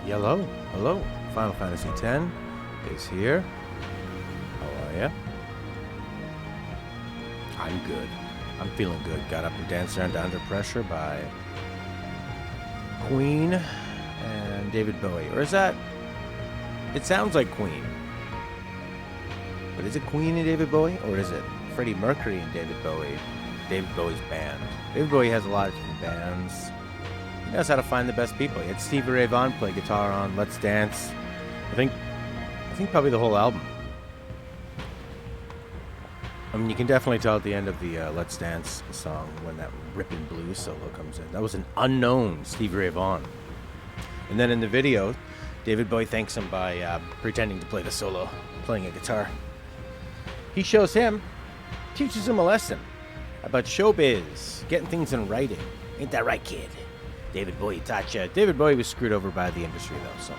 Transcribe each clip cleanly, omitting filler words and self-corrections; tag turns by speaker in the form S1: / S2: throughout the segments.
S1: Hello, hello. Final Fantasy X is here. How are ya? I'm good. I'm feeling good. Got up and danced around to Under Pressure by Queen and David Bowie. Or is that... It sounds like Queen. But is it Queen and David Bowie? Or is it Freddie Mercury and David Bowie? David Bowie's band. David Bowie has a lot of different bands. He knows how to find the best people. He had Stevie Ray Vaughan play guitar on Let's Dance. I think probably the whole album. I mean, you can definitely tell at the end of the Let's Dance song when that ripping blues solo comes in. That was an unknown Stevie Ray Vaughan. And then in the video, David Bowie thanks him by pretending to play the solo, playing a guitar. He shows him, teaches him a lesson about showbiz, getting things in writing. Ain't that right, kid? David Bowie taught you. David Bowie was screwed over by the industry, though, so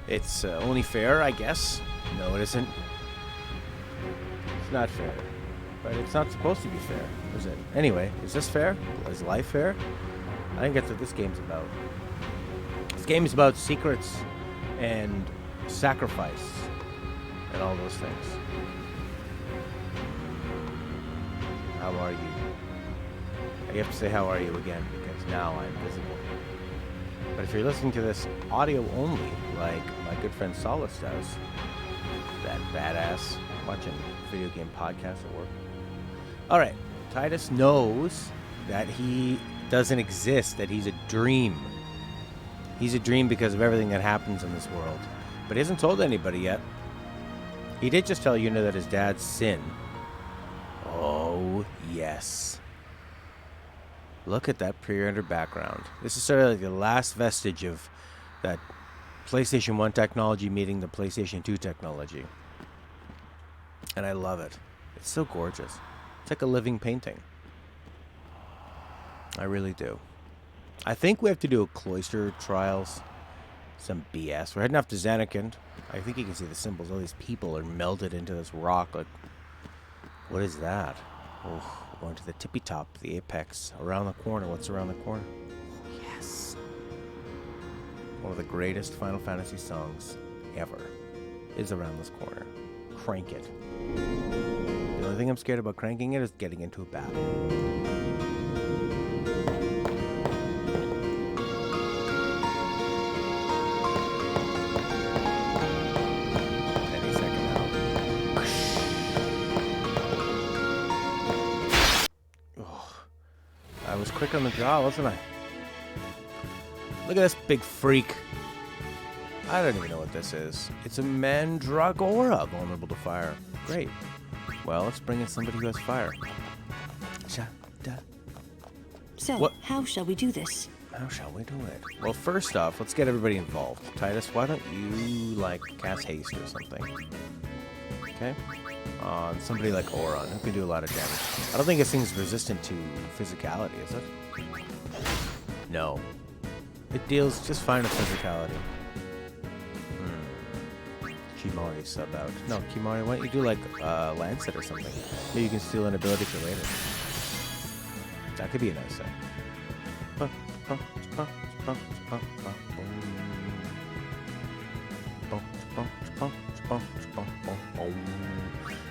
S1: it's only fair, I guess. No, it isn't. It's not fair. But it's not supposed to be fair, is it? Anyway, is this fair? Is life fair? I think that's what this game's about. This game is about secrets and sacrifice and all those things. How are you? I have to say how are you again, because now I'm visible. But if you're listening to this audio only, like my good friend Solace does, that badass watching video game podcast at work. Alright, Tidus knows that he doesn't exist, that he's a dream. He's a dream because of everything that happens in this world. But he hasn't told anybody yet. He did just tell Yuna that his dad's Sin. Oh, yes. Look at that pre-rendered background. This is sort of like the last vestige of that PlayStation 1 technology meeting the PlayStation 2 technology. And I love it. It's so gorgeous. It's like a living painting. I really do. I think we have to do a cloister trials. Some BS. We're heading off to Zanarkand. I think you can see the symbols. All these people are melted into this rock. Like, what is that? Oh, going to the tippy top, the apex. Around the corner. What's around the corner? Yes. One of the greatest Final Fantasy songs ever is around this corner. Crank it. The only thing I'm scared about cranking it is getting into a battle. I was quick on the draw, wasn't I? Look at this big freak. I don't even know what this is. It's a Mandragora, vulnerable to fire. Great. Well, let's bring in somebody who has fire.
S2: So,
S1: what?
S2: How shall we do this?
S1: How shall we do it? Well, first off, let's get everybody involved. Tidus, why don't you, cast haste or something? Okay? Somebody like Auron, who can do a lot of damage. I don't think this thing's resistant to physicality, is it? No. It deals just fine with physicality. Kimari sub out. No, Kimari, why don't you do Lancet or something? Maybe you can steal an ability for later. That could be a nice thing.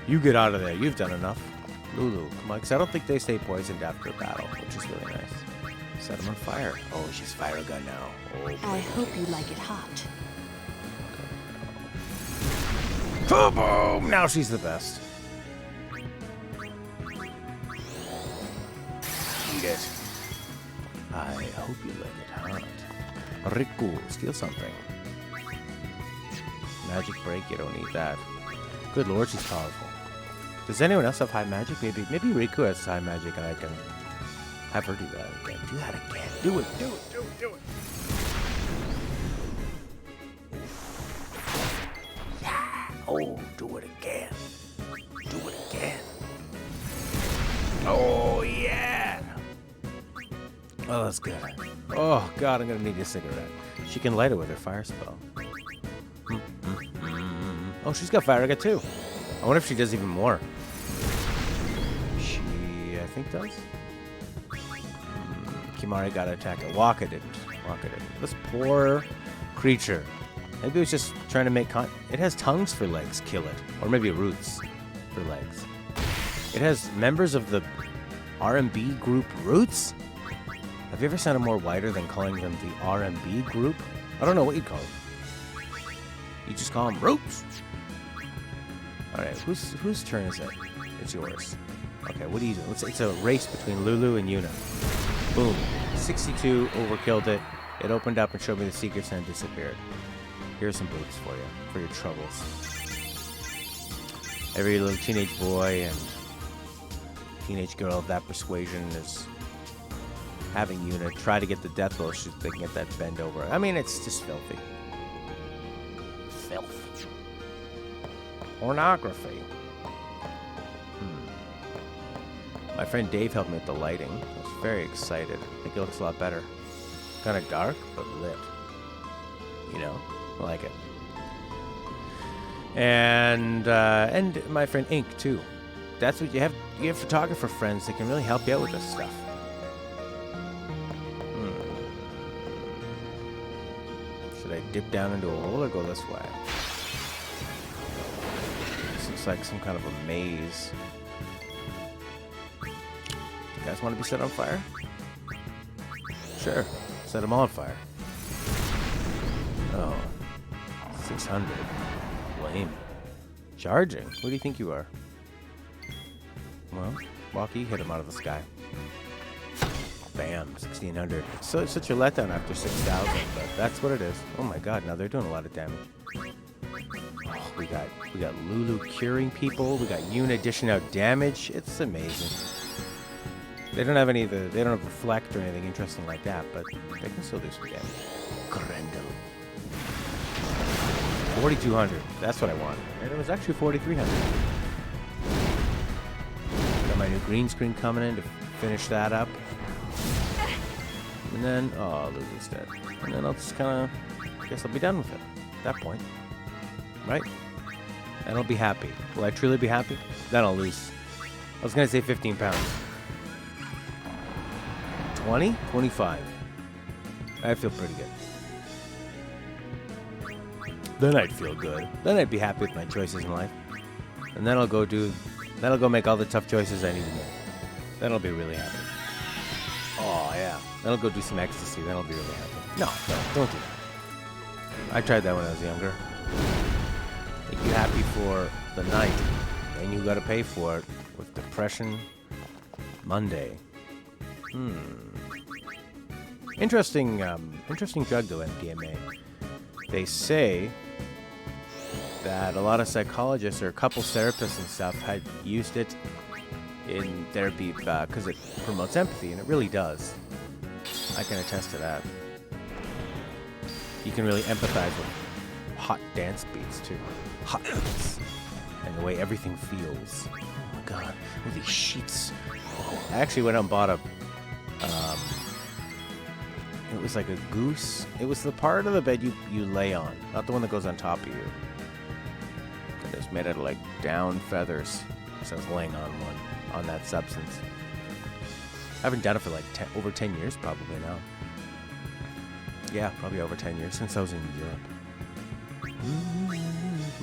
S1: You get out of there. You've done enough. Lulu, come on, because I don't think they stay poisoned after a battle, which is really nice. Set them on fire. Oh, she's fire gun now. Oh,
S2: I hope you like it hot.
S1: Boom! Now she's the best. Eat it. I hope you like it hot. Riku, steal something. Magic break, you don't need that. Good lord, she's powerful. Does anyone else have high magic? Maybe Riku has high magic and I can have her do that again. Do that again. Do it. Yeah. Oh, do it again. Oh, yeah. Oh, that's good. Oh, God, I'm going to need a cigarette. She can light it with her fire spell. Oh, she's got fire. I got two. I wonder if she does even more. She, I think, does. Kimari got to attack it. Waka didn't. This poor creature. Maybe it was just trying to make it has tongues for legs, kill it. Or maybe roots for legs. It has members of the R&B group Roots? Have you ever sounded more whiter than calling them the R&B group? I don't know what you'd call them. You just call them Roots. Alright, whose turn is it? It's yours. Okay, what do you do? It's a race between Lulu and Yuna. Boom. 62, overkilled it. It opened up and showed me the secrets and disappeared. Here's some boots for you, for your troubles. Every little teenage boy and teenage girl of that persuasion is having Yuna try to get the death roll so they can get that bend over. I mean, it's just filthy. Filth. Pornography. My friend Dave helped me with the lighting. I was very excited. I think it looks a lot better. Kind of dark, but lit. You know, I like it. And my friend Ink too. That's what you have. You have photographer friends that can really help you out with this stuff. Should I dip down into a hole or go this way? This looks like some kind of a maze. You guys want to be set on fire? Sure. Set them all on fire. Oh. 600. Lame. Charging? What do you think you are? Well, Walkie, hit him out of the sky. Bam, 1600. So it's such a letdown after 6,000, but that's what it is. Oh my god, now they're doing a lot of damage. Oh, we got Lulu curing people. We got Yuna dishing out damage. It's amazing. They don't have they don't have reflect or anything interesting like that, but they can still do some damage. Grendel. 4,200. That's what I wanted. And it was actually 4,300. Got my new green screen coming in to finish that up. And then, oh, Lulu's dead. And then I'll just kind of, guess I'll be done with it at that point. Right? And I'll be happy. Will I truly be happy? Then I'll lose. I was going to say 15 pounds. 20? 25. I feel pretty good. Then I'd feel good. Then I'd be happy with my choices in life. And then I'll go make all the tough choices I need to make. Then I'll be really happy. Oh, yeah. Then I'll go do some ecstasy. Then I'll be really happy. No, don't do that. I tried that when I was younger. Make you happy for the night. Then you gotta pay for it with Depression Monday. Interesting drug though, MDMA. They say that a lot of psychologists or couples therapists and stuff had used it in therapy because it promotes empathy, and it really does. I can attest to that. You can really empathize with hot dance beats too. Hot beats. And the way everything feels. Oh my god. Oh, these sheets. Oh, I actually went out and bought it was like a goose. It was the part of the bed you lay on, not the one that goes on top of you. And it was made out of like down feathers. So I was laying on one, on that substance. I haven't done it for like over 10 years probably now. Yeah, probably over 10 years since I was in Europe.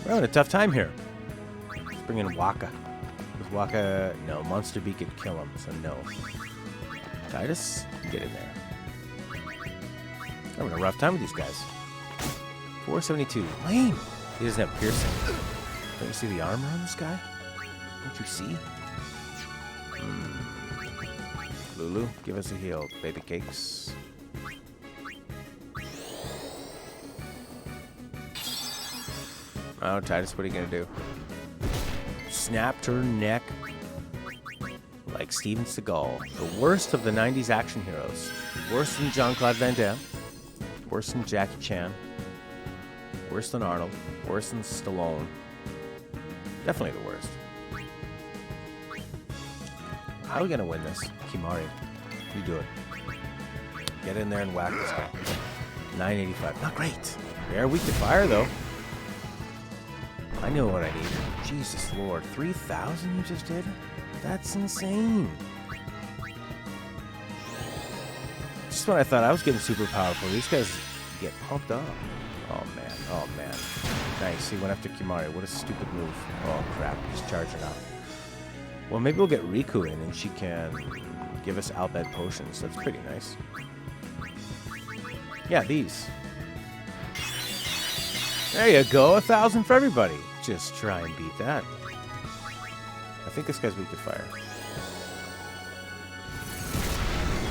S1: We're having a tough time here. Let's bring in Waka. Because Waka, no, Monster Bee could kill him, so no. Tidus, get in there. Having a rough time with these guys. 472. Lame. He doesn't have piercing. Don't you see the armor on this guy? Don't you see? Lulu, give us a heal, baby cakes. Oh, Tidus, what are you gonna do? Snapped her neck like Steven Seagal. The worst of the 90s action heroes. Worse than Jean-Claude Van Damme. Worse than Jackie Chan. Worse than Arnold. Worse than Stallone. Definitely the worst. How are we gonna win this? Kimari, you do it. Get in there and whack this guy. 985. Not great. They're weak to fire though. I know what I need. Jesus Lord. 3,000 you just did? That's insane. Just when I thought I was getting super powerful, these guys get pumped up. Oh, man. Oh, man. Nice. He went after Kimari. What a stupid move. Oh, crap. He's charging up. Well, maybe we'll get Riku in, and she can give us Albed potions. That's pretty nice. Yeah, these. There you go. 1,000 for everybody. Just try and beat that. I think this guy's weak to fire.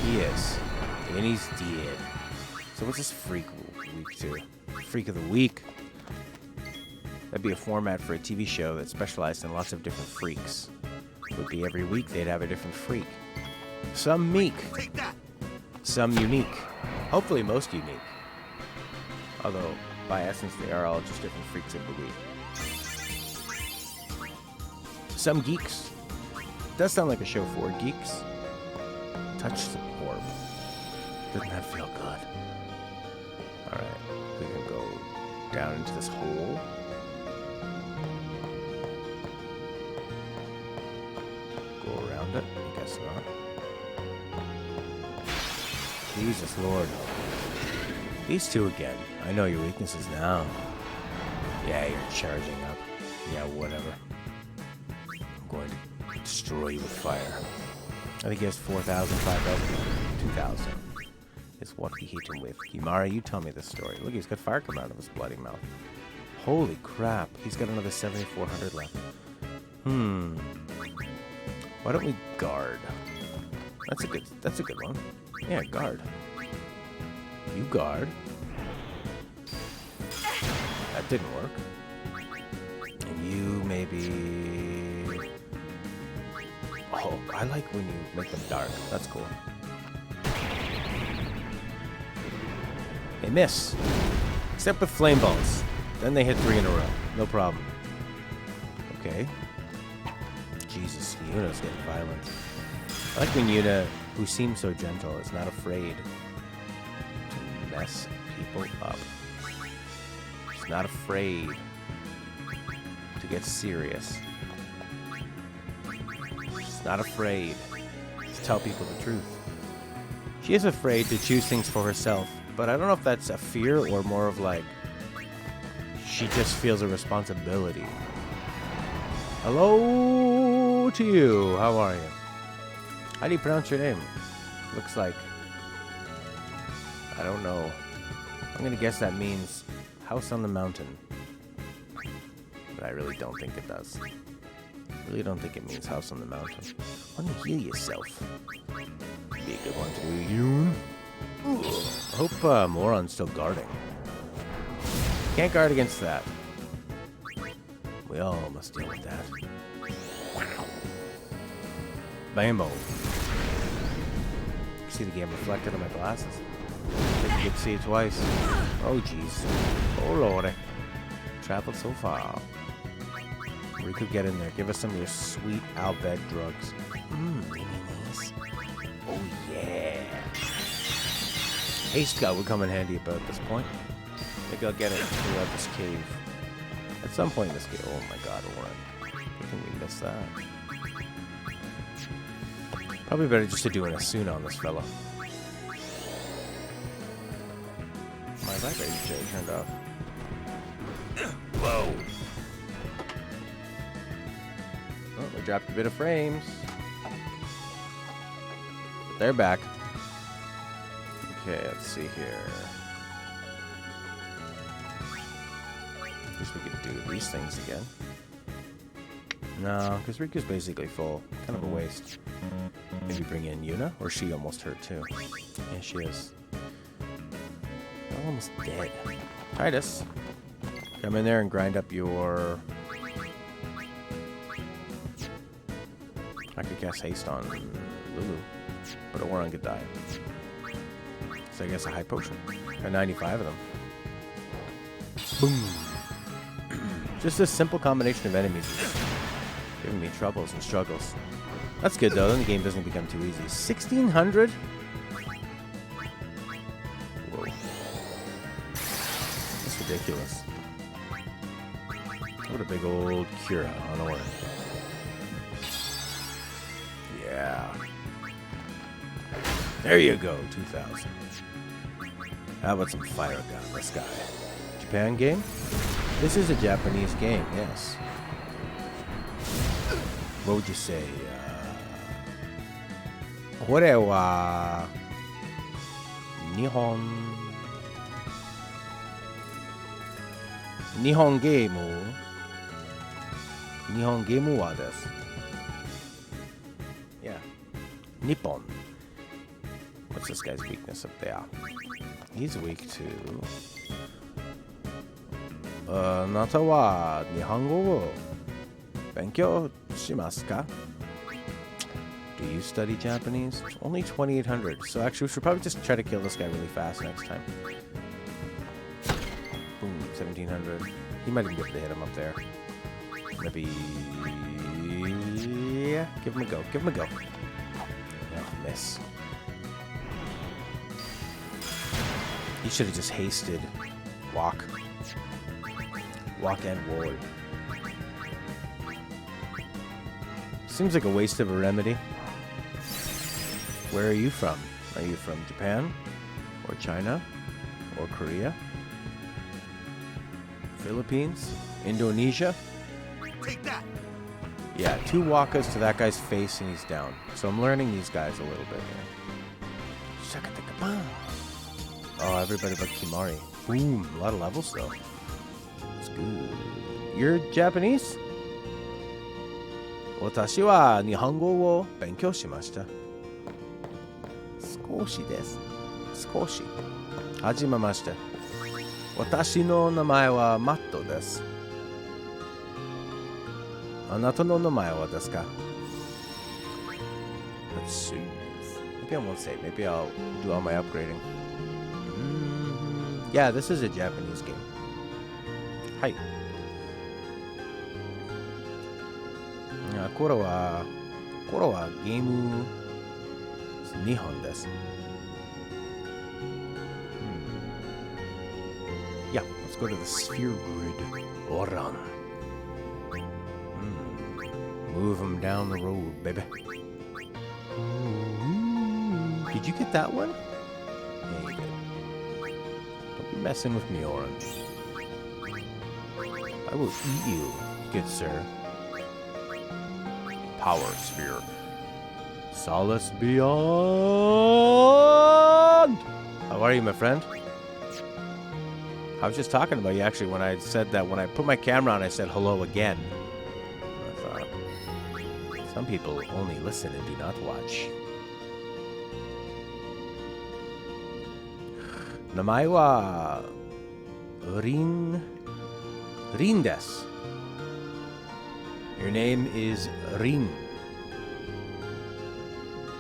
S1: He is. And he's dead. So what's this freak week to? Freak of the week. That'd be a format for a TV show that specialized in lots of different freaks. It would be every week they'd have a different freak. Some meek. Some unique. Hopefully most unique. Although, by essence, they are all just different freaks of the week. Some geeks. It does sound like a show for geeks. Touch the orb. Doesn't that feel good? Alright, we can go down into this hole. Go around it? I guess not. Jesus Lord. These two again. I know your weaknesses now. Yeah, you're charging up. Yeah, whatever. I'm going to destroy you with fire. I think he has 4,000, 5,000, 2,000. Is what we hit him with. Kimari, you tell me this story. Look, he's got fire coming out of his bloody mouth. Holy crap. He's got another 7,400 left. Why don't we guard? That's a good one. Yeah, guard. You guard. That didn't work. And you maybe... Oh, I like when you make them dark. That's cool. They miss. Except with flame balls. Then they hit 3 in a row. No problem. Okay. Jesus, Yuna's getting violent. I like when Yuna, who seems so gentle, is not afraid to mess people up. She's not afraid to get serious. She's not afraid to tell people the truth. She is afraid to choose things for herself, but I don't know if that's a fear or more of like she just feels a responsibility. Hello to you. How are you? How do you pronounce your name? Looks like... I don't know. I'm going to guess that means house on the mountain. But I really don't think it does. I really don't think it means house on the mountain. Why don't you heal yourself? Be a good one to do, you. I hope Moron's still guarding. Can't guard against that. We all must deal with that. Wow. Bambo. See the game reflected on my glasses. I think you could see it twice. Oh jeez. Oh lordy. Traveled so far. We could get in there. Give us some of your sweet Albed drugs. Minis. Oh yeah. Haste Gut would come in handy about this point. I think I'll get it throughout this cave. At some point in this cave. Oh my god, Oren. I think we missed that. Probably better just to do an Asuna on this fella. My vibrator turned off. Whoa. Oh, we dropped a bit of frames. They're back. Okay, let's see here. Guess we could do these things again. No, because Riku's basically full. Kind of a waste. Maybe bring in Yuna, or she almost hurt too. Yeah, she is. Almost dead. Tidus, come in there and grind up your... I could cast haste on Lulu, but Oran could die. So I guess a high potion. Got 95 of them. Boom. Just a simple combination of enemies is giving me troubles and struggles. That's good though, then the game doesn't become too easy. 1,600? Whoa. That's ridiculous. What a big old Cura on Oran. Yeah. There you go, 2,000. How about some fire gun, this guy? Japan game? This is a Japanese game, yes. What would you say? これは日本ゲームはです。Yeah. Nippon. What's this guy's weakness up there? He's weak to... あなたは日本語を勉強しますか? Do you study Japanese? It's only 2,800. So actually, we should probably just try to kill this guy really fast next time. Boom, 1,700. He might even be able to hit him up there. Maybe... Yeah, give him a go. Give him a go. Oh, miss. He should have just hasted. Walk and wall. Seems like a waste of a remedy. Where are you from? Are you from Japan? Or China? Or Korea? Philippines? Indonesia?
S3: Take that!
S1: Yeah, 2 wakas to that guy's face and he's down. So I'm learning these guys a little bit here. Oh, everybody but Kimari. Boom, a lot of levels though. That's good. You're Japanese? 私は日本語を勉強しました。少しです。少し。はじめまして。私の名前はマットです。あなたの名前はですか? Let's see. Maybe I won't say. Maybe I'll do all my upgrading. Yeah, this is a Japanese game. Hi. これはゲーム日本です。Yeah, let's go to the sphere grid. Oran. Move him down the road, baby. Did you get that one? Yeah, you did. Don't be messing with me, Oran. I will eat you, good sir. Power sphere. Solace beyond! How are you, my friend? I was just talking about you, actually, when I said that. When I put my camera on, I said hello again. I thought, some people only listen and do not watch. Namae wa Rin desu. Your name is Rin.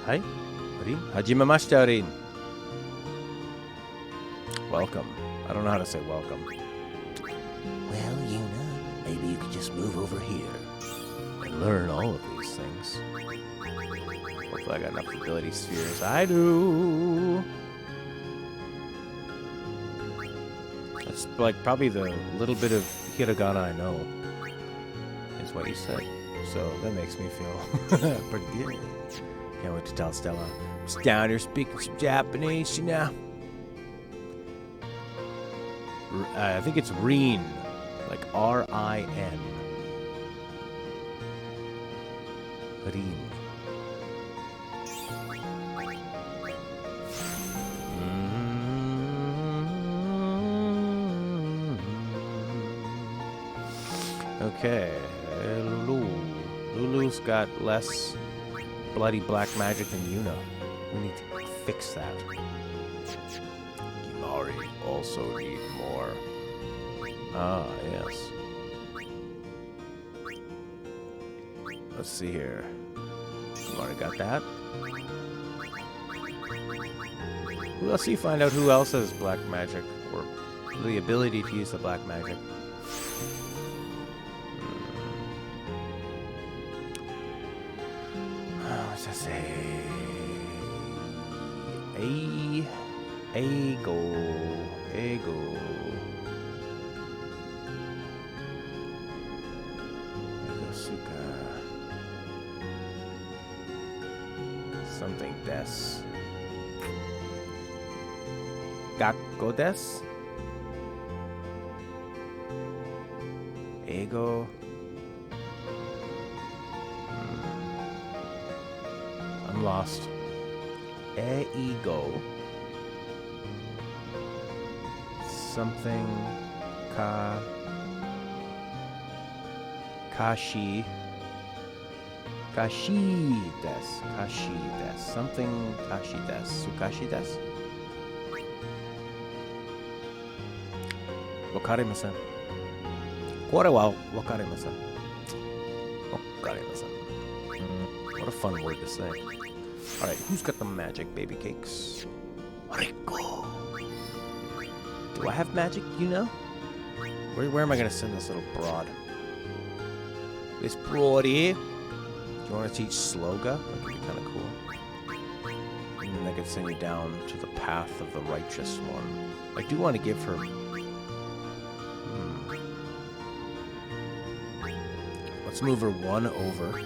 S1: Hi, Rin. Hajimemashite, Rin. Welcome. I don't know how to say welcome. Well, Yuna, maybe you could just move over here and learn all of these things. Hopefully I got enough ability spheres. I do. That's like probably the little bit of hiragana I know. Is what you said. So that makes me feel pretty good. Can't wait to tell Stella. I'm just down here speaking some Japanese, you know. I think it's Rin, like R-I-N. Rin. Okay, Lulu's got less bloody black magic than Yuna. We need to fix that. Kimari also need more. Ah, yes. Let's see here. Kimari got that. We'll see, find out who else has black magic, or the ability to use the black magic. What's that say? Ego. Suka. Something des. Gakko des? Ego. I'm lost. Ego. Something. Kashi. Kashi des. Something Kashi des. Sukashi des? Wakarimasen. Kore wa wakarimasen. Wakarimasen. What a fun word to say. Alright, who's got the magic baby cakes? Rico. Do I have magic, you know? Where am I going to send this little broad? This broadie. Do you want to teach Sloga? That could be kind of cool. And then I could send you down to the path of the righteous one. I do want to give her... Let's move her one over.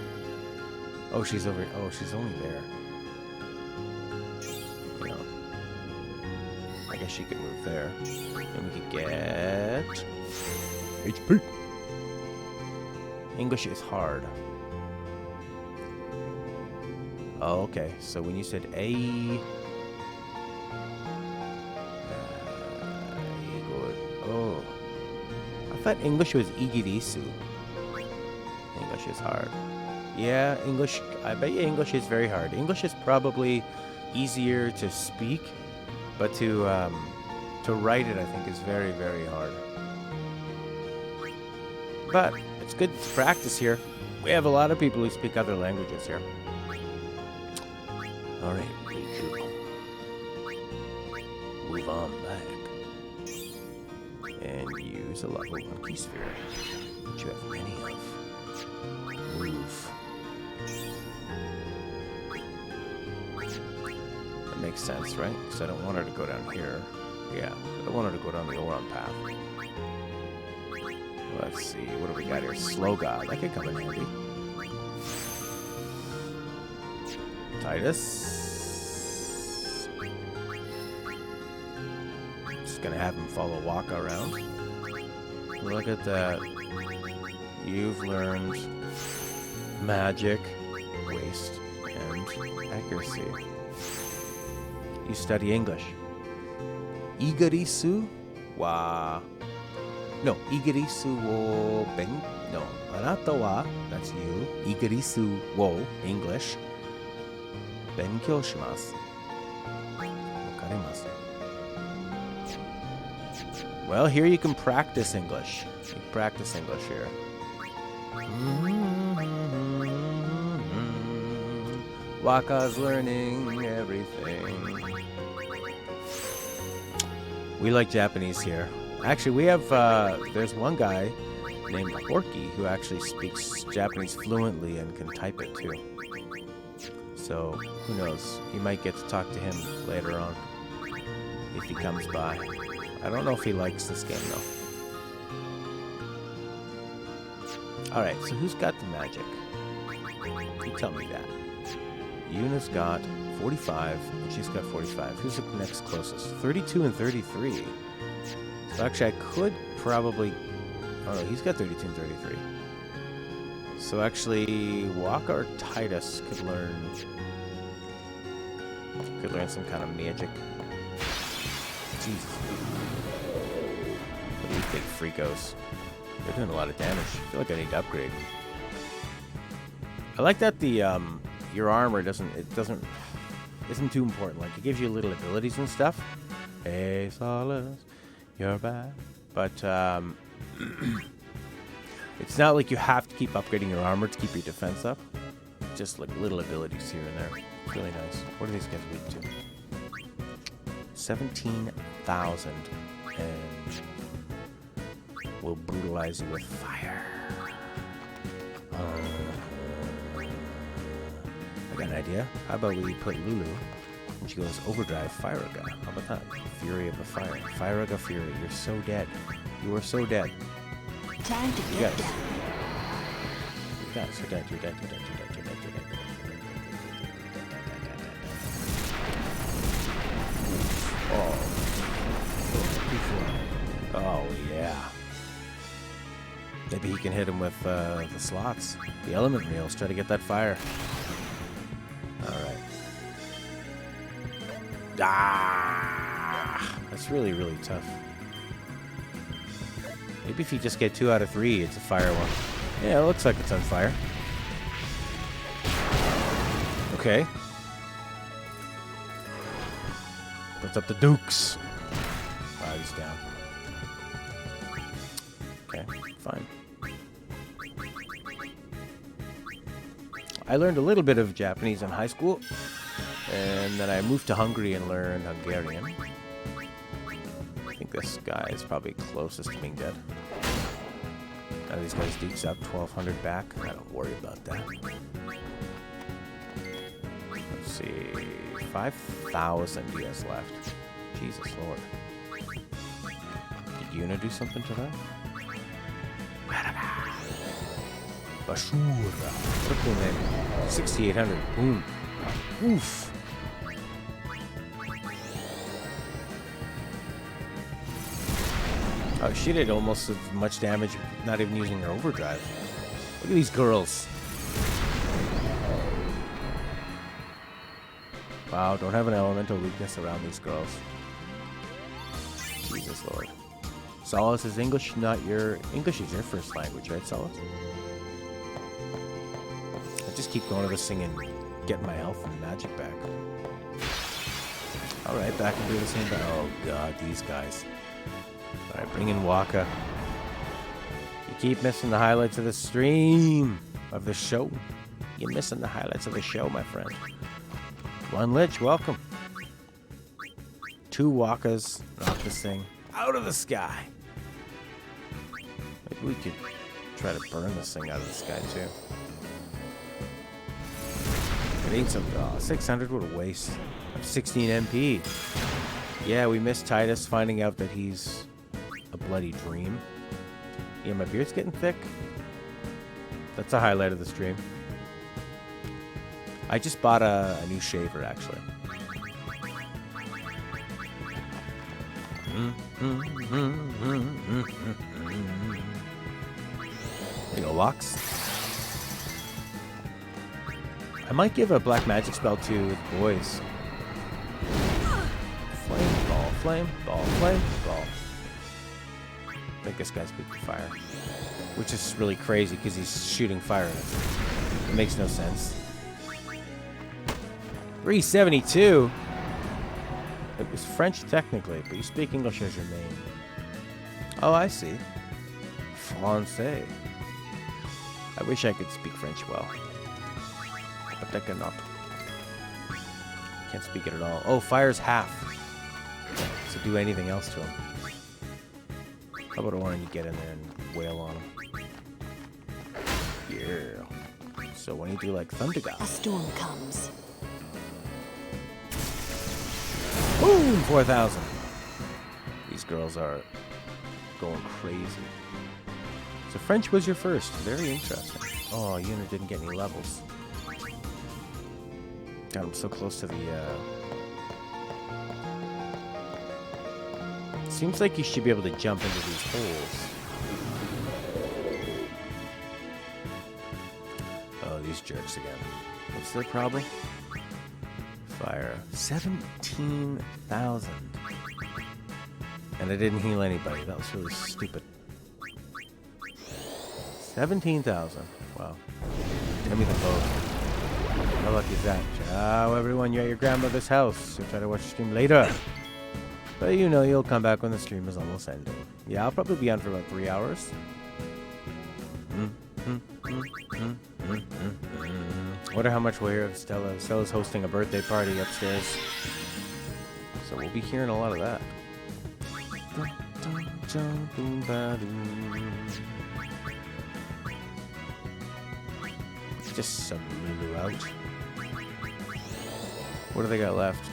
S1: Oh, she's over... Oh, she's only there. You know. I guess she could move there. And we could get... HP. English is hard. Oh, okay. So when you said A... oh. I thought English was Igirisu. English is hard. Yeah, English... I bet you English is very hard. English is probably easier to speak, but to write it, I think, is very, very hard. But it's good to practice here. We have a lot of people who speak other languages here. All right, move on back and use a level 1 key sphere, which you have many of. Move. That makes sense, right? Because I don't want her to go down here. Yeah, I don't want her to go down the Oron path. Let's see, what do we got here? Slow God, that could come in handy. Tidus. Just gonna have him follow Waka around. Look at that. You've learned magic, waste, and accuracy. You study English. Igarisu wa... No, Igarisu wo ben... No, anata wa, that's you. Igarisu wo, English. Benkyou shimasu. Wakarimasu. Well, here you can practice English. You can practice English here. Waka's learning everything. We like Japanese here. Actually, we have, there's one guy named Porky who actually speaks Japanese fluently and can type it too. So, who knows? You might get to talk to him later on if he comes by. I don't know if he likes this game though. Alright, so who's got the magic? You tell me that. Yuna's got 45, and she's got 45. Who's the next closest? 32 and 33. So actually, I could probably... Oh, no, he's got 32 and 33. So actually, Waka or Tidus could learn some kind of magic. Jesus. These big freakos. They're doing a lot of damage. I feel like I need to upgrade. I like that the your armor isn't too important. Like, it gives you little abilities and stuff. Hey, Solace, you're back. But it's not like you have to keep upgrading your armor to keep your defense up. Just like little abilities here and there. It's really nice. What are these guys weak to? 17,000, and we'll brutalize you with fire. I got an idea. How about we put Lulu, and she goes overdrive Firaga. How about that? Fury of the Fire. Firaga Fury. You're so dead. You are so dead.
S2: Time to get down.
S1: You guys are dead. You're dead. You're dead. You're dead. You're dead. You're dead. Oh yeah. The Maybe he can hit him with the slots. The element reels. Try to get that fire. Alright. Ah! That's really, really tough. Maybe if you just get 2 out of 3, it's a fire one. Yeah, it looks like it's on fire. Okay. Puts up the dukes. Wow, he's down. Okay, fine. I learned a little bit of Japanese in high school, and then I moved to Hungary and learned Hungarian. I think this guy is probably closest to being dead. Now these guys dukes up, 1,200 back. I don't worry about that. Let's see, 5,000 DS left. Jesus Lord. Did Yuna do something to that? Bashura. Triple name. 6,800. Boom. Oof. Oh, she did almost as much damage not even using her overdrive. Look at these girls. Wow, don't have an elemental weakness around these girls. Jesus Lord. Solace is English, not your... English is your first language, right, Solace? I just keep going to this thing and getting my health and magic back. Alright, back and do the same. Oh god, these guys. Alright, bring in Waka. You keep missing the highlights of the stream, of the show. You're missing the highlights of the show, my friend. One Lich, welcome. 2 Wakas, knock this thing out of the sky. Maybe we could try to burn this thing out of the sky, too. It ain't so... Oh, 600, what a waste. Of 16 MP. Yeah, we missed Tidus finding out that he's a bloody dream. Yeah, my beard's getting thick. That's a highlight of the stream. I just bought a new shaver, actually. There you go, locks. I might give a black magic spell to the boys. Flame, ball, flame, ball, flame, ball. I think this guy's weak to fire. Which is really crazy because he's shooting fire at us. It makes no sense. 372? It was French technically, but you speak English as your main. Oh, I see. Francais. I wish I could speak French well. But I cannot. Can't speak it at all. Oh, fire's half. So do anything else to him. How about Orin, you get in there and wail on him? Yeah. So when you do like Thunder God.
S2: A storm comes.
S1: Boom! 4,000. These girls are going crazy. So French was your first. Very interesting. Oh, Yuna didn't get any levels. God, I'm so close to the, Seems like you should be able to jump into these holes. Oh, these jerks again. What's their problem? Fire. 17,000. And I didn't heal anybody. That was really stupid. 17,000. Wow. Give me the boat. How lucky is that? Ciao, everyone. You're at your grandmother's house. So try to watch the stream later. But you know, you'll come back when the stream is almost ending. Yeah, I'll probably be on for about 3 hours. Wonder how much we'll hear of Stella. Stella's hosting a birthday party upstairs. So we'll be hearing a lot of that. Just some Lulu out. What do they got left?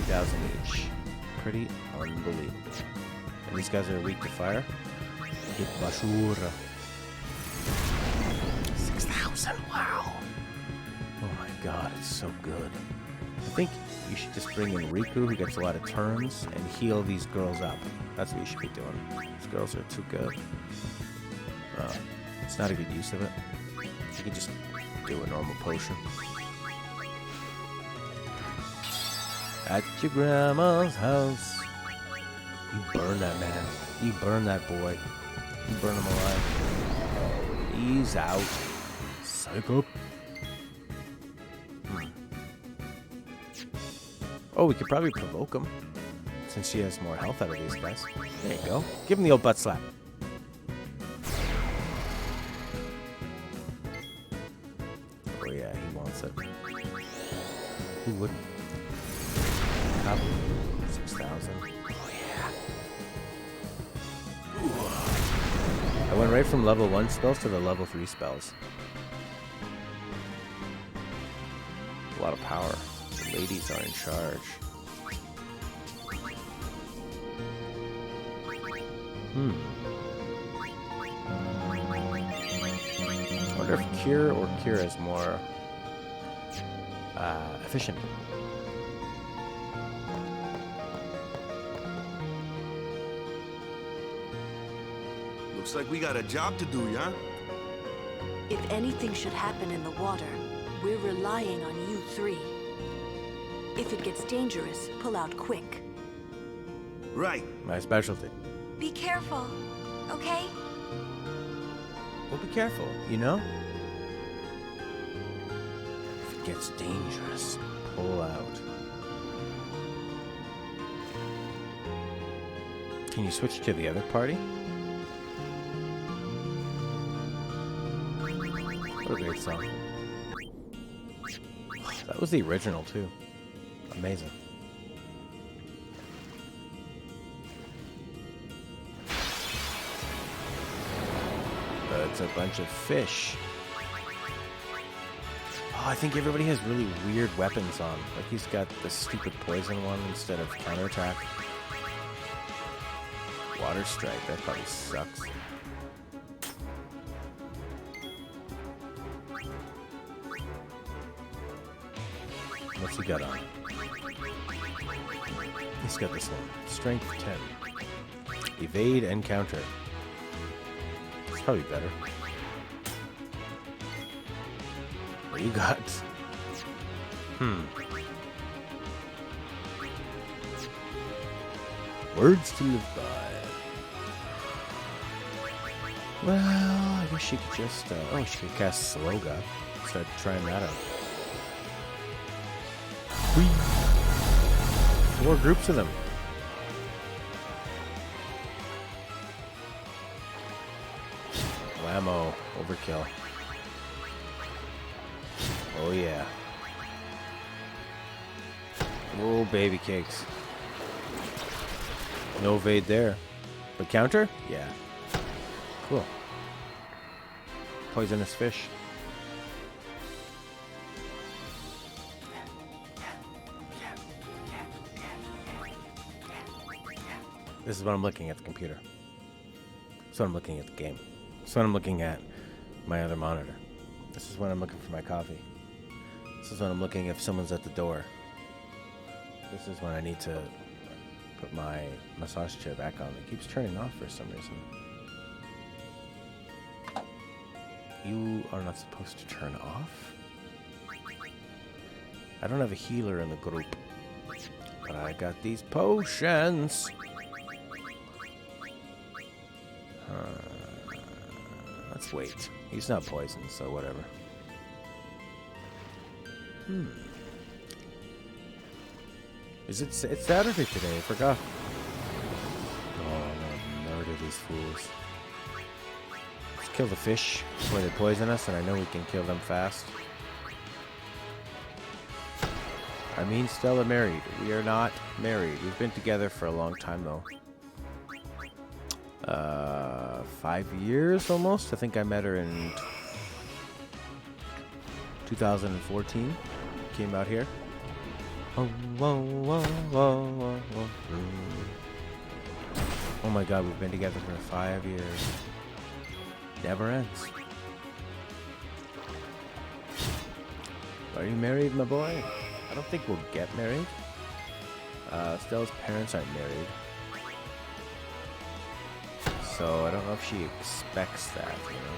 S1: 3,000 each. Pretty unbelievable. And these guys are weak to fire. Hit Bashura. 6,000, wow. Oh my god, it's so good. I think you should just bring in Riku, who gets a lot of turns, and heal these girls up. That's what you should be doing. These girls are too good. It's not a good use of it. You can just do a normal potion. At your grandma's house. You burn that man. You burn that boy. You burn him alive. He's out. Psycho. Oh, we could probably provoke him, since she has more health out of these guys. There you go. Give him the old butt slap. Oh yeah, he wants it. Who wouldn't? Copy. 6,000. Oh yeah. Ooh. I went right from level 1 spells to the level 3 spells. A lot of power. The ladies are in charge. I wonder if Cure or Cure is more efficient.
S3: Looks like we got a job to do, yeah?
S2: If anything should happen in the water, we're relying on you three. If it gets dangerous, pull out quick.
S3: Right.
S1: My specialty.
S4: Be careful, okay?
S1: Well, be careful, you know? If it gets dangerous, pull out. Can you switch to the other party? What a great song. That was the original, too. Amazing. It's a bunch of fish. Oh, I think everybody has really weird weapons on. Like he's got the stupid poison one instead of counterattack. Water strike, that probably sucks. What's he got on? He's got this one. Strength 10. Evade and counter. It's probably better. What do you got? Words to live by. Well, I guess she could just, oh, she could cast Sloga. Start trying that out. Whee! 4 groups of them. Whammo. Overkill. Oh yeah. Oh, baby cakes. No evade there. But counter? Yeah. Cool. Poisonous fish. This is what I'm looking at the computer. This is what I'm looking at the game. This is what I'm looking at my other monitor. This is when I'm looking for my coffee. This is when I'm looking if someone's at the door. This is when I need to put my massage chair back on. It keeps turning off for some reason. You are not supposed to turn off? I don't have a healer in the group. But I got these potions. Let's wait. He's not poisoned, so whatever. Is it? It's Saturday today. I forgot. Oh, I'm gonna murder these fools. Let's kill the fish before they poison us, and I know we can kill them fast. I mean, Stella married. We are not married. We've been together for a long time, though. 5 years almost. I think I met her in 2014. Came out here. Oh my god, we've been together for 5 years. Never ends. Are you married, my boy? I don't think we'll get married. Stella's parents aren't married. So I don't know if she expects that, you know.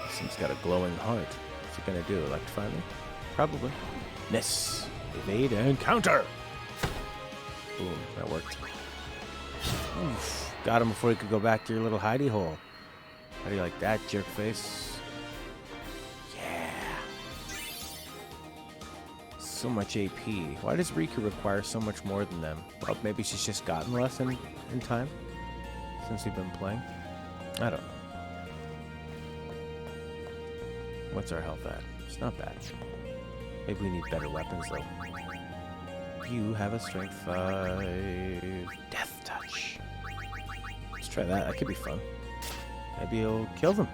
S1: This thing's got a glowing heart. What's it gonna do? Electrify me? Probably. Miss. Evade and counter. Boom. That worked. Oof. Got him before he could go back to your little hidey hole. How do you like that, jerk face? Yeah. So much AP. Why does Rika require so much more than them? Well, maybe she's just gotten less in time since we've been playing. I don't know. What's our health at? It's not bad. Maybe we need better weapons, though. You have a strength 5. Death touch. Let's try that. That could be fun. Maybe he'll kill them.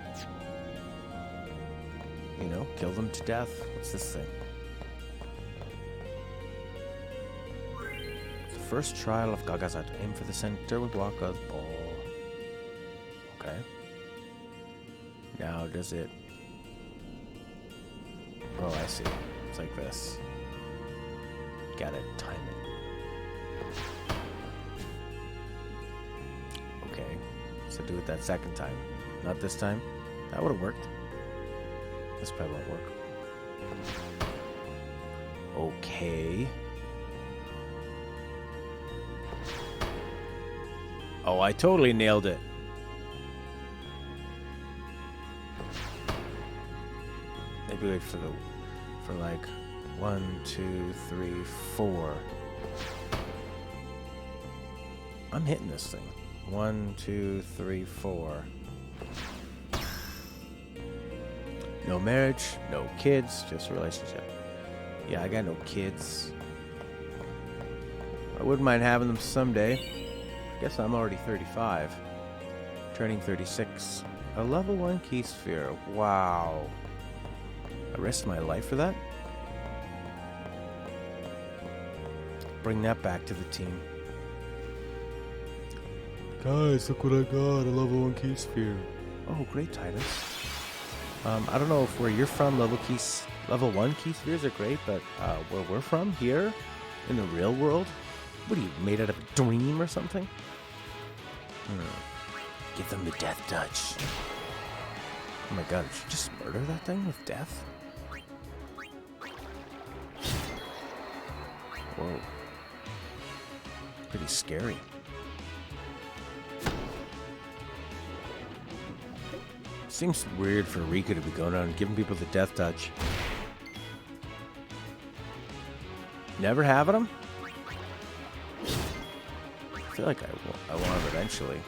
S1: You know, kill them to death. What's this thing? The first trial of Gagazat. Aim for the center with Waka's ball. Okay. Now does it... Oh, I see. It's like this. Gotta time it. Okay. So do it that second time. Not this time. That would have worked. This probably won't work. Okay. Oh, I totally nailed it. Maybe wait for like 1, 2, 3, 4. I'm hitting this thing. 1, 2, 3, 4. No marriage, no kids, just a relationship. Yeah, I got no kids. I wouldn't mind having them someday. I guess I'm already 35. Turning 36. A level 1 key sphere. Wow. I risked my life for that? Bring that back to the team. Guys, look what I got. A level 1 key sphere. Oh, great, Tidus. I don't know if where you're from, level 1 key spheres are great, but where we're from, here, in the real world, what are you, made out of a dream or something? Give them the death touch. Oh my god, did you just murder that thing with death? Whoa. Pretty scary. Seems weird for Rika to be going out and giving people the death touch. Never having them? I feel like I want them eventually.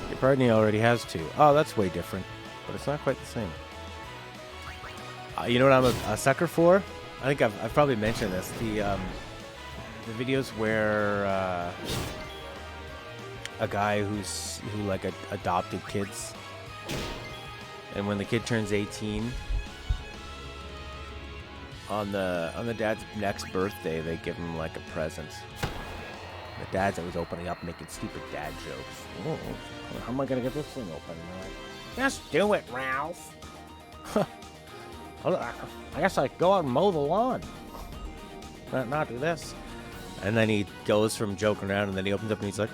S1: Your partner already has 2. Oh, that's way different. But it's not quite the same. You know what I'm a sucker for? I think I've probably mentioned this. The videos where a guy who like adopted kids, and when the kid turns 18, on the dad's next birthday, they give him like a present. The dad's always opening up, making stupid dad jokes. Oh, how am I gonna get this thing open? And they're like, just do it, Ralph. I guess I go out and mow the lawn. Not do this. And then he goes from joking around, and then he opens up and he's like,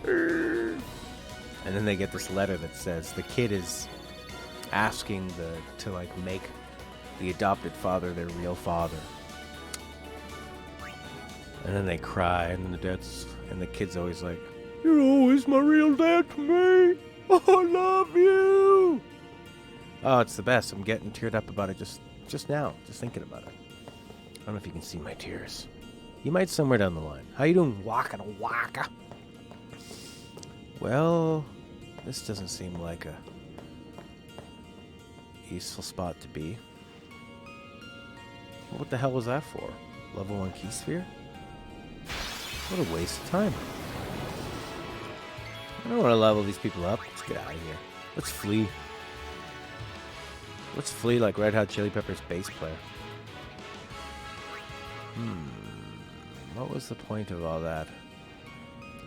S1: and then they get this letter that says the kid is asking to like make the adopted father their real father. And then they cry, and then the kid's always like, "You're always my real dad to me. Oh, I love you." Oh, it's the best. I'm getting teared up about it just now, just thinking about it. I don't know if you can see my tears. You might somewhere down the line. How you doing, Waka Waka? Well, this doesn't seem like a useful spot to be. What the hell was that for? Level 1 key sphere? What a waste of time. I don't want to level these people up. Let's get out of here. Let's flee. Let's flee like Red Hot Chili Peppers bass player. What was the point of all that?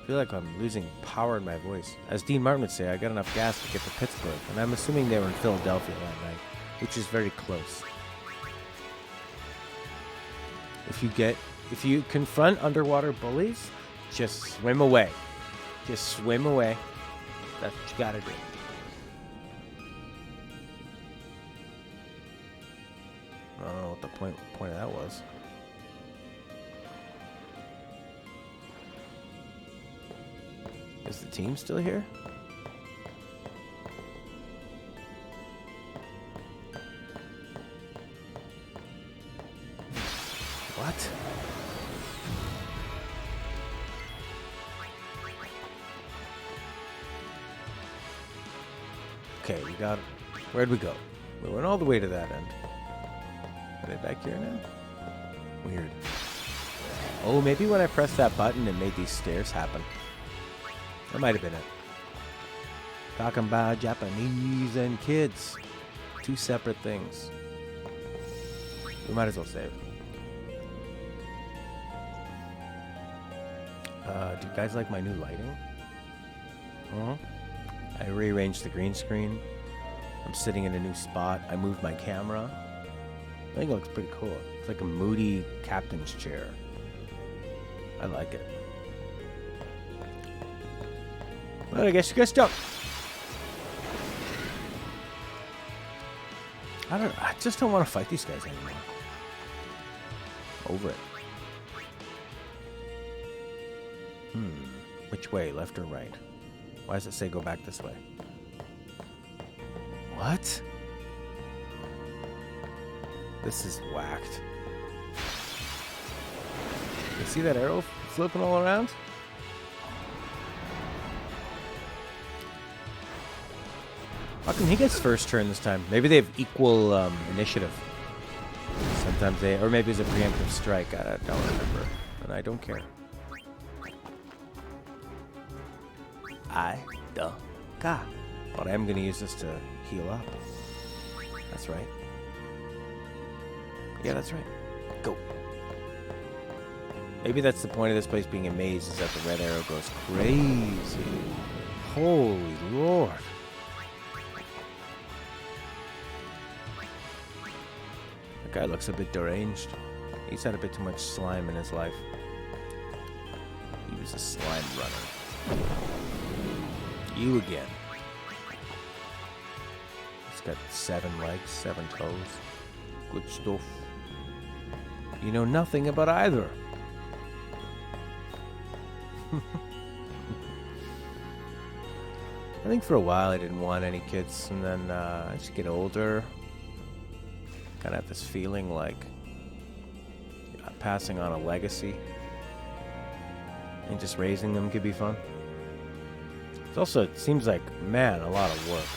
S1: I feel like I'm losing power in my voice. As Dean Martin would say, I got enough gas to get to Pittsburgh, and I'm assuming they were in Philadelphia that night, which is very close. If you confront underwater bullies, just swim away. Just swim away. That's what you gotta do. I don't know what the point of that was. Is the team still here? What? Okay, we got... Where'd we go? We went all the way to that end. Are they back here now? Weird. Oh, maybe when I pressed that button it made these stairs happen. That might have been it. Talking about Japanese and kids. Two separate things. We might as well save. Do you guys like my new lighting? I rearranged the green screen. I'm sitting in a new spot. I moved my camera. I think it looks pretty cool. It's like a moody captain's chair. I like it. Well, I guess you guys don't. I just don't want to fight these guys anymore. Over it. Which way, left or right? Why does it say go back this way? What? This is whacked. You see that arrow flipping all around? How come he gets first turn this time? Maybe they have equal initiative. Sometimes they... Or maybe it's a preemptive strike. I don't remember. And I don't care. I don't care. But I am going to use this to heal up. That's right. Yeah, that's right. Go. Maybe that's the point of this place being a maze, is that the red arrow goes crazy. Holy Lord. That guy looks a bit deranged. He's had a bit too much slime in his life. He was a slime runner. You again. He's got 7 legs, 7 toes. Good stuff. You know nothing about either. I think for a while I didn't want any kids, and then as you get older, kind of have this feeling like passing on a legacy, and just raising them could be fun. It's also, it seems like, man, a lot of work.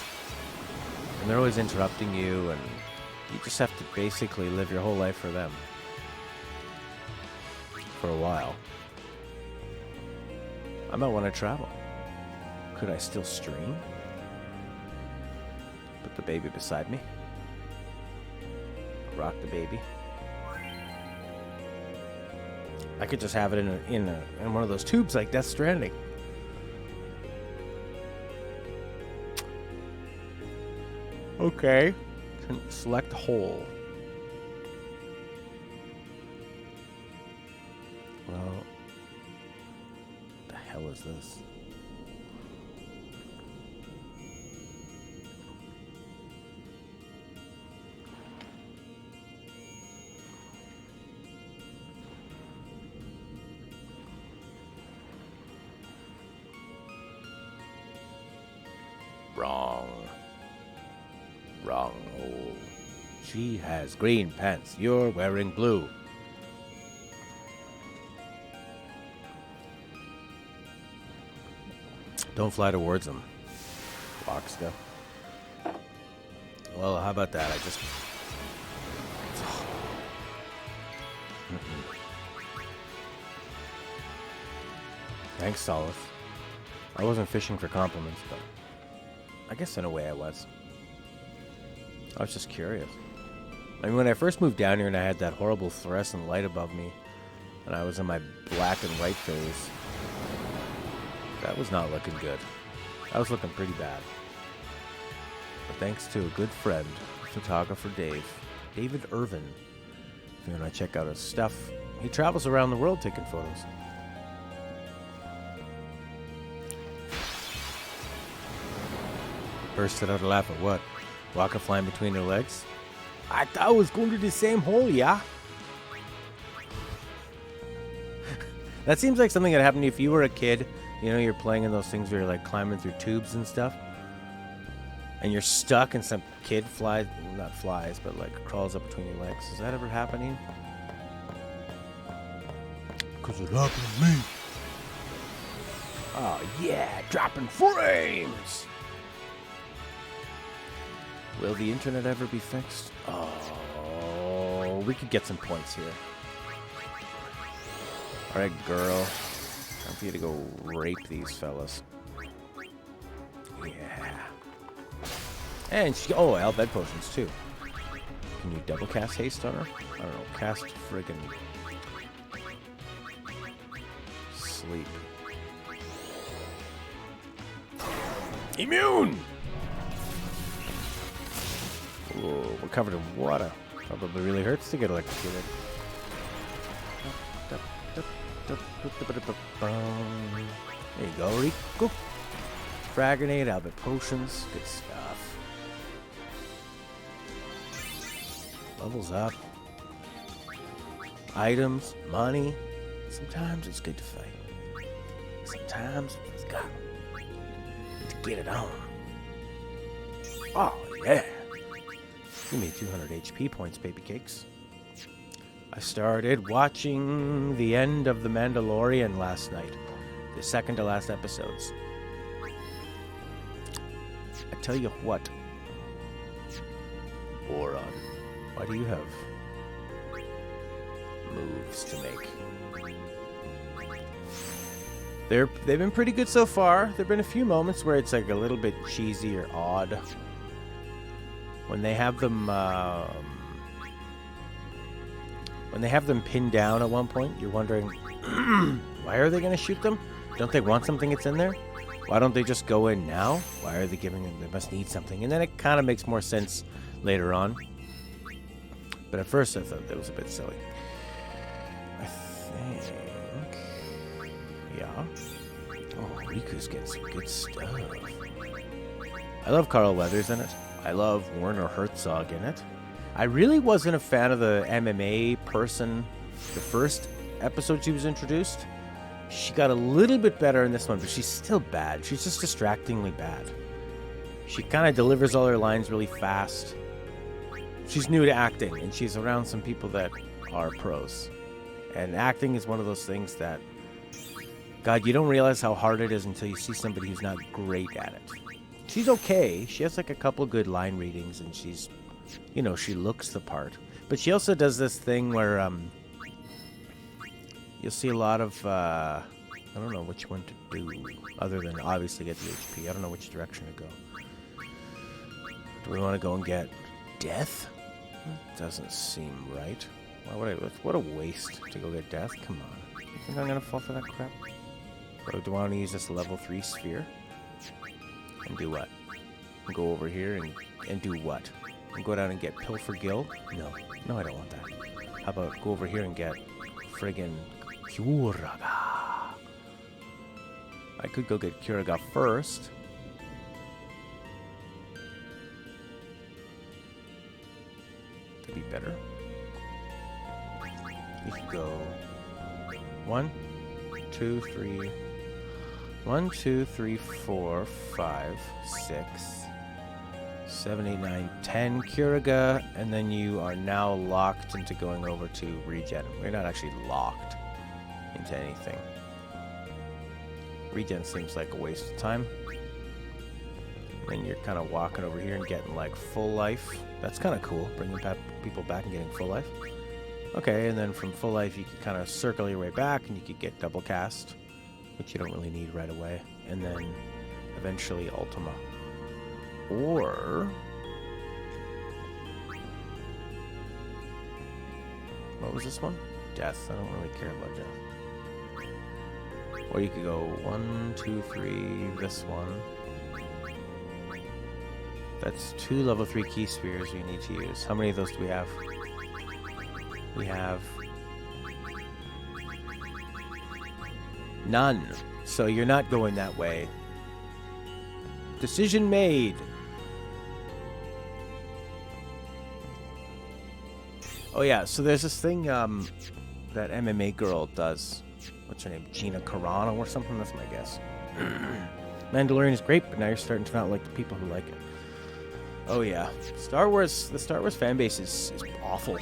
S1: And they're always interrupting you, and you just have to basically live your whole life for them. For a while. I might want to travel. Could I still stream? Put the baby beside me. Rock the baby. I could just have it in one of those tubes like Death Stranding. Okay. Select whole. Well, what the hell is this? Wrong. Wrong hole. She has green pants. You're wearing blue. Don't fly towards them. Block stuff. Well, how about that? I just... Thanks, Solace. I wasn't fishing for compliments, but... I guess in a way I was. I was just curious. I mean, when I first moved down here and I had that horrible fluorescent light above me, and I was in my black and white phase, That was not looking good. That was looking pretty bad. But thanks to a good friend, photographer David Irvin. If you want to check out his stuff, he travels around the world taking photos. Bursted out a laugh at what? Rocket flying between her legs? I thought I was going to the same hole, yeah? That seems like something that happened to you if you were a kid. You know, you're playing in those things where you're like climbing through tubes and stuff. And you're stuck and some kid flies, not flies, but like crawls up between your legs. Is that ever happening? Because it happened to me. Oh yeah, dropping frames! Will the internet ever be fixed? Oh, we could get some points here. Alright, girl. Time for you to go rape these fellas. Yeah. And she... Oh, Albed potions, too. Can you double cast haste on her? I don't know. Cast friggin' sleep. Immune! Ooh, we're covered in water. Probably really hurts to get electrocuted. There you go, Rico. Frag grenade, Albert potions, good stuff. Levels up. Items, money. Sometimes it's good to fight. Sometimes it's got to get it on. Oh, yeah. Give me 200 HP points, baby cakes. I started watching the end of The Mandalorian last night. The second to last episodes. I tell you what. Boron, why do you have moves to make? They've been pretty good so far. There've been a few moments where it's like a little bit cheesy or odd. When they have them pinned down at one point, you're wondering, why are they going to shoot them? Don't they want something that's in there? Why don't they just go in now? Why are they giving them? They must need something. And then it kind of makes more sense later on. But at first I thought that was a bit silly. I think... Yeah. Oh, Riku's getting some good stuff. I love Carl Weathers in it. I love Werner Herzog in it. I really wasn't a fan of the MMA person the first episode she was introduced. She got a little bit better in this one, but she's still bad. She's just distractingly bad. She kind of delivers all her lines really fast. She's new to acting, and she's around some people that are pros. And acting is one of those things that, God, you don't realize how hard it is until you see somebody who's not great at it. She's okay. She has like a couple good line readings, and she's, you know, she looks the part. But she also does this thing where you'll see a lot of, I don't know which one to do, other than obviously get the HP. I don't know which direction to go. Do we want to go and get death? That doesn't seem right. Why would I, what a waste to go get death. Come on. You think I'm going to fall for that crap? Or do I want to use this level 3 sphere? And do what? And go over here and do what? And go down and get Pilfer Gill? No. No, I don't want that. How about go over here and get friggin' Kyuraga? I could go get Kyuraga first. That'd be better. You could go 1, 2, 3... 1, 2, 3, 4, 5, 6, 7, 8, 9, 10 Kyuraga, and then you are now locked into going over to regen. We're not actually locked into anything. Regen seems like a waste of time. And then you're kind of walking over here and getting like full life. That's kind of cool, bringing people back and getting full life. Okay, and then from full life you could kind of circle your way back and you could get double cast, which you don't really need right away, and then eventually Ultima. Or... what was this one? Death. I don't really care about death. Or you could go 1, 2, 3, this one. That's 2 level 3 key spheres we need to use. How many of those do we have? We have none. So you're not going that way. Decision made. Oh yeah, so there's this thing that MMA girl does. What's her name? Gina Carano or something? That's my guess. Mandalorian is great, but now you're starting to not like the people who like it. Oh yeah, the Star Wars fan base is awful.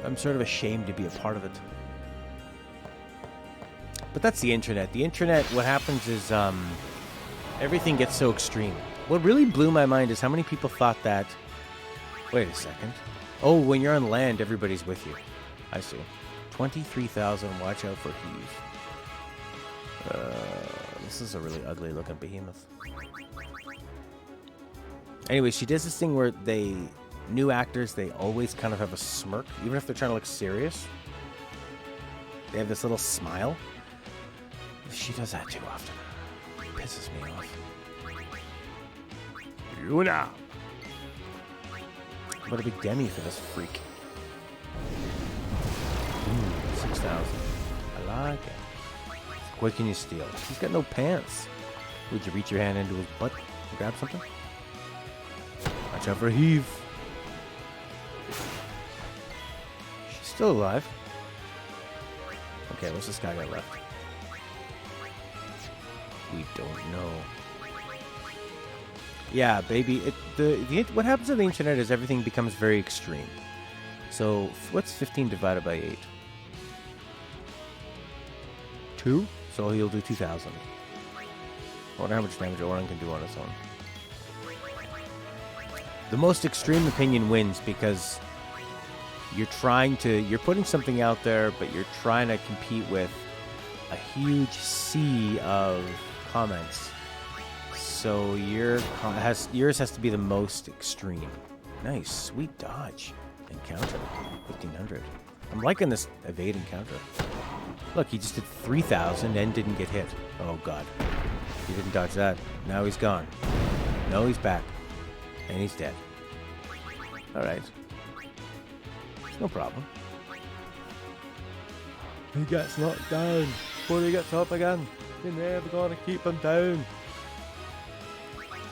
S1: I'm sort of ashamed to be a part of it. But that's the internet. The internet, what happens is everything gets so extreme. What really blew my mind is how many people thought that... Wait a second. Oh, when you're on land, everybody's with you. I see. 23,000, watch out for heave. This is a really ugly looking behemoth. Anyway, she does this thing where new actors, they always kind of have a smirk, even if they're trying to look serious. They have this little smile. She does that too often. It pisses me off. Luna! What a big demi for this freak. 6,000. I like it. What can you steal? He's got no pants. Would you reach your hand into his butt and grab something? Watch out for a heave. She's still alive. Okay, what's this guy got left? We don't know. Yeah, baby. What happens on the internet is everything becomes very extreme. So, what's 15 divided by 8? 2? So he'll do 2,000. I wonder how much damage Orin can do on his own. The most extreme opinion wins because you're putting something out there, but you're trying to compete with a huge sea of comments. So yours has to be the most extreme. Nice, sweet dodge. Encounter, 1,500. I'm liking this evade encounter. Look, he just did 3,000 and didn't get hit. Oh god, he didn't dodge that. Now he's gone. No, he's back, and he's dead. All right, no problem. He gets knocked down before he gets up again. You're never gonna keep him down.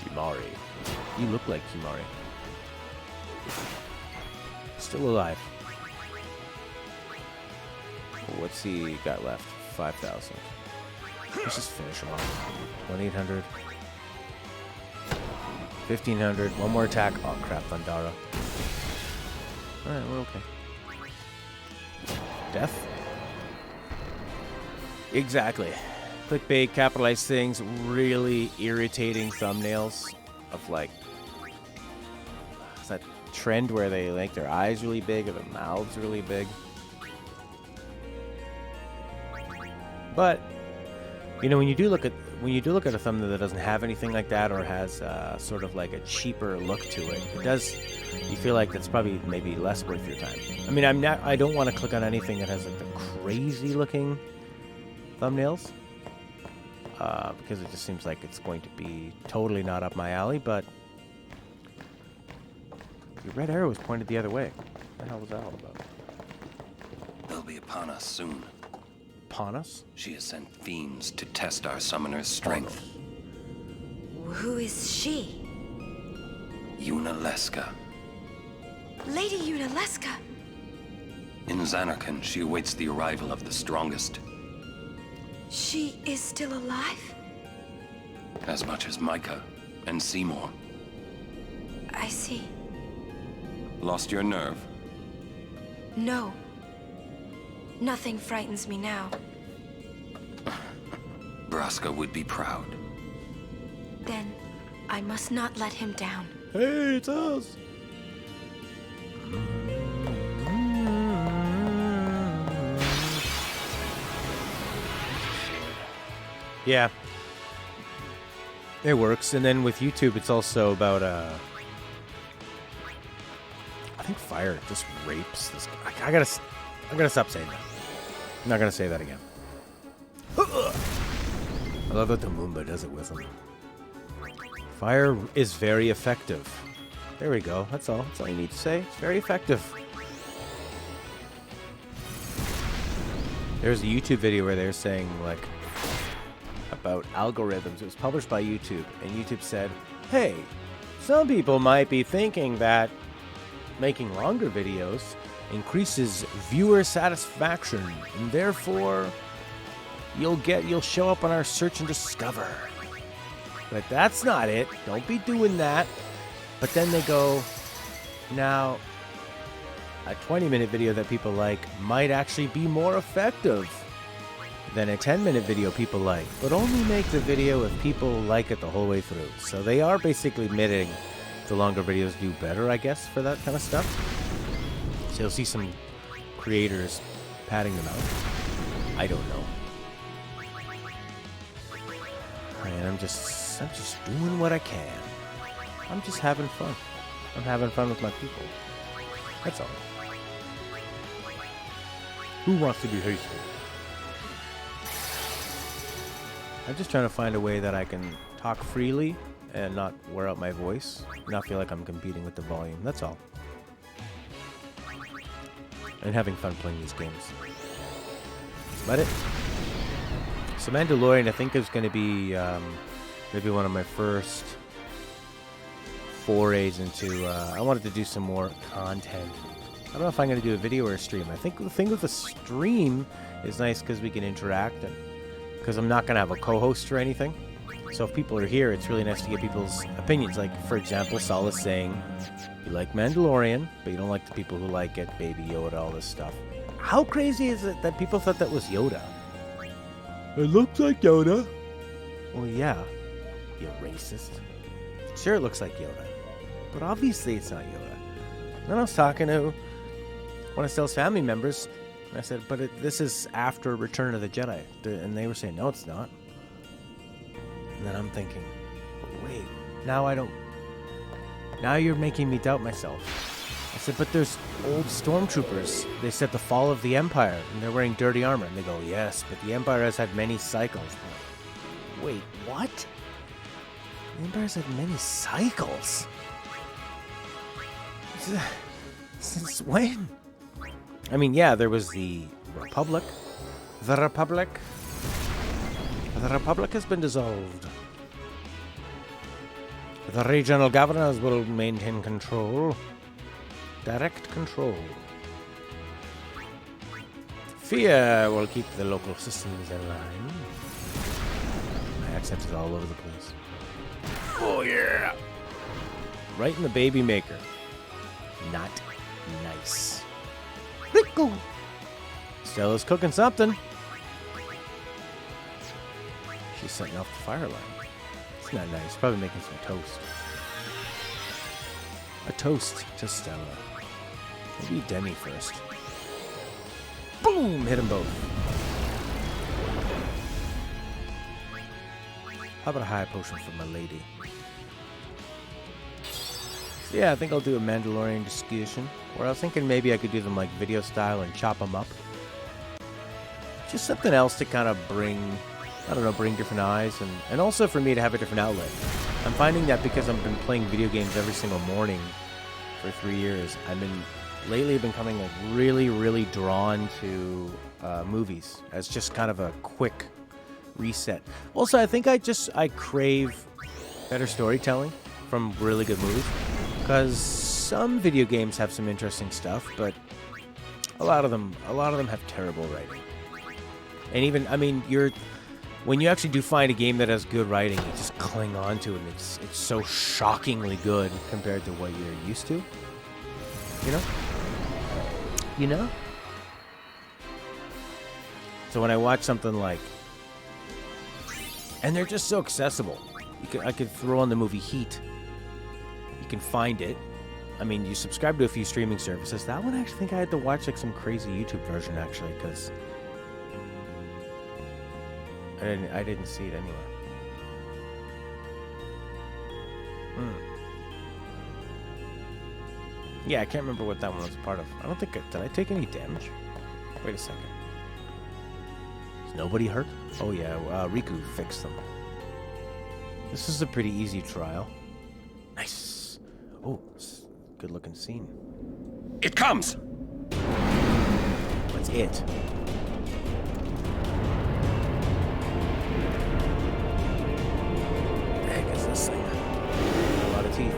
S1: Kimari. You look like Kimari. Still alive. What's he got left? 5,000. Let's just finish him off. 1,800. 1,500. One more attack. Oh crap, Thundara. Alright, we're okay. Death? Exactly. Clickbait, capitalized things, really irritating thumbnails of like that trend where they make their eyes really big or their mouths really big. But you know, when you do look at a thumbnail that doesn't have anything like that or has sort of like a cheaper look to it, you feel like that's probably maybe less worth your time. I mean, I don't want to click on anything that has like the crazy looking thumbnails. Because it just seems like it's going to be totally not up my alley, but your red arrow was pointed the other way. What the hell was that all about?
S5: They'll be upon us soon.
S1: Upon us?
S5: She has sent fiends to test our summoner's strength.
S4: Who is she?
S5: Yunaleska.
S4: Lady Yunaleska.
S5: In Zanarkand, she awaits the arrival of the strongest.
S4: She is still alive?
S5: As much as Micah and Seymour.
S4: I see.
S5: Lost your nerve?
S4: No. Nothing frightens me now.
S5: Braska would be proud.
S4: Then I must not let him down.
S1: Hey, it's us! Yeah. It works. And then with YouTube, it's also about, I think fire just rapes this guy. I gotta stop saying that. I'm not gonna say that again. I love that the Moomba does it with him. Fire is very effective. There we go. That's all. That's all you need to say. It's very effective. There's a YouTube video where they're saying, like, about algorithms. It was published by YouTube, and YouTube said, hey, some people might be thinking that making longer videos increases viewer satisfaction, and therefore you'll show up on our search and discover. But that's not it. Don't be doing that. But then they go, now, a 20-minute video that people like might actually be more effective than a 10-minute video people like, but only make the video if people like it the whole way through. So they are basically admitting the longer videos do better, I guess, for that kind of stuff. So you'll see some creators patting them out. I don't know. And I'm just doing what I can. I'm just having fun. I'm having fun with my people. That's all. Who wants to be hasty? I'm just trying to find a way that I can talk freely and not wear out my voice, not feel like I'm competing with the volume. That's all. And having fun playing these games. That's about it. So Mandalorian, I think, is going to be maybe one of my first forays into... I wanted to do some more content. I don't know if I'm going to do a video or a stream. I think the thing with the stream is nice because we can interact, and because I'm not going to have a co-host or anything. So if people are here, it's really nice to get people's opinions. Like, for example, Saul is saying, you like Mandalorian, but you don't like the people who like it, Baby Yoda, all this stuff. How crazy is it that people thought that was Yoda? It looks like Yoda. Well, yeah, you racist. Sure, it looks like Yoda, but obviously it's not Yoda. Then I was talking to one of Stell's family members, and I said, but this is after Return of the Jedi. And they were saying, no, it's not. And then I'm thinking, wait, now you're making me doubt myself. I said, but there's old stormtroopers. They said the fall of the Empire, and they're wearing dirty armor. And they go, yes, but the Empire has had many cycles. Wait, what? The Empire's had many cycles? Since when? I mean, yeah, there was the Republic. The Republic has been dissolved. The regional governors will maintain control. Direct control. Fear will keep the local systems in line. My accent is all over the place. Oh, yeah! Right in the baby maker. Not nice. Rico! Stella's cooking something. She's setting off the fire line. It's not nice. Probably making some toast. A toast to Stella. Maybe Demi first. Boom! Hit them both. How about a high potion for my lady? So yeah, I think I'll do a Mandalorian discussion. Or I was thinking maybe I could do them like video style and chop them up. Just something else to kind of bring, I don't know, bring different eyes. And also for me to have a different outlet. I'm finding that because I've been playing video games every single morning for 3 years, lately I've been coming like really, really drawn to movies as just kind of a quick reset. Also, I think I crave better storytelling from really good movies, because some video games have some interesting stuff, but a lot of them have terrible writing. And even, I mean, when you actually do find a game that has good writing, you just cling on to it, and it's so shockingly good compared to what you're used to. You know? So when I watch something like, and they're just so accessible. I could throw on the movie Heat. You can find it. I mean, you subscribe to a few streaming services. That one, I actually think I had to watch like some crazy YouTube version, actually, because I didn't see it anywhere. Yeah, I can't remember what that one was a part of. I don't think did I take any damage? Wait a second. Nobody hurt? Oh yeah, Riku fixed them. This is a pretty easy trial. Nice. Oh, good looking scene.
S5: It comes!
S1: What's it? The heck is this thing? A lot of teeth.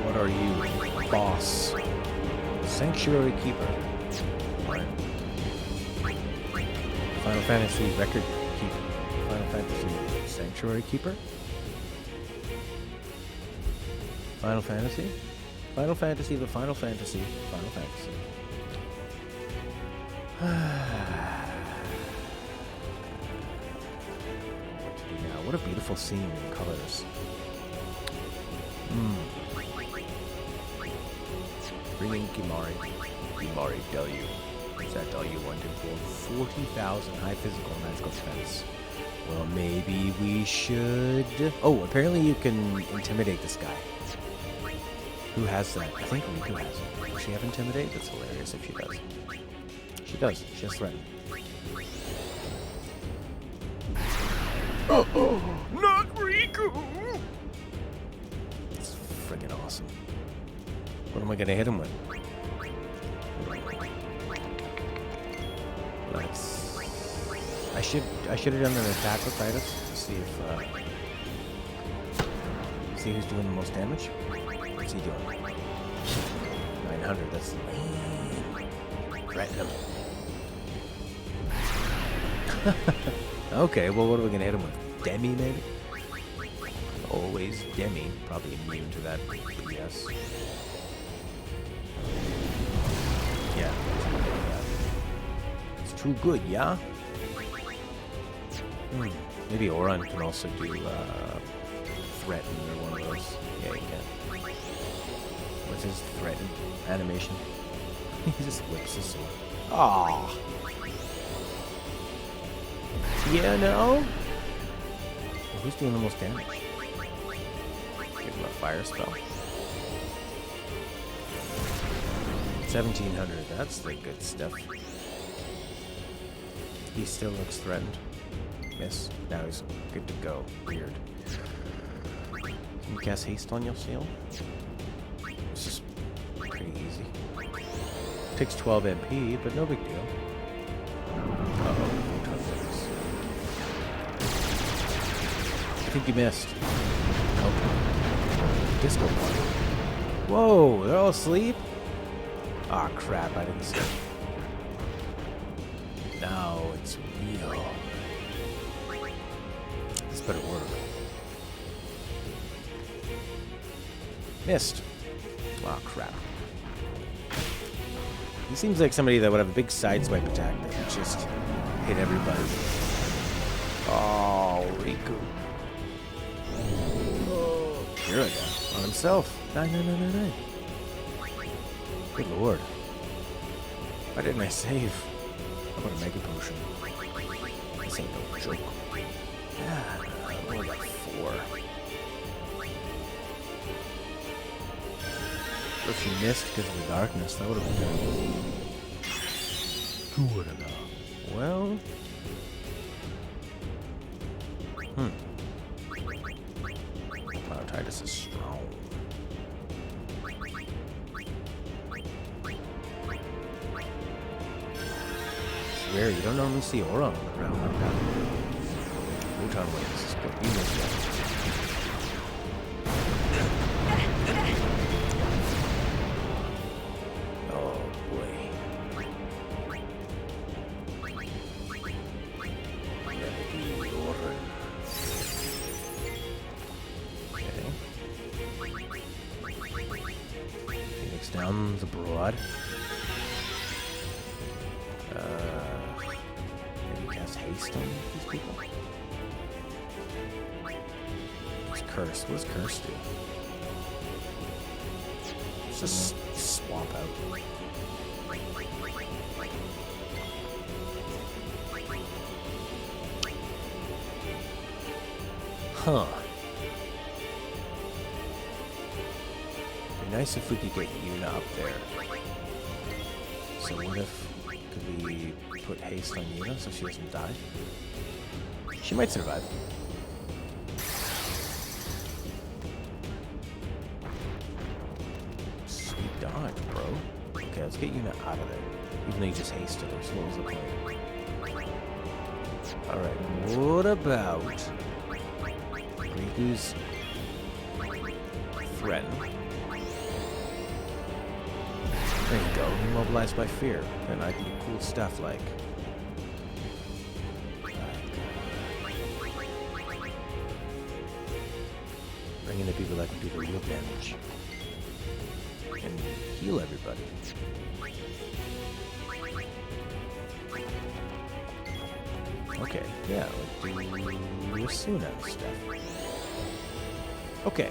S1: What are you, boss? Sanctuary Keeper. Right. Final Fantasy Record Keeper. Final Fantasy Sanctuary Keeper? Final Fantasy? Final Fantasy, the Final Fantasy, Final Fantasy. What to do now? What a beautiful scene in colors. Bringing Kimari. Kimari W. Is that all you wanted for? 40,000 high physical and magical defense. Well, maybe we should... Oh, apparently you can intimidate this guy. Who has that? I think Riku has it. Does she have Intimidate? That's hilarious if she does. She does. She has Threaten. Oh, not Riku! It's friggin' awesome. What am I gonna hit him with? Let's... I should have done an attack with Tidus to see if see who's doing the most damage. What's he doing? 900, that's lame. Threaten him. Okay, well, what are we gonna hit him with? Demi, maybe? Always Demi. Probably immune to that BS. Yeah. It's too good, yeah? Maybe Oran can also do Threaten or one of those. Yeah, he can. What's his Threaten animation? He just whips his sword. Aww. Yeah, no? Well, who's doing the most damage? Give him a fire spell. 1700, that's the good stuff. He still looks threatened. Miss. Now he's good to go. Weird. Can you cast haste on your shield? This is pretty easy. Takes 12 MP, but no big deal. Uh-oh. I think you missed. Oh. Disco party. Whoa, they're all asleep? Ah, crap, I didn't see it. Now it's real. This better work. Missed. Ah, crap. He seems like somebody that would have a big sideswipe attack that would just hit everybody. Oh, Riku. Here I go. On himself. 9. Good lord. Why didn't I save? How about a Mega Potion? This ain't no joke. Yeah, only got 4. If she missed because of the darkness, that would have been terrible. Who would have known? Well... Wow, Tidus is strong. It's rare, you don't normally see Aura on the ground like that. Wutan Wave, this is good. You missed that. Down the broad. Maybe cast haste on these people. What's curse? What does curse do? Let's just swap out. Huh. It'd be nice if we could get Yuna up there. So what if, could we put haste on Yuna so she doesn't die? She might survive. Sweet dodge, bro. Okay, let's get Yuna out of there. Even though you just hasted her, so what was the point? Alright, what about Riku's friend? There you go, immobilized by fear. And I can do cool stuff like... bring in the people that can do the real damage. And heal everybody. Okay, yeah, let's do Asuna and stuff. Okay.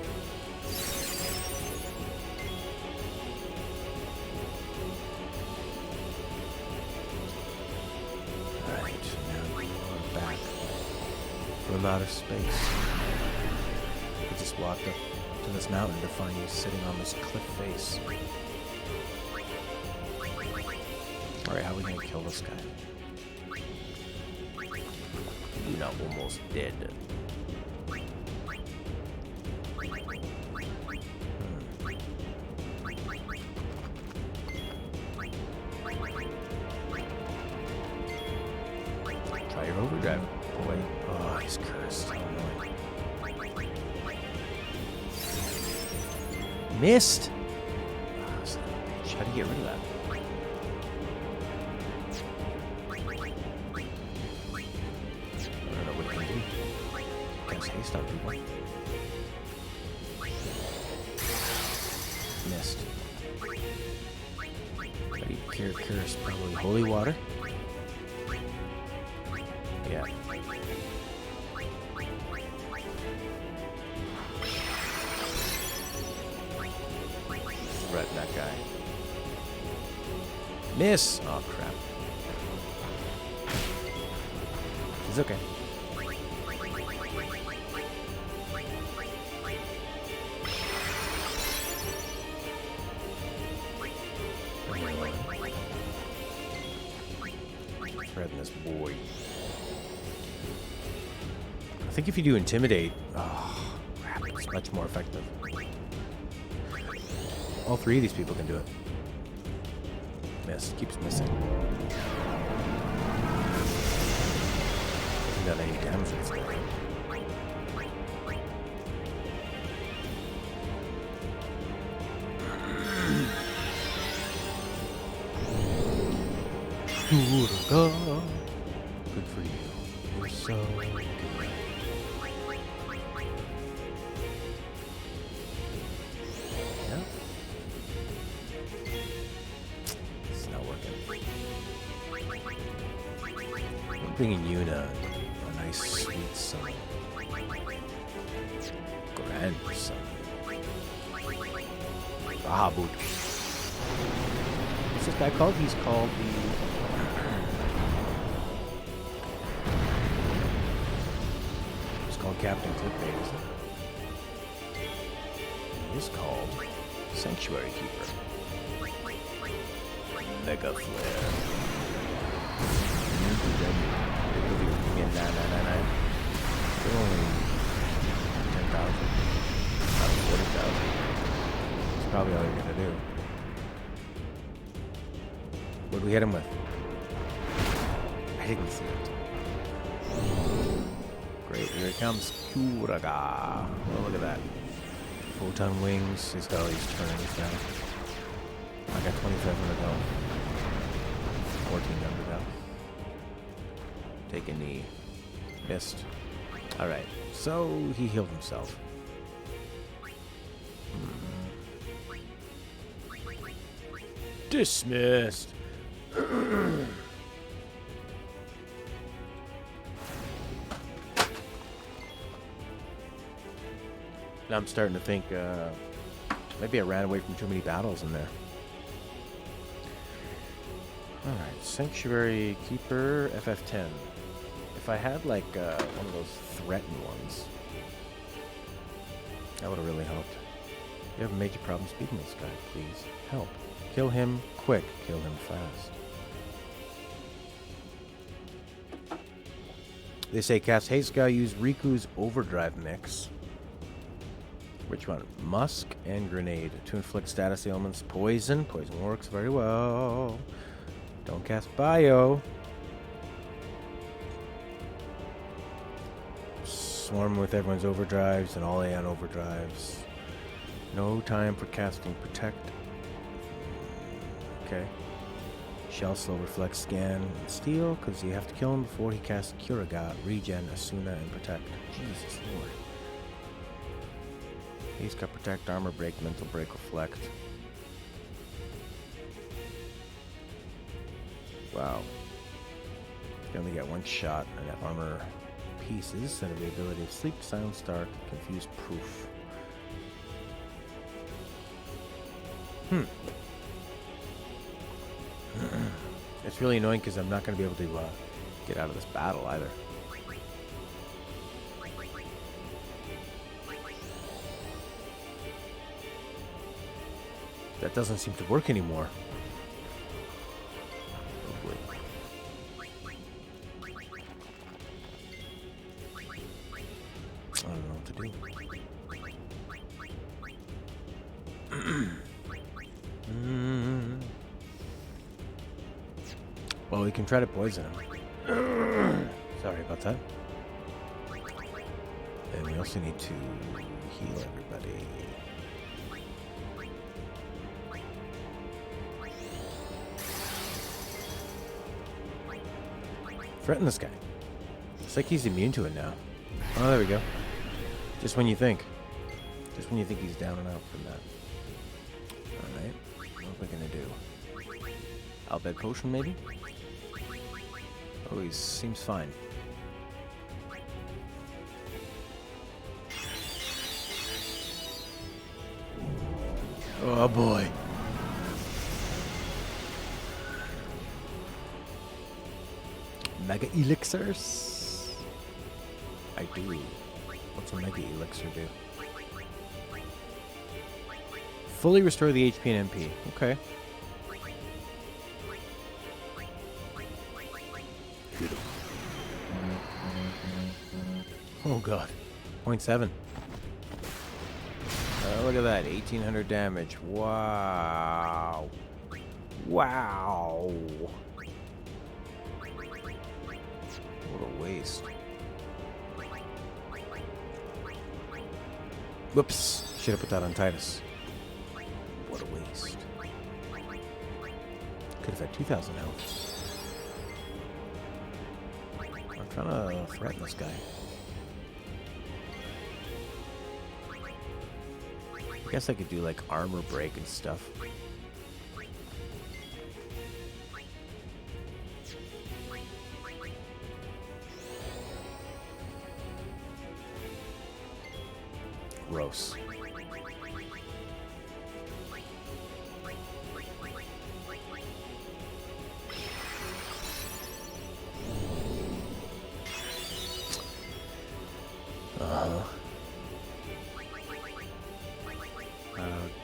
S1: Alright, now we are back from outer space. We just walked up to this mountain to find you sitting on this cliff face. Alright, how are we gonna kill this guy? You're not almost dead. Try your overdrive, boy. Oh, he's cursed. How annoying. Missed! Oh, son of a bitch. How do you get rid of that? Haste on people. Missed. How do you cure curse? Probably holy water? Yeah. Threaten that guy. Miss! Oh crap. It's okay. Threaten this boy. I think if you do intimidate, oh crap, it's much more effective. All three of these people can do it. Miss, keeps missing. Hasn't done any damage to this guy. Good for you. You're so good. Yeah. It's not working. I'm bringing Yuna a nice sweet son. Grandson. Bahabut. What's this guy called? He's called the... Captain Clickbait, isn't it? He is called Sanctuary Keeper. Mega Flare. Again, 999. Still only 10,000. Not 40,000. That's probably all you're gonna do. What did we hit him with? I didn't see it. Great, here it comes. Kuraga. Oh, look at that. Photon wings. He's got all these turns now. I got 2,500 health. 1,400 health. Take a knee. Missed. Alright, so he healed himself. Dismissed. Now I'm starting to think maybe I ran away from too many battles in there. Alright, Sanctuary Keeper, FF10. If I had like one of those threatened ones, that would have really helped. You have a major problem speeding this guy. Please help. Kill him quick. Kill him fast. They say cast Haste Guy use Riku's Overdrive mix. Which one? Musk and Grenade to inflict status ailments. Poison. Poison works very well. Don't cast Bio. Swarm with everyone's overdrives and all Aeon overdrives. No time for casting Protect. Okay. Shell Slow, Reflect, Scan, and Steal, because you have to kill him before he casts Curaga, Regen, Asuna, and Protect. Jesus Lord. He's got Protect, Armor Break, Mental Break, Reflect. Wow. You only get one shot and have armor pieces instead of the ability of Sleep, Silence, Dark, Confuse, Proof. It's really annoying because I'm not going to be able to get out of this battle either. That doesn't seem to work anymore. Oh boy. I don't know what to do. Well, we can try to poison him. Sorry about that. And we also need to heal everybody. Threaten this guy. It's like he's immune to it now. Oh, there we go. Just when you think. Just when you think he's down and out from that. Alright. What are we gonna do? Albed Potion, maybe? Oh, he seems fine. Oh boy. Mega Elixirs? I do. What's a Mega Elixir do? Fully restore the HP and MP. Okay. Oh god. 0.7. Look at that. 1800 damage. Wow. Wow. What a waste. Whoops. Should have put that on Tidus. What a waste. Could have had 2,000 health. I'm trying to threaten this guy. I guess I could do like armor break and stuff. Gross.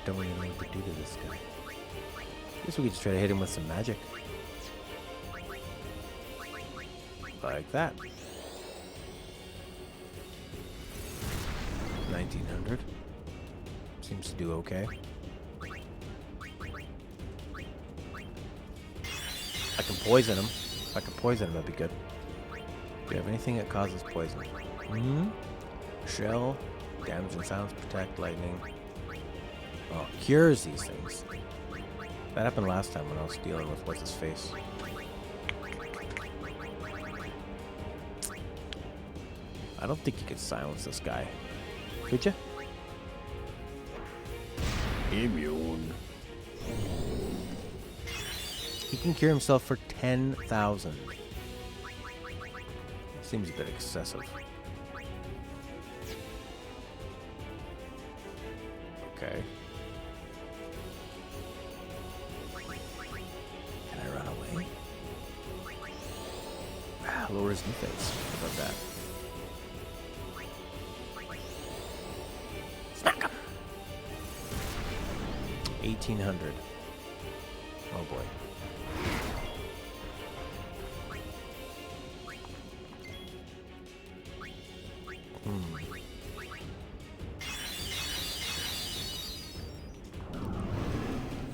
S1: Don't really know what to do to this guy. Guess we could just try to hit him with some magic. Like that. 1900. Seems to do okay. I can poison him. If I can poison him, that'd be good. Do you have anything that causes poison? Shell, damage and silence, protect, lightning. Oh, cures these things. That happened last time when I was dealing with what's his face. I don't think you could silence this guy. Could you? Immune. He can cure himself for 10,000. Seems a bit excessive. Okay. Can I run away? Lower his defense. How about that? Smack him! 1800. Oh boy.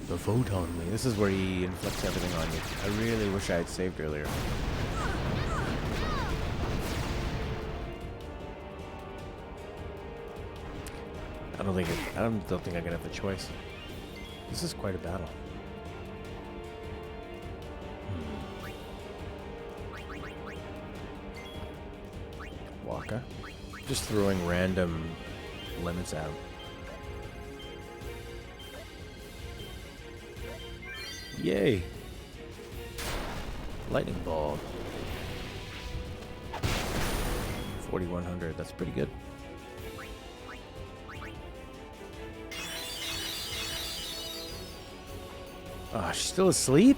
S1: The photon wave. This is where he inflicts everything on you. I really wish I had saved earlier. I don't think I'm gonna have the choice. This is quite a battle. Waka. Just throwing random limits out. Yay! Lightning ball. 4100. That's pretty good. Ah, she's still asleep?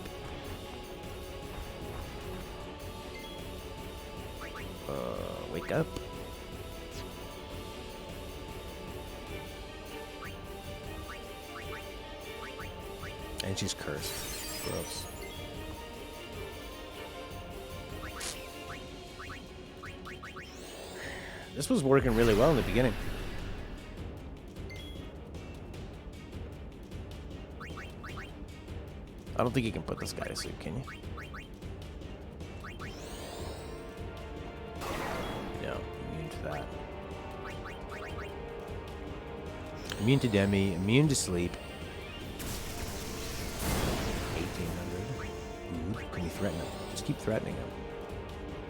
S1: Wake up. And she's cursed. Gross. This was working really well in the beginning. I don't think you can put this guy to sleep, can you? No, immune to that. Immune to Demi, immune to sleep. 1800. Ooh, can you threaten him? Just keep threatening him.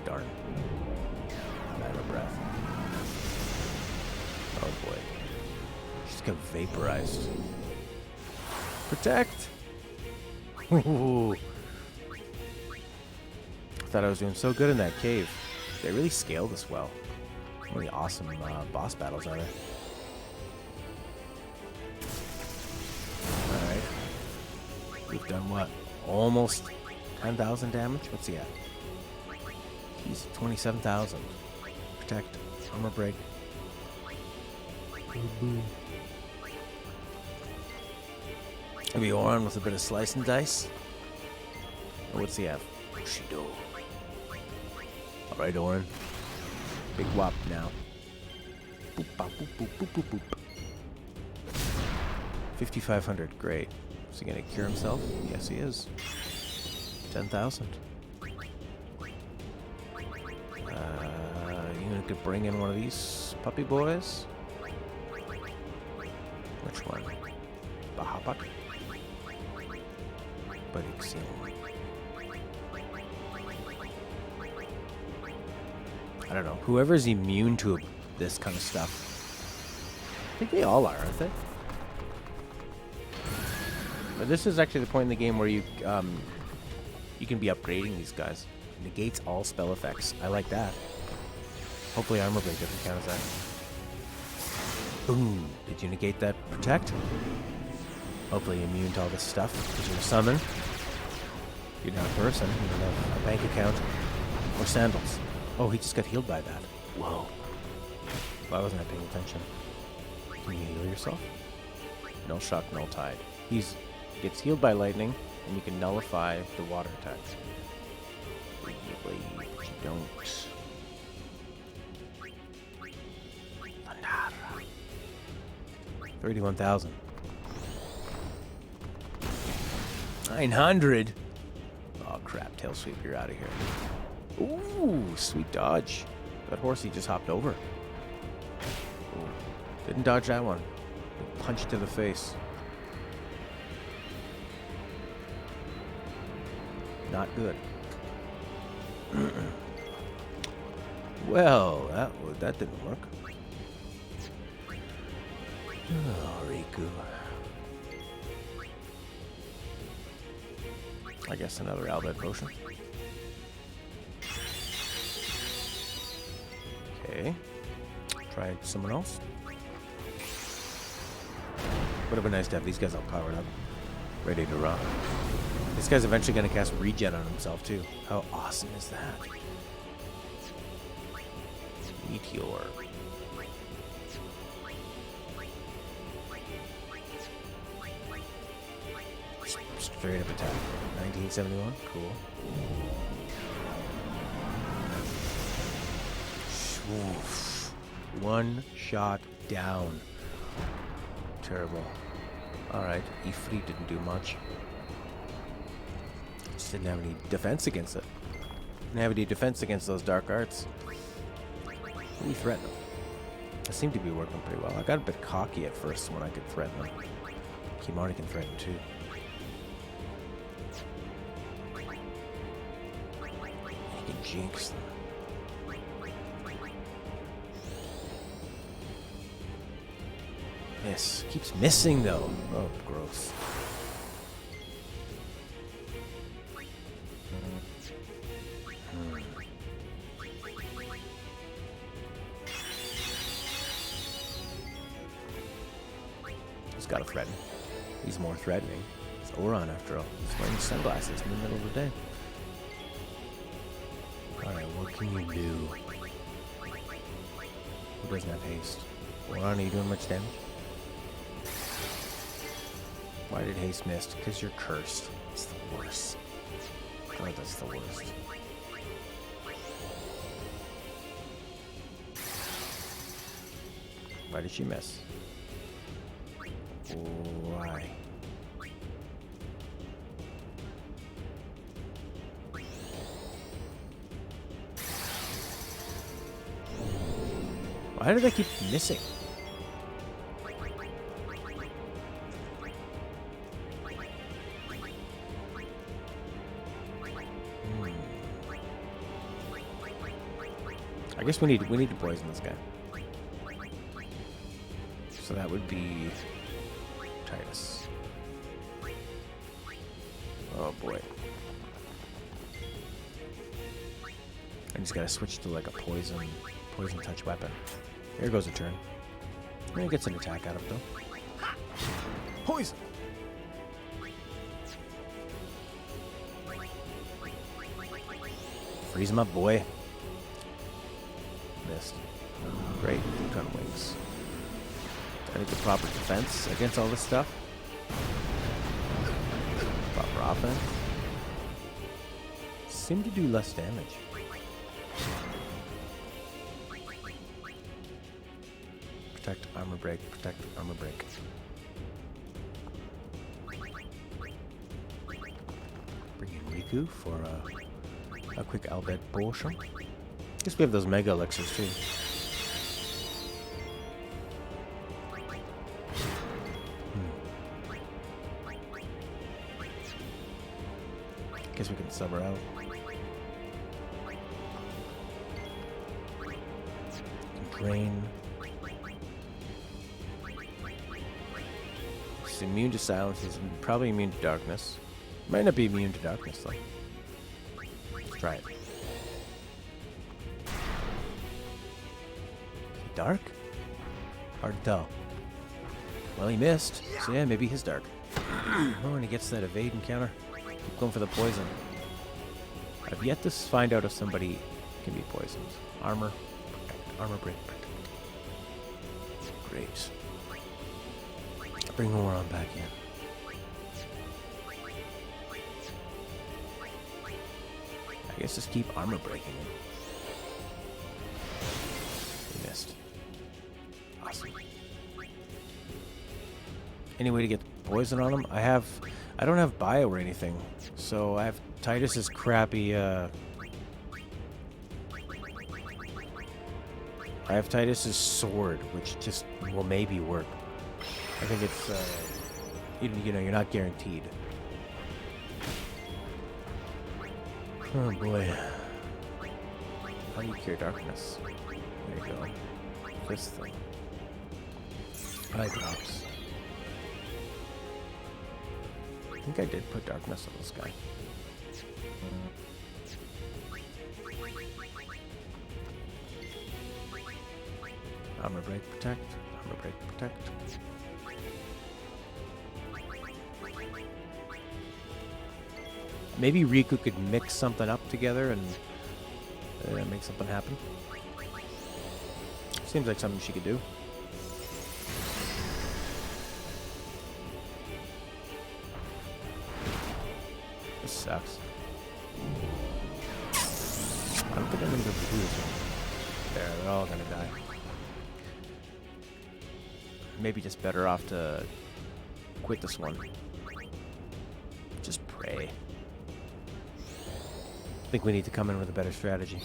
S1: Darn. I'm out of breath. Oh boy. She's got vaporized. Protect! Ooh. I thought I was doing so good in that cave. They really scaled this well. Really awesome boss battles are there. Alright. We've done what? Almost 10,000 damage? What's he at? He's 27,000. Protect. Armor break. Boo. Maybe Oran with a bit of slice and dice. Oh, what's he have? Bushido. Alright, Oran. Big whop now. Boop, bop, boop, boop, boop, boop, boop. 5,500. Great. Is he going to cure himself? Yes, he is. 10,000. You could bring in one of these puppy boys. Which one? Bahapak? But it's I don't know. Whoever's immune to this kind of stuff. I think they all are, aren't they? But this is actually the point in the game where you can be upgrading these guys. Negates all spell effects. I like that. Hopefully armor break doesn't count as that. Boom. Did you negate that protect? Hopefully immune to all this stuff. Because you're a summon. You're not a person. You don't have a bank account. Or sandals. Oh, he just got healed by that. Whoa. Why wasn't I paying attention? Can you heal yourself? No shock, no tide. He's gets healed by lightning, and you can nullify the water attacks. But you don't. 31,000. 900. Oh crap! Tail sweep, you're out of here. Ooh, sweet dodge. That horsey just hopped over. Ooh. Didn't dodge that one. Punch to the face. Not good. Well, that didn't work. Oh, Riku. I guess another Albed potion. Okay. Try someone else. Would have been nice to have these guys all powered up. Ready to rock. This guy's eventually going to cast regen on himself, too. How awesome is that? Meteor. Straight up attack. 1971. Cool. Oof. One shot down. Terrible. Alright, Ifrit didn't do much. Just didn't have any defense against it. Didn't have any defense against those dark arts. We threaten them. I seem to be working pretty well. I got a bit cocky at first when I could threaten them. Kimani can threaten too. You can jinx them. Miss. Keeps missing though. Oh, gross. He's got to threaten. He's more threatening. It's Oron after all. He's wearing sunglasses in the middle of the day. Alright, what can you do? Who doesn't have haste? Oron, are you doing much damage? Why did haste miss? Because you're cursed. It's the worst. God, that's the worst. Why did she miss? Why? Why do they keep missing? I guess we need to poison this guy. So that would be Tidus. Oh boy. I just gotta switch to like a poison touch weapon. Here goes a turn. And he gets an attack out of it though. Poison! Freeze him up, boy. Missed. Great. Gun wings. I think the proper defense against all this stuff. Proper offense. Seem to do less damage. Protect, armor break, protect, armor break. Bring in Riku for a quick Albed potion. Guess we have those mega elixirs too. Guess we can sub her out. Drain. She's immune to silence. She's probably immune to darkness. Might not be immune to darkness though. Let's try it. Dark? Or dull? Well, he missed. So yeah, maybe he's dark. Oh, and he gets that evade encounter. Keep going for the poison. I've yet to find out if somebody can be poisoned. Armor. Protect. Armor break. Protect. Great. Bring Oron back in. I guess just keep armor breaking him. He missed. Awesome. Any way to get poison on him? I don't have bio or anything, so I have Tidus's crappy. I have Tidus's sword, which just will maybe work. I think it's you know, you're not guaranteed. Oh boy. How do you cure darkness? There you go. This thing. Eye drops. I think I did put darkness on this guy. Armor break, protect. Armor break, protect. Maybe Riku could mix something up together and make something happen. Seems like something she could do. This sucks. I don't think I'm gonna go through this one. There, they're all gonna die. Maybe just better off to quit this one. Just pray. I think we need to come in with a better strategy.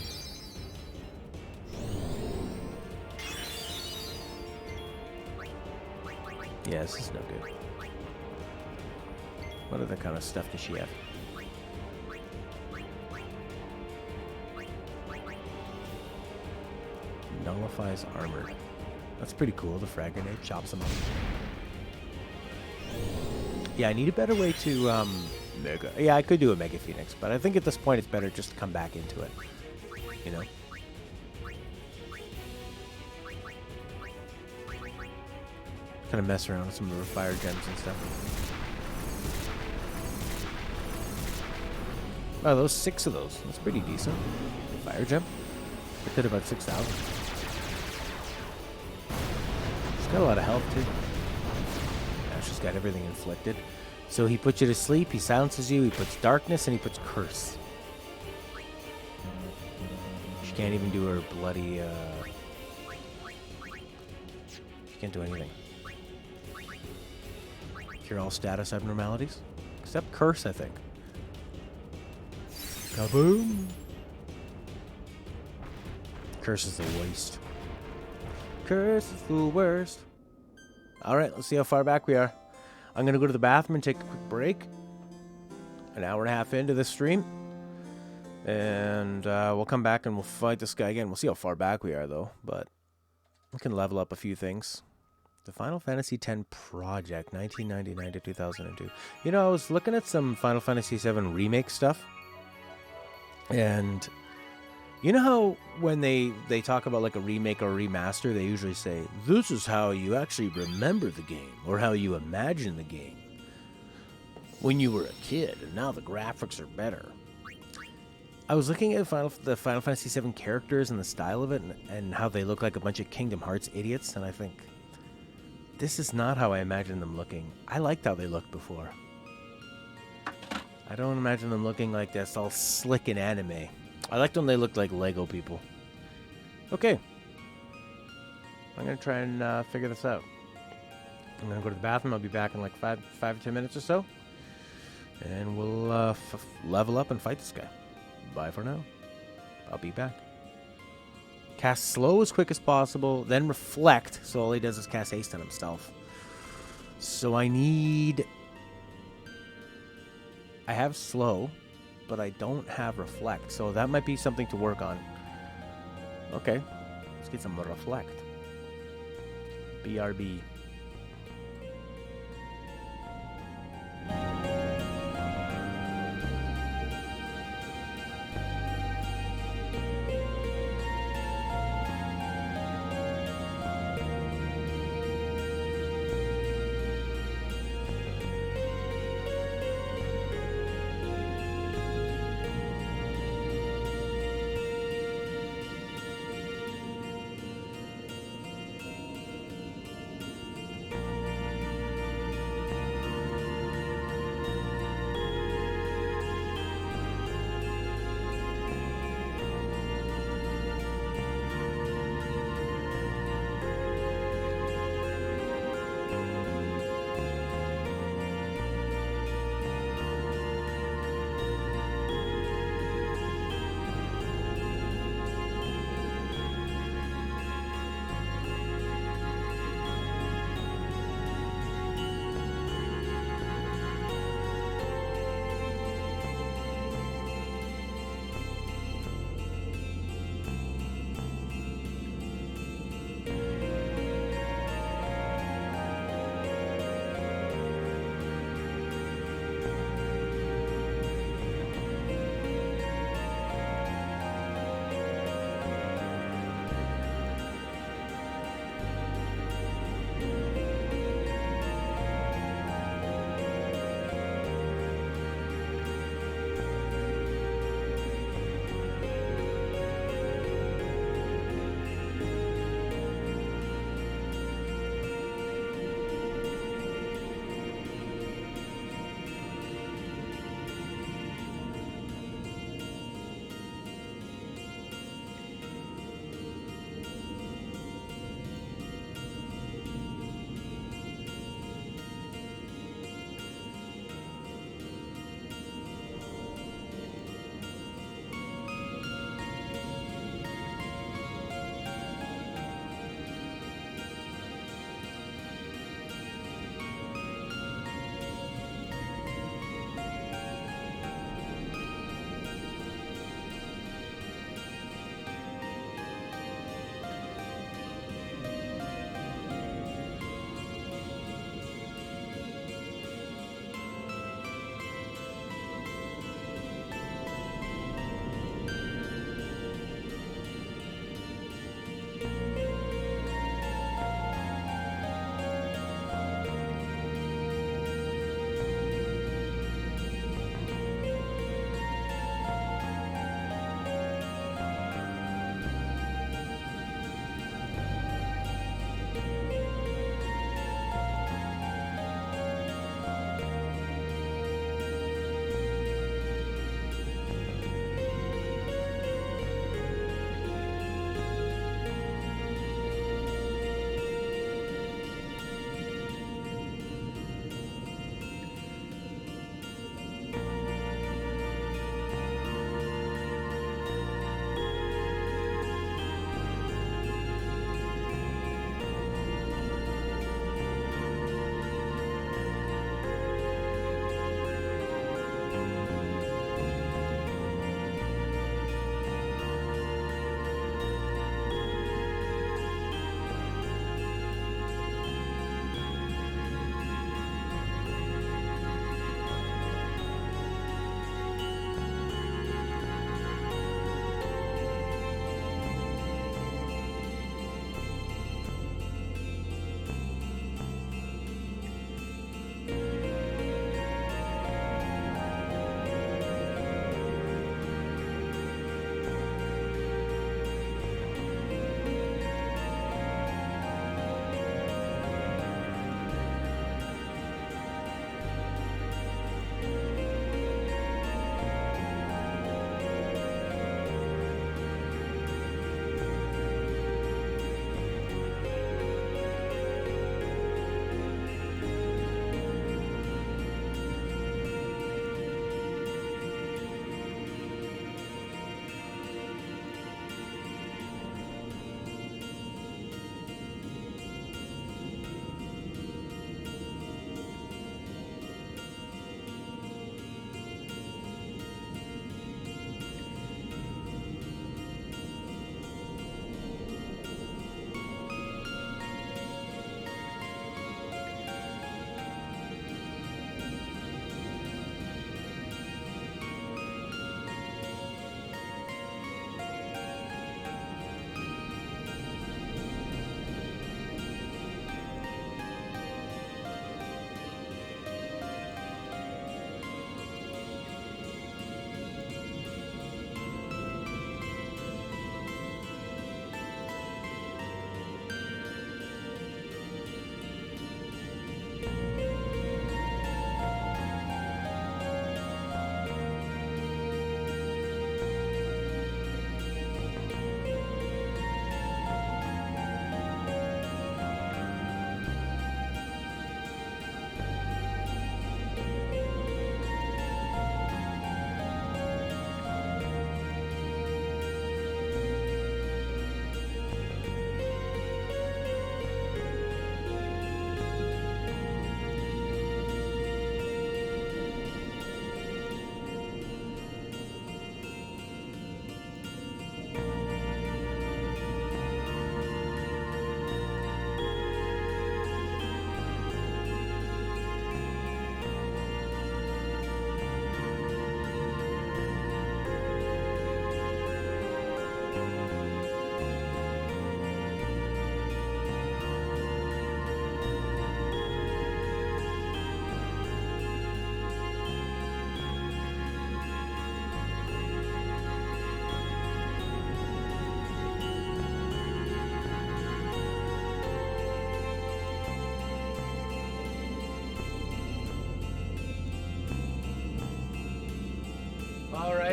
S1: Yeah, this is no good. What other kind of stuff does she have? Nullifies armor. That's pretty cool. The frag grenade chops them up. Yeah, I need a better way to mega. Yeah, I could do a Mega Phoenix, but I think at this point it's better just to come back into it. You know? Kind of mess around with some of the fire gems and stuff. Oh, those 6 of those. That's pretty decent. Fire gem? I did about 6,000. She's got a lot of health too. Yeah, she's got everything inflicted. So he puts you to sleep, he silences you, he puts darkness, and he puts curse. She can't even do her bloody, she can't do anything. Cure all status abnormalities. Except curse, I think. Kaboom! Curse is the worst. Curse is the worst. Alright, let's see how far back we are. I'm going to go to the bathroom and take a quick break. An hour and a half into this stream. And we'll come back and we'll fight this guy again. We'll see how far back we are, though. But we can level up a few things. The Final Fantasy X Project, 1999 to 2002. You know, I was looking at some Final Fantasy VII remake stuff. And you know how when they talk about like a remake or a remaster, they usually say, this is how you actually remember the game, or how you imagine the game when you were a kid, and now the graphics are better. I was looking at the Final Fantasy VII characters and the style of it, and how they look like a bunch of Kingdom Hearts idiots, and I think, this is not how I imagine them looking. I liked how they looked before. I don't imagine them looking like this, all slick in anime. I liked when they looked like Lego people. Okay. I'm going to try and figure this out. I'm going to go to the bathroom. I'll be back in like 5 or 10 minutes or so. And we'll level up and fight this guy. Bye for now. I'll be back. Cast slow as quick as possible, then reflect. So all he does is cast haste on himself. So I need... I have slow, but I don't have reflect. So that might be something to work on. Okay. Let's get some reflect. BRB.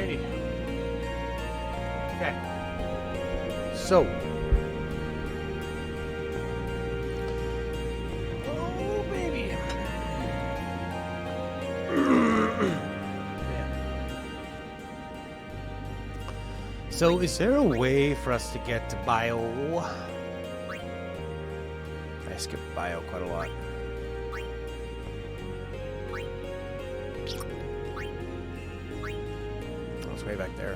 S1: Alrighty. Okay. So. Oh, baby. So, is there a way for us to get to bio? I skipped bio quite a lot. Oh, it's way back there.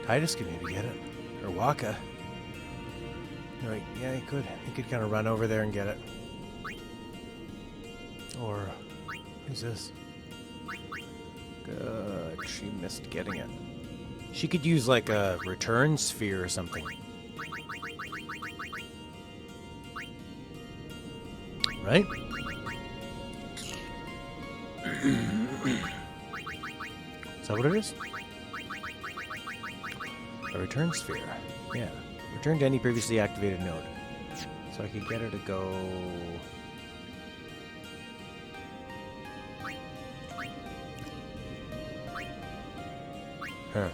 S1: Tidus could maybe get it. Or Waka. Right, yeah, he could. He could kind of run over there and get it. Or, who's this? Good, she missed getting it. She could use like a return sphere or something. Right? Is that what it is? A return sphere. Yeah. Return to any previously activated node. So I could get her to go... Huh.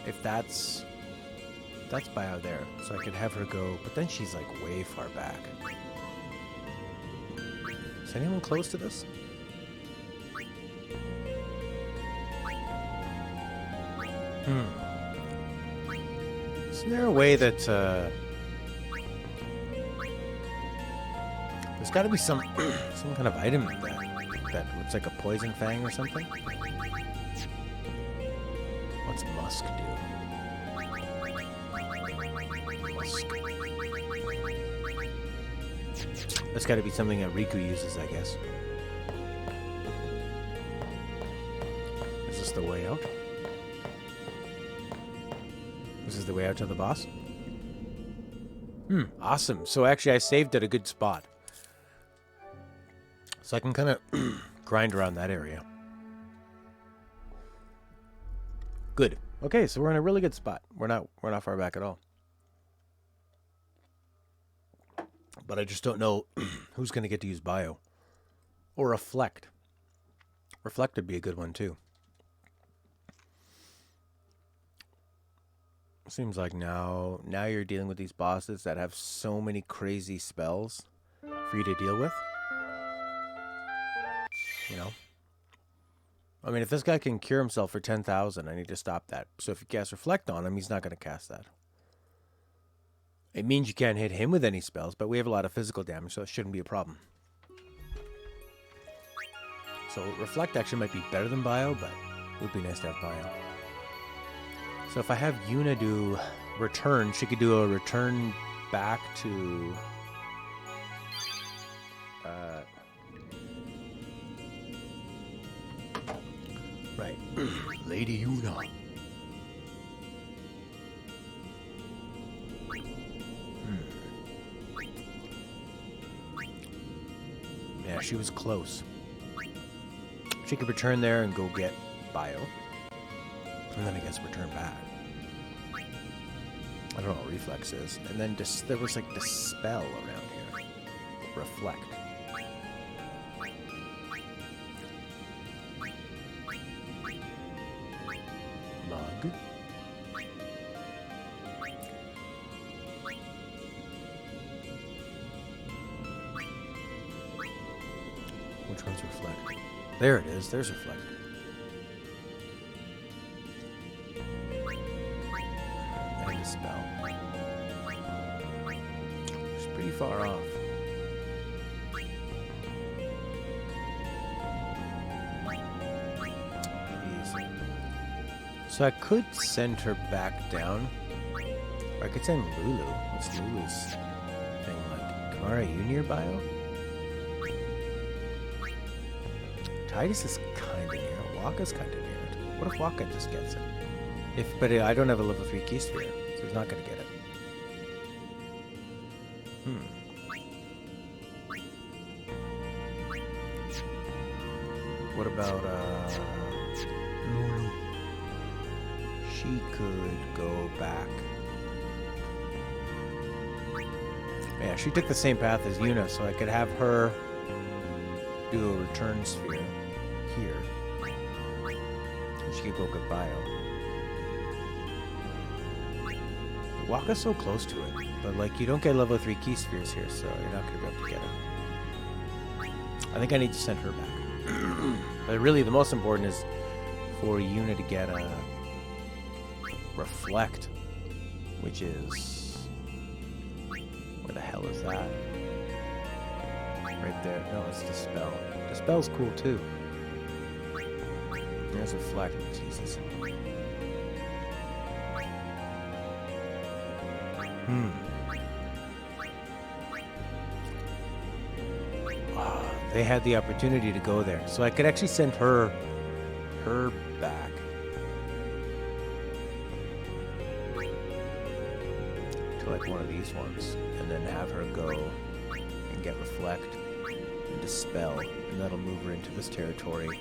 S1: If that's bio there. So I could have her go... But then she's like way far back. Is anyone close to this? Isn't there a way that, there's gotta be some kind of item that looks like a poison fang or something? What's musk do? Musk. That's gotta be something that Riku uses, I guess. Is this the way out? This is the way out to the boss? Awesome. So actually I saved at a good spot. So I can kind of grind around that area. Good. Okay, so we're in a really good spot. We're not far back at all. But I just don't know who's going to get to use bio. Or reflect. Reflect would be a good one too. Seems like now you're dealing with these bosses that have so many crazy spells for you to deal with. You know? I mean, if this guy can cure himself for 10,000, I need to stop that. So if you cast Reflect on him, he's not going to cast that. It means you can't hit him with any spells, but we have a lot of physical damage, so it shouldn't be a problem. So Reflect actually might be better than bio, but it would be nice to have bio. So if I have Yuna do return, she could do a return back to... right. Lady Yuna. Yeah, she was close. She could return there and go get bio. And then I guess return back. I don't know what reflex is. And then there was like dispel around here. Reflect. Mug. Which one's reflect? There it is. There's reflect. Spell. It's pretty far off. Easy. So I could send her back down. Or I could send Lulu. What's Lulu's thing like? Kamara, you near bio? Tidus is kinda near it. Waka's kinda near it. What if Waka just gets it? But I don't have a level 3 key sphere, so he's not going to get it. What about, Lulu? She could go back. Yeah, she took the same path as Yuna, so I could have her do a return sphere here. She could go good bio. Waka's so close to it, but like you don't get level 3 key spheres here, so you're not gonna be able to get it. I think I need to send her back. But really, the most important is for Yuna to get a reflect, which is where the hell is that? Right there. No, it's dispel. Dispel's cool too. There's reflect. Jesus. They had the opportunity to go there, so I could actually send her back. To like one of these ones, and then have her go and get reflect and dispel, and that'll move her into this territory,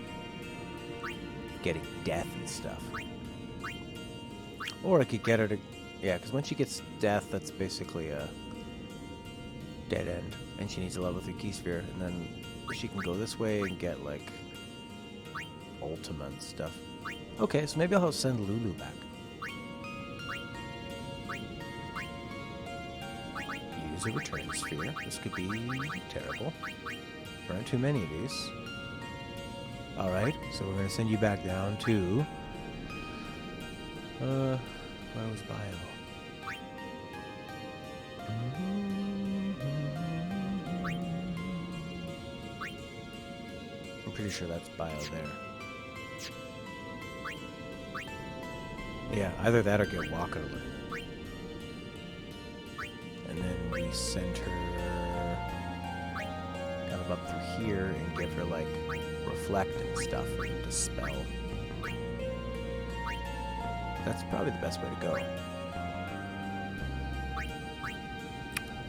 S1: getting death and stuff. Or I could get her to, yeah, because when she gets death, that's basically a dead end, and she needs a level 3 key sphere, and then she can go this way and get like ultimate stuff. Okay, so maybe I'll send Lulu back. Use a return sphere. This could be terrible. There aren't too many of these. Alright, so we're going to send you back down to... where was Bio? I'm pretty sure that's Bio there. Yeah, either that or get Waka to learn. And then we send her kind of up through here and give her like reflect and stuff and dispel. That's probably the best way to go.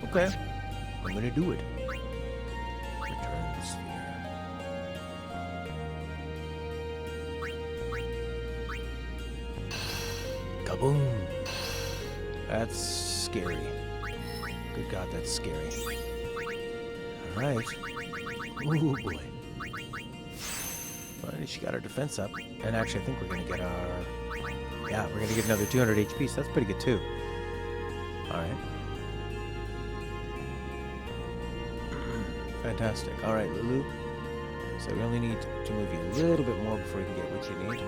S1: Okay, I'm gonna do it. Return the sphere. Kaboom! That's scary. Good God, that's scary. Alright. Ooh, boy. Well, she got her defense up. And actually, I think we're going to get our... Yeah, we're going to get another 200 HP, so that's pretty good, too. Alright. Fantastic. Alright, Lulu. So we only need to move you a little bit more before you can get what you need.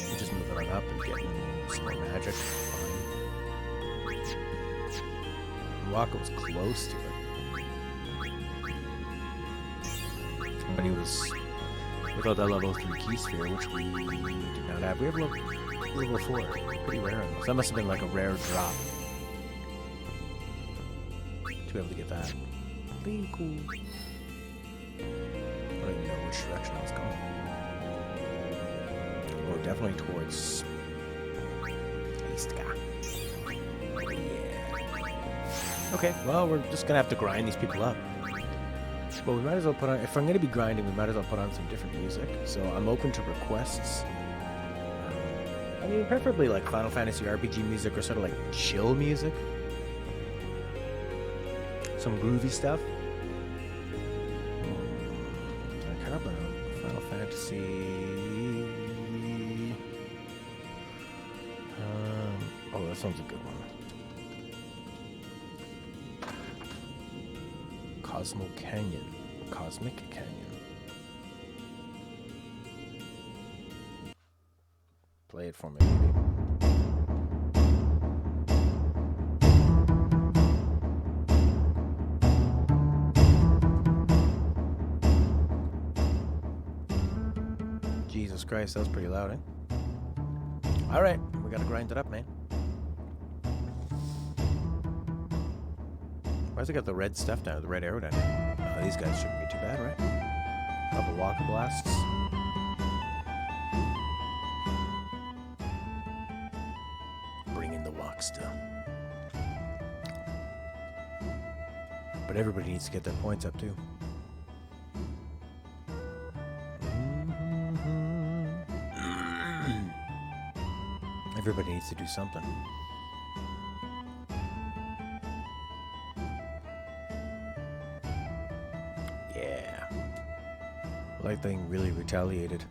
S1: You just move it on up and get some more magic. Fine. Waka was close to it. But he was without that level 3 key sphere, which we did not have. We have level 4. Pretty rare on those. That must have been like a rare drop. To be able to get that. Pretty cool. I don't even know which direction I was going. Oh, definitely towards East guy. Oh, yeah. Okay, well, we're just gonna have to grind these people up. But we might as well put on, if I'm gonna be grinding, we might as well put on some different music. So I'm open to requests. I mean, preferably like Final Fantasy RPG music or sort of like chill music. Some groovy stuff. I care about Final Fantasy. Oh, that sounds a good one. Cosmic Canyon. Play it for me, baby. Jesus Christ, that was pretty loud, eh? Alright, we gotta grind it up, man. Why's it got the red stuff down, the red arrow down here? Oh, these guys shouldn't be too bad, right? Couple Waka blasts. Bring in the walk still. But everybody needs to get their points up too. Everybody needs to do something. Yeah. Light thing really retaliated.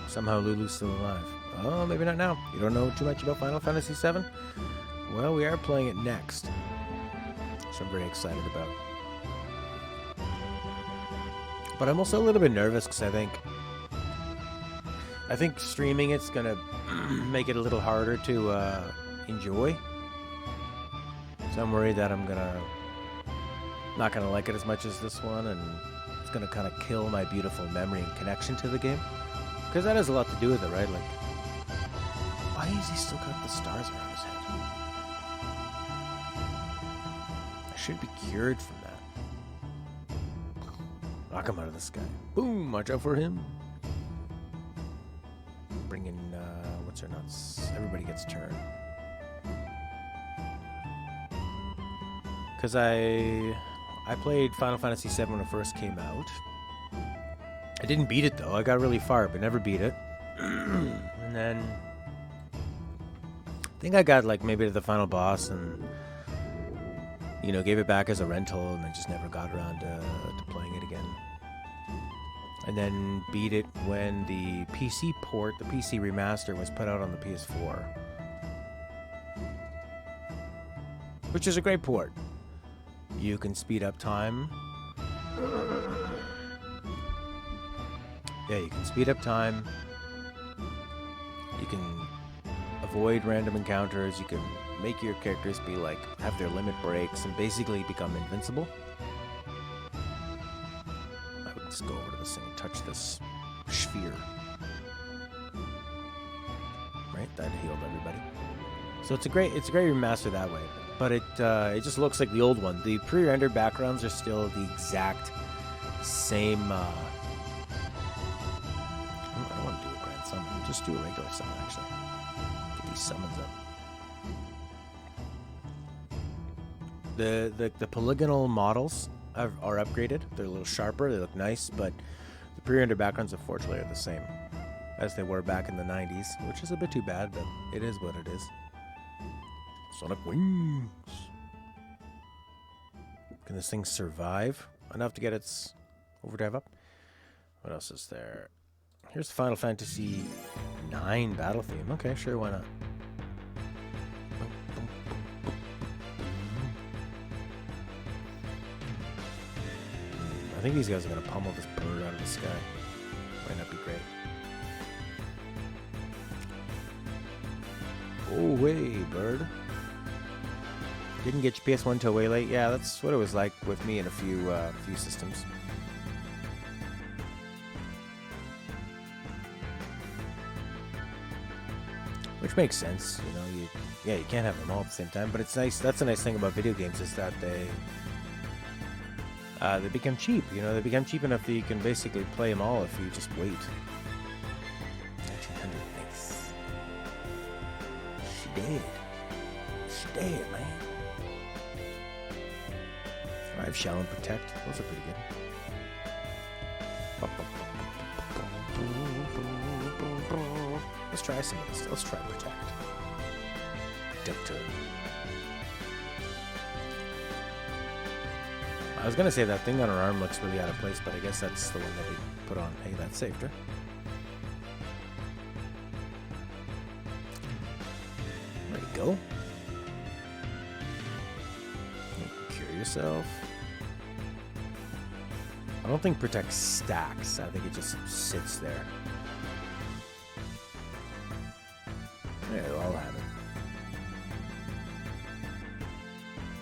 S1: Somehow Lulu's still alive. Oh, maybe not now. You don't know too much about Final Fantasy VII? Well, we are playing it next. So I'm very excited about. But I'm also a little bit nervous because I think streaming it's gonna make it a little harder to enjoy. So I'm worried that I'm not gonna like it as much as this one, and it's gonna kind of kill my beautiful memory and connection to the game. Because that has a lot to do with it, right? Like, why has he still got the stars around his head? I should be cured from that. Knock him out of the sky. Boom! Watch out for him. Bring in, what's her nuts? Everybody gets turned. Because I played Final Fantasy VII when it first came out. I didn't beat it, though. I got really far, but never beat it. And then I think I got, like, maybe to the final boss and, you know, gave it back as a rental and then just never got around to playing it again. And then beat it when the PC port, the PC remaster, was put out on the PS4. Which is a great port. You can speed up time. Yeah, you can speed up time. You can avoid random encounters. You can make your characters be like, have their limit breaks and basically become invincible. I would just go over to this thing and touch this sphere. Right? That healed everybody. So it's a great remaster that way. But it just looks like the old one. The pre-rendered backgrounds are still the exact same. I don't want to do a grand summon. Just do a regular summon, actually. Get these summons up. The polygonal models are upgraded. They're a little sharper. They look nice, but the pre-rendered backgrounds, unfortunately, are the same as they were back in the 90s, which is a bit too bad, but it is what it is. Sonic Wings. Can this thing survive enough to get its overdrive up? What else is there? Here's the Final Fantasy IX battle theme. Okay, sure, why not? I think these guys are going to pummel this bird out of the sky. Might not be great. Go away, bird. Didn't get your PS1 till way late. Yeah, that's what it was like with me in a few systems. Which makes sense, you know. You can't have them all at the same time, but it's nice. That's a nice thing about video games is that they become cheap. You know, they become cheap enough that you can basically play them all if you just wait. 1900, nice. She dead, man. Thrive, Shall, and Protect. Those are pretty good. Let's try some of this. Let's try Protect. Protector. I was gonna say that thing on her arm looks really out of place, but I guess that's the one that we put on. Hey, that saved her. There you go. Cure yourself. I don't think Protect stacks. I think it just sits there. Yeah, I'll have it.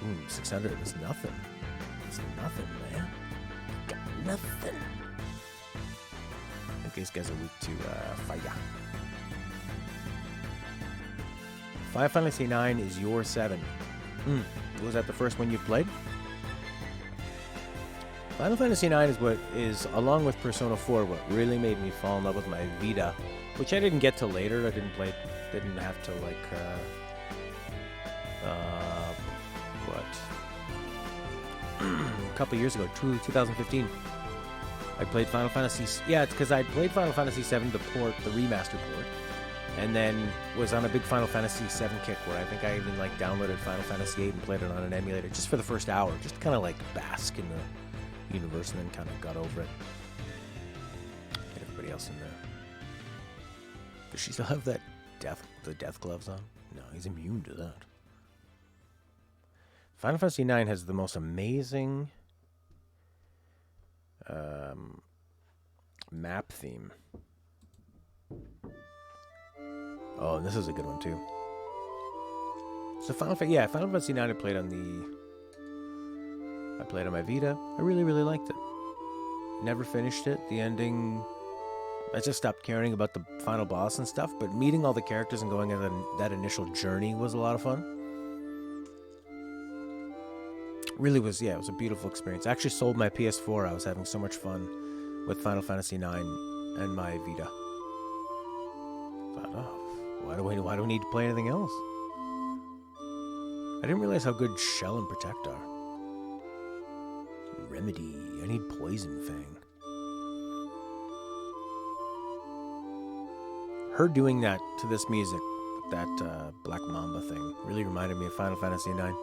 S1: Ooh, 600 is nothing. It's nothing, man. Got nothing. I think these guys are weak to fire. Final Fantasy IX is your 7. Was that the first one you played? Final Fantasy IX is what is, along with Persona 4, what really made me fall in love with my Vita, which I didn't get till later. I didn't have to like, a couple years ago, 2015. I played Final Fantasy. Yeah, it's because I played Final Fantasy VII, the remaster port, and then was on a big Final Fantasy VII kick where I think I even like downloaded Final Fantasy VIII and played it on an emulator just for the first hour, just to kind of like bask in the universe, and then kind of got over it. Get everybody else in there. Does she still have the death gloves on? No, he's immune to that. Final Fantasy IX has the most amazing map theme. Oh, and this is a good one too. So Final Fantasy IX I played on my Vita. I really, really liked it. Never finished it. The ending, I just stopped caring about the final boss and stuff, but meeting all the characters and going on that initial journey was a lot of fun. Really was, it was a beautiful experience. I actually sold my PS4. I was having so much fun with Final Fantasy IX and my Vita. Thought, why do we need to play anything else? I didn't realize how good Shell and Protect are. Remedy. I need Poison Fang. Her doing that to this music, that Black Mamba thing, really reminded me of Final Fantasy IX.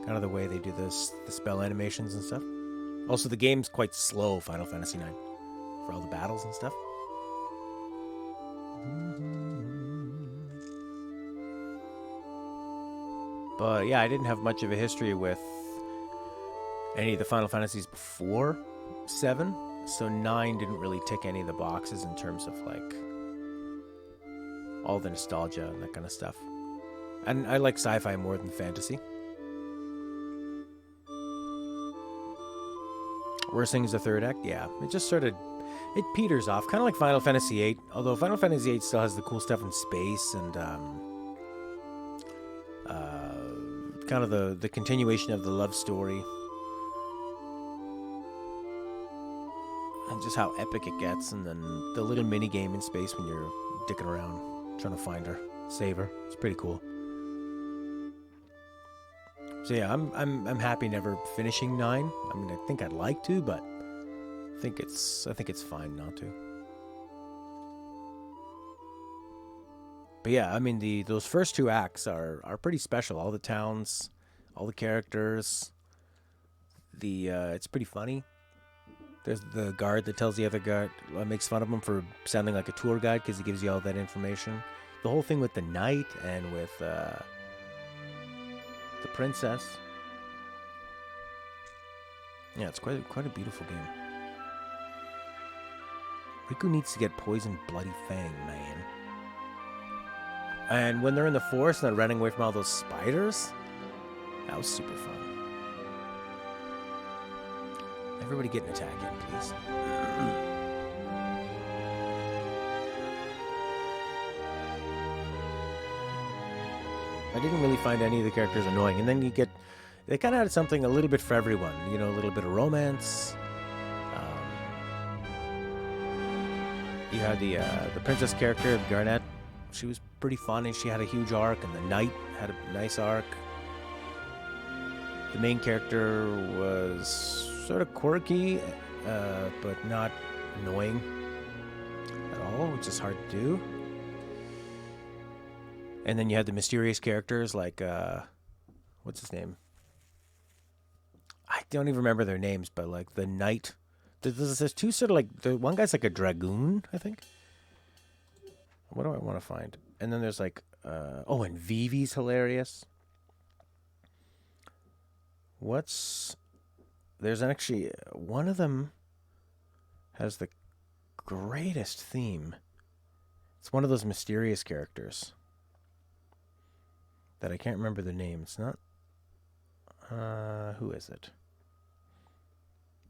S1: Kind of the way they do the spell animations and stuff. Also, the game's quite slow, Final Fantasy IX, for all the battles and stuff. But yeah, I didn't have much of a history with any of the Final Fantasies before 7, so 9 didn't really tick any of the boxes in terms of like all the nostalgia and that kind of stuff. And I like sci-fi more than fantasy. Worst thing is the third act, yeah. It just sort of, it peters off, kind of like Final Fantasy VIII. Although Final Fantasy VIII still has the cool stuff in space and kind of the continuation of the love story. And just how epic it gets, and then the little mini game in space when you're dicking around trying to find her, save her. It's pretty cool. So yeah, I'm happy never finishing 9. I mean, I think I'd like to, but I think it's fine not to. But yeah, I mean those first 2 acts are pretty special. All the towns, all the characters. It's pretty funny. There's the guard that tells the other guard, makes fun of him for sounding like a tour guide because he gives you all that information. The whole thing with the knight and with the princess. Yeah, it's quite a beautiful game. Riku needs to get Poison Bloody Fang, man. And when they're in the forest and they're running away from all those spiders, that was super fun. Everybody get an attack in, please. I didn't really find any of the characters annoying. And then they kind of had something a little bit for everyone. You know, a little bit of romance. You had the princess character, Garnet. She was pretty funny. She had a huge arc, and the knight had a nice arc. The main character was sort of quirky, but not annoying at all, which is hard to do. And then you had the mysterious characters like, what's his name? I don't even remember their names, but like the knight. There's 2 sort of like, the one guy's like a dragoon, I think. What do I want to find? And then there's like, and Vivi's hilarious. There's actually, one of them has the greatest theme. It's one of those mysterious characters that I can't remember the name. It's not, who is it?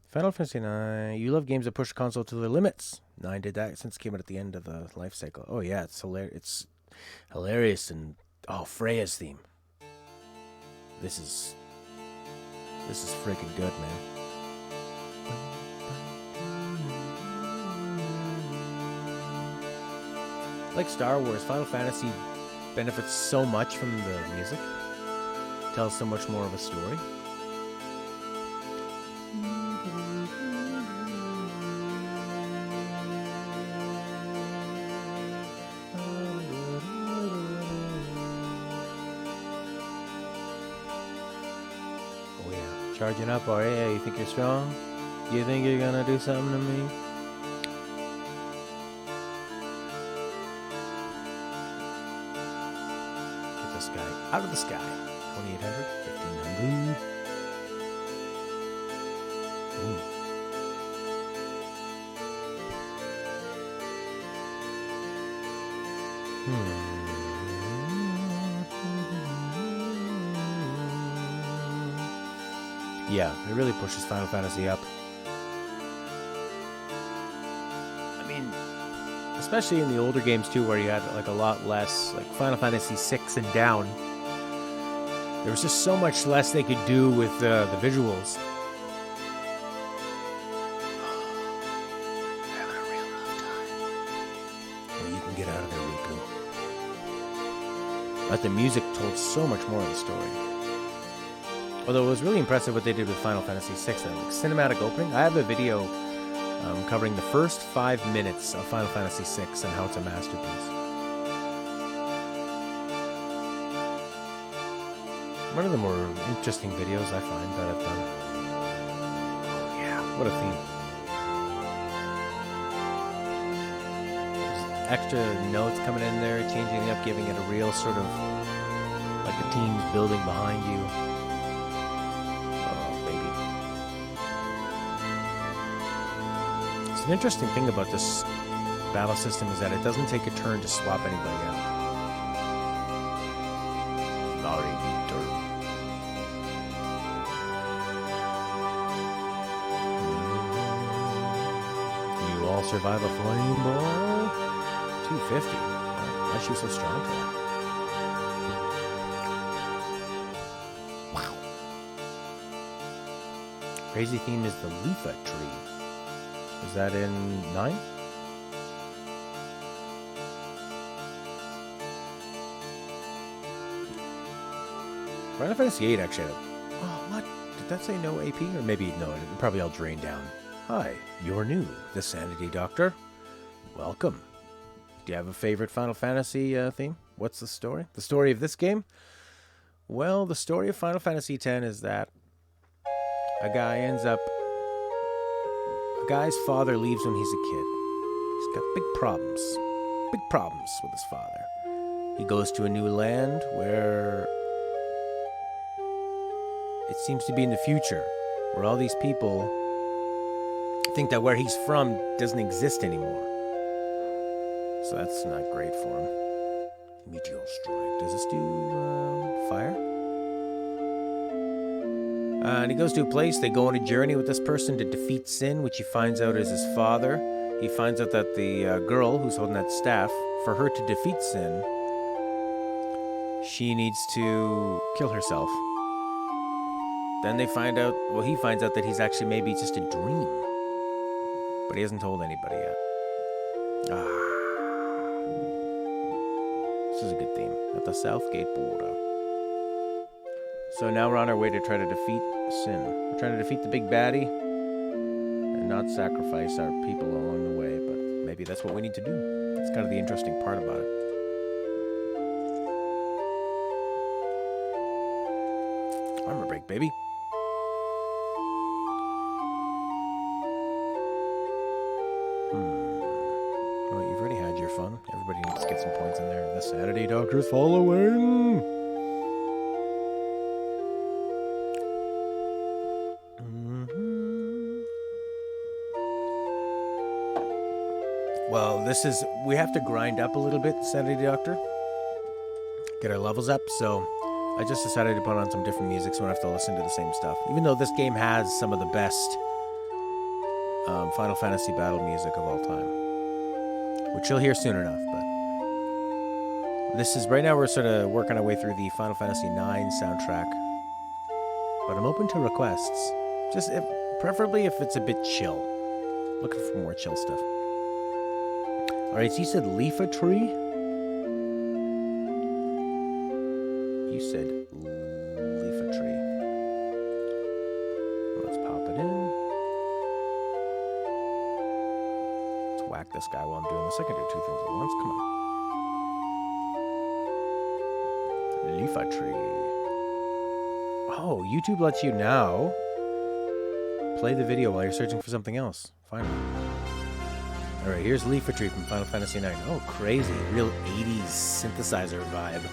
S1: Final Fantasy IX. You love games that push the console to their limits. 9 did that since it came out at the end of the life cycle. Oh yeah, it's hilarious, and Freya's theme. This is freaking good, man. Like Star Wars, Final Fantasy benefits so much from the music. Tells so much more of a story. Charging up, or yeah, you think you're strong? You think you're gonna do something to me? Out of the Sky. 2800, 1500. Ooh. Yeah, it really pushes Final Fantasy up. I mean, especially in the older games too, where you had like a lot less, like Final Fantasy 6 and down. There was just so much less they could do with the visuals. Having a real rough time. Well, you can get out of there, Riku. But the music told so much more of the story. Although it was really impressive what they did with Final Fantasy VI, that like cinematic opening. I have a video covering the first 5 minutes of Final Fantasy VI and how it's a masterpiece. One of the more interesting videos I find that I've done. Oh yeah, what a theme. There's extra notes coming in there, changing it up, giving it a real sort of, like the team's building behind you. An interesting thing about this battle system is that it doesn't take a turn to swap anybody out. You all survive a flame ball? 250. Why is she so strong for that? Wow. Crazy theme is the Leafa tree. Is that in 9? Final Fantasy 8 actually had oh, what? Did that say no AP? Or maybe, no, it probably all drained down. Hi, you're new, the Sanity Doctor. Welcome. Do you have a favorite Final Fantasy theme? What's the story? The story of this game? Well, the story of Final Fantasy X is that a guy's father leaves when he's a kid. He's got big problems with his father. He goes to a new land where it seems to be in the future, where all these people think that where he's from doesn't exist anymore. So that's not great for him. Meteor strike. Does this do fire? And he goes to a place, they go on a journey with this person to defeat Sin, which he finds out is his father. He finds out that the girl who's holding that staff, for her to defeat Sin, she needs to kill herself. Then they find out, well, he finds out that he's actually maybe just a dream. But he hasn't told anybody yet. This is a good theme. At the Southgate border. So now we're on our way to try to defeat Sin. We're trying to defeat the big baddie and not sacrifice our people along the way, but maybe that's what we need to do. That's kind of the interesting part about it. Armor break, baby. Well, you've already had your fun. Everybody needs to get some points in there. The Sanity Doctor's following. Well, we have to grind up a little bit, Sanity Doctor. Get our levels up, so I just decided to put on some different music so I don't have to listen to the same stuff. Even though this game has some of the best Final Fantasy battle music of all time. Which you'll hear soon enough, but right now we're sort of working our way through the Final Fantasy IX soundtrack. But I'm open to requests. Preferably if it's a bit chill. Looking for more chill stuff. Alright, so you said Leafa tree? You said Leafa tree. Let's pop it in. Let's whack this guy while I'm doing this. I can do two things at once. Come on. Leafa tree. Oh, YouTube lets you now play the video while you're searching for something else. Finally. Alright, here's Leafa Tree from Final Fantasy IX. Oh, crazy. Real 80s synthesizer vibe.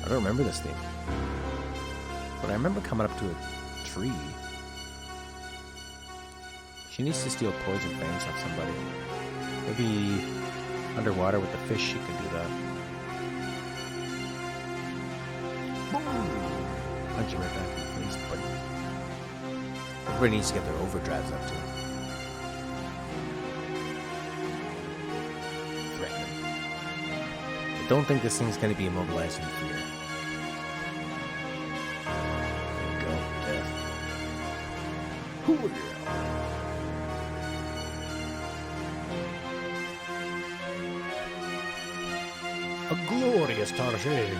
S1: I don't remember this theme. But I remember coming up to a tree. She needs to steal poison fangs off somebody. Maybe underwater with the fish she could do that. Punch you right back in the face, buddy. Everybody needs to get their overdrives up too. Threatening. I don't think this thing's going to be immobilized in fear. There you go, death. Hoo-yeah. A glorious target.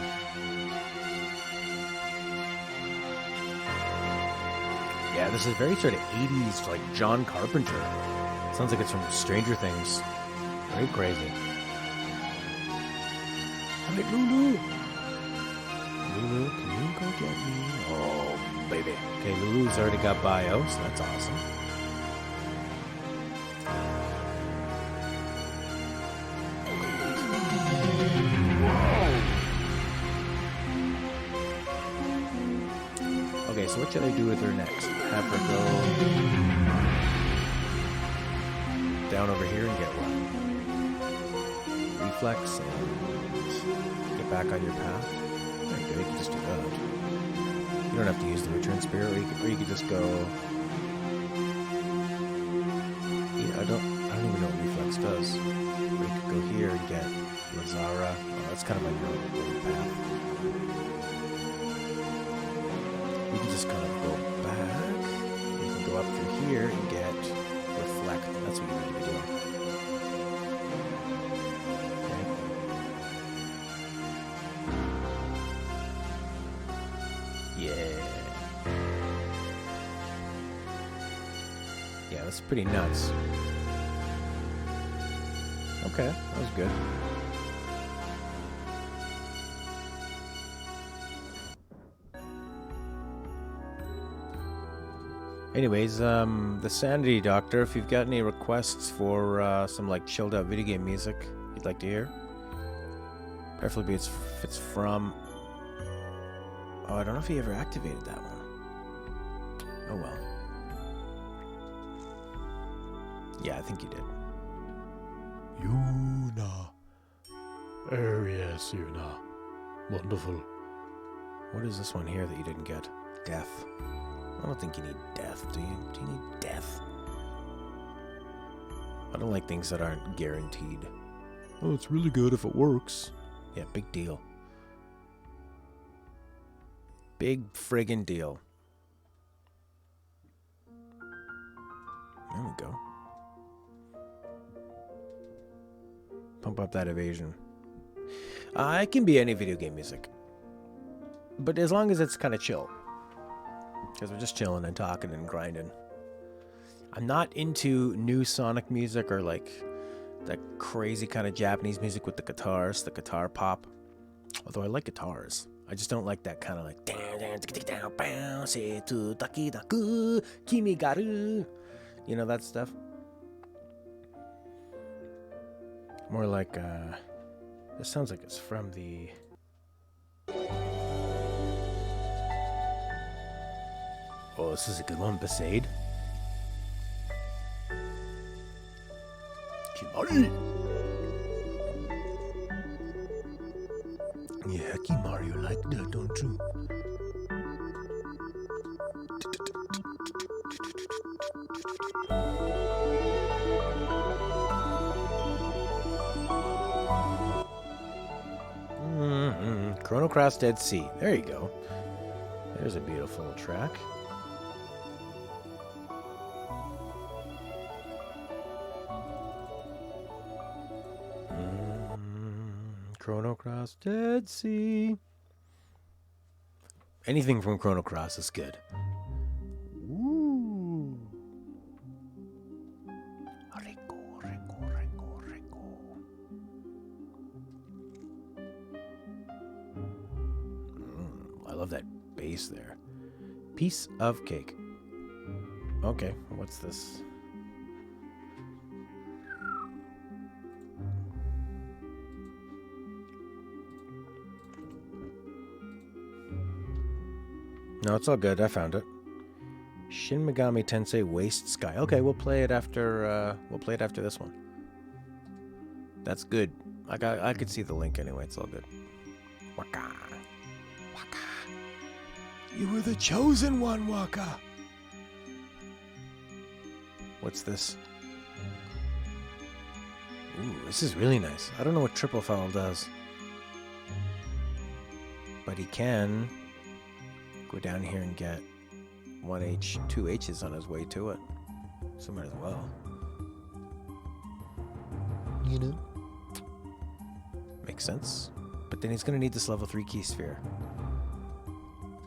S1: Yeah, this is very sort of 80s, like John Carpenter. Sounds like it's from Stranger Things. Very crazy. Alright, Lulu. Lulu, can you go get me? Oh, baby. Okay, Lulu's already got bio, so that's awesome. Okay, so what should I do with her next? Have her go down over here and get what? Reflex and get back on your path. There you go, you can just do that. You don't have to use the return spirit, or you could just go. Yeah, I don't even know what reflex does. Or you could go here and get Lazara. Oh, that's kind of like your own path. You can just kind of go back. You can go up through here and get reflect. That's what you need to be doing. Okay. Yeah. Yeah, that's pretty nuts. Okay, that was good. Anyways, the Sanity Doctor, if you've got any requests for some like chilled out video game music you'd like to hear, preferably if it's from. Oh, I don't know if he ever activated that one. Oh well. Yeah, I think you did. Yuna. Oh yes, Yuna. Wonderful. What is this one here that you didn't get? Death. I don't think you need death, do you? Do you need death? I don't like things that aren't guaranteed. Oh, it's really good if it works. Yeah, big deal. Big friggin' deal. There we go. Pump up that evasion. It can be any video game music. But as long as it's kind of chill. Because we're just chilling and talking and grinding. I'm not into new Sonic music or like that crazy kind of Japanese music with the guitars, the guitar pop. Although I like guitars. I just don't like that kind of like you know, that stuff. More like this sounds like it's from the Oh, this is a good one, Besaid. Kimari! Yeah, Kimari, you like that, don't you? Chrono Cross Dead Sea. There you go. There's a beautiful track. Chrono Cross Dead Sea. Anything from Chrono Cross is good. Ooh. Rico, Rico, Rico, Rico. I love that bass there. Piece of cake. Okay, what's this? No, it's all good. I found it. Shin Megami Tensei Waste Sky. Okay, we'll play it after this one. That's good. I could see the link anyway. It's all good. Waka. Waka. You were the chosen one, Waka. What's this? Ooh, this is really nice. I don't know what Triple Foul does. But he can go down here and get 1H, 2 H's on his way to it. So might as well. You know? Makes sense. But then he's going to need this level 3 key sphere.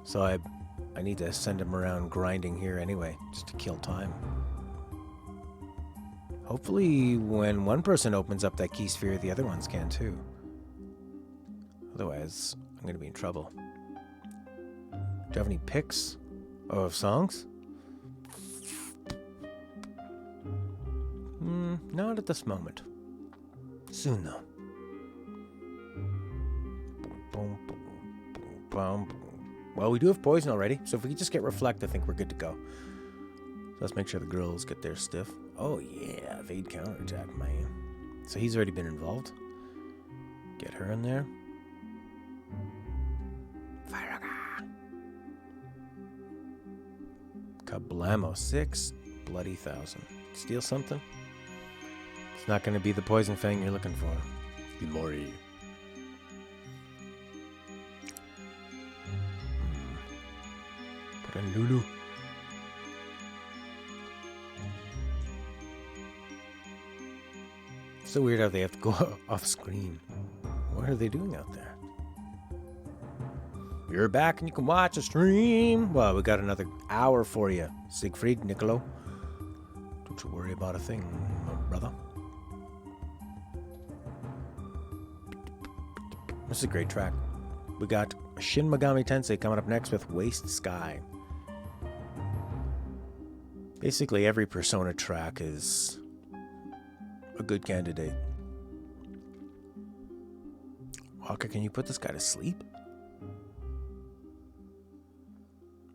S1: So I need to send him around grinding here anyway, just to kill time. Hopefully when one person opens up that key sphere, the other ones can too. Otherwise, I'm going to be in trouble. Do you have any picks of songs? Not at this moment. Soon though. Well, we do have poison already, so if we just get reflect, I think we're good to go. So let's make sure the girls get their stiff. Oh yeah, evade counterattack, man. So he's already been involved. Get her in there. Kablamo, 6 bloody thousand. Steal something? It's not going to be the poison fang you're looking for. Glory. Put in Lulu. It's so weird how they have to go off screen. What are they doing out there? You're back and you can watch a stream. Well, we got another hour for you, Siegfried, Niccolo. Don't you worry about a thing, my brother. This is a great track. We got Shin Megami Tensei coming up next with Waste Sky. Basically, every Persona track is a good candidate. Waka, can you put this guy to sleep?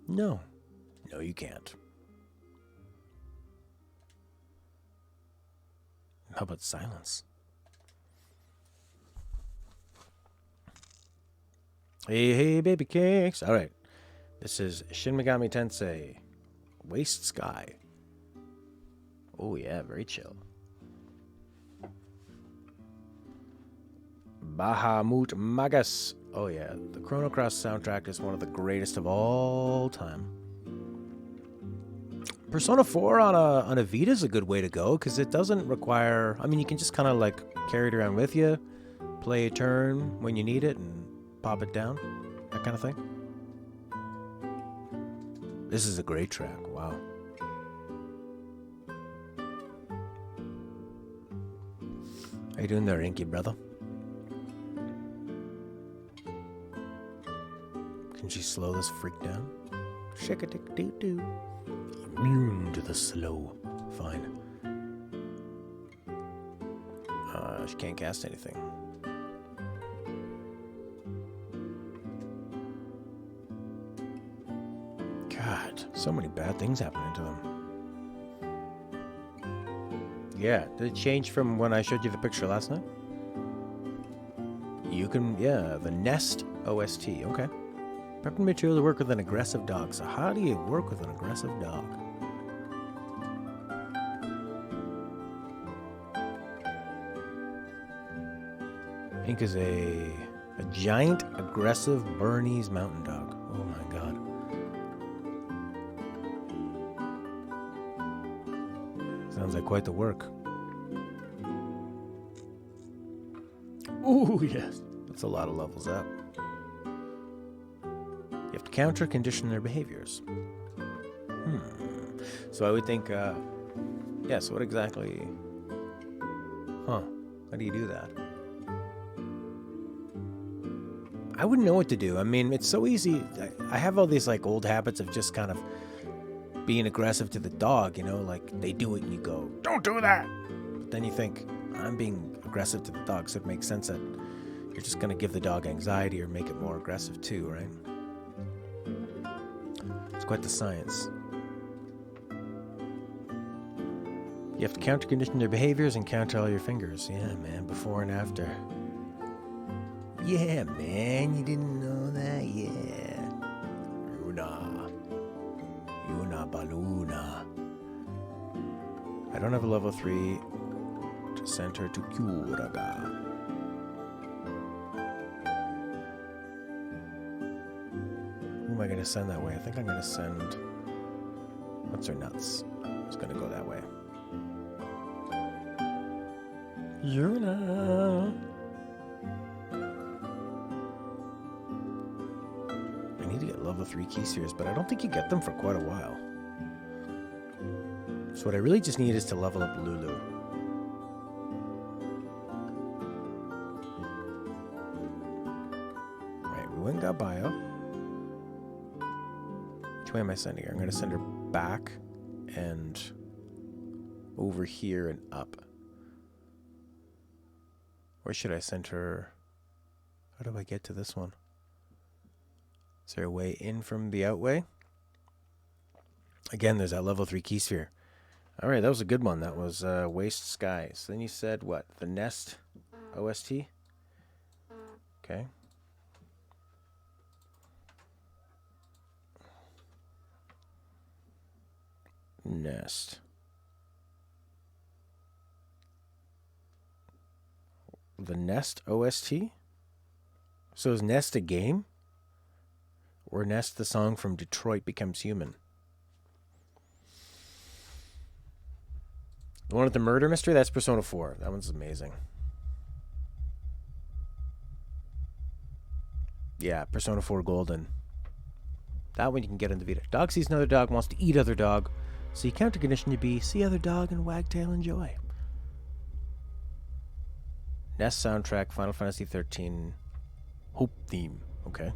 S1: No. No, you can't. How about silence? Hey, hey, baby cakes. All right. This is Shin Megami Tensei Waste Sky. Oh, yeah, very chill. Bahamut Magus. Oh yeah, the Chrono Cross soundtrack is one of the greatest of all time. Persona 4 on a Vita is a good way to go because it doesn't require... I mean, you can just kind of like carry it around with you, play a turn when you need it, and pop it down. That kind of thing. This is a great track. Wow. How you doing there, Inky brother? Can she slow this freak down? Shake-a-dick-doo-doo. Immune to the slow. Fine. She can't cast anything. God, so many bad things happening to them. Yeah, did it change from when I showed you the picture last night? You can, yeah, the Nest OST, okay. Weapon material to work with an aggressive dog. So how do you work with an aggressive dog? Ink is a giant aggressive Bernese mountain dog. Oh my god. Sounds like quite the work. Ooh, yes. That's a lot of levels up. You have to counter condition their behaviors. So I would think, yeah, so what exactly... Huh. How do you do that? I wouldn't know what to do. I mean, it's so easy. I have all these, like, old habits of just kind of being aggressive to the dog, you know? Like, they do it and you go, don't do that! But then you think, I'm being aggressive to the dog, so it makes sense that you're just going to give the dog anxiety or make it more aggressive too, right? It's quite the science. You have to counter condition their behaviors and count all your fingers. Yeah, man, before and after. Yeah, man, you didn't know that? Yeah. Yuna. Yuna Baluna. I don't have a level 3 to send her to Kyuraga. Who am I going to send that way? I think I'm going to send... What's her nuts? It's going to go that way. Yuna. I need to get level 3 key spheres, but I don't think you get them for quite a while. So what I really just need is to level up Lulu. Right, we went and got Bio. Which way am I sending her? I'm going to send her back and over here and up. Where should I send her? How do I get to this one? Is there a way in from the outway? Again, there's that level 3 key sphere. All right, that was a good one. That was Waste Skies. Then you said what? The Nest OST? Okay. Nest. The Nest OST? So is Nest a game? Or Nest the song from Detroit Becomes Human? The one with the murder mystery? That's Persona 4. That one's amazing. Yeah, Persona 4 Golden. That one you can get in the Vita. Dog sees another dog, wants to eat other dog. So you counter condition to be, see other dog and wagtail enjoy. Nest soundtrack, Final Fantasy 13 Hope theme. Okay.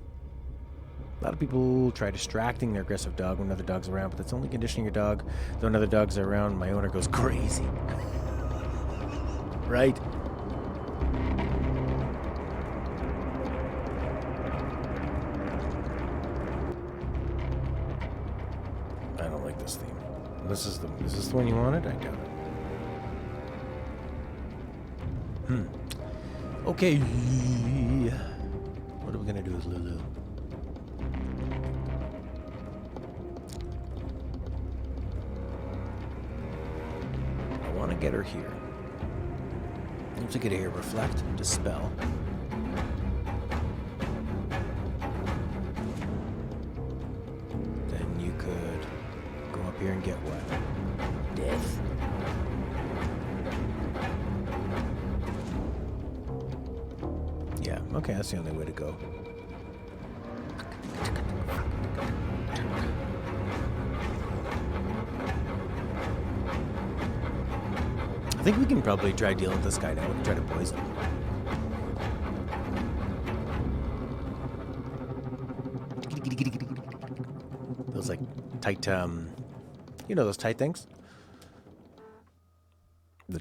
S1: A lot of people try distracting their aggressive dog when another dog's around, but that's only conditioning your dog. Though another dog's around, my owner goes crazy. Right? I don't like this theme. Is this the one you wanted? I doubt it. Okay. What are we gonna do with Lulu? I want to get her here. Once we get her here, reflect, dispel. Then you could go up here and get what? Death. Yeah, okay, that's the only way to go. I think we can probably try dealing with this guy now. We can try to poison him. Those like tight, you know those tight things? The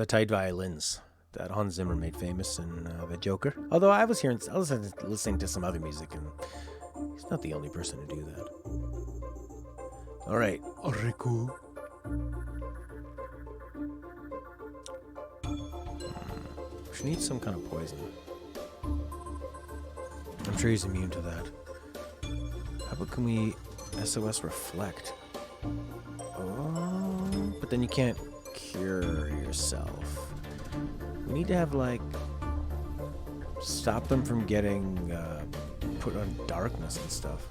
S1: tight violins that Hans Zimmer made famous in The Joker. Although I was listening to some other music, and he's not the only person to do that. All right, Oriku. She needs some kind of poison. I'm sure he's immune to that. How about can we SOS reflect? Oh, but then you can't cure yourself. We need to have like stop them from getting put on darkness and stuff.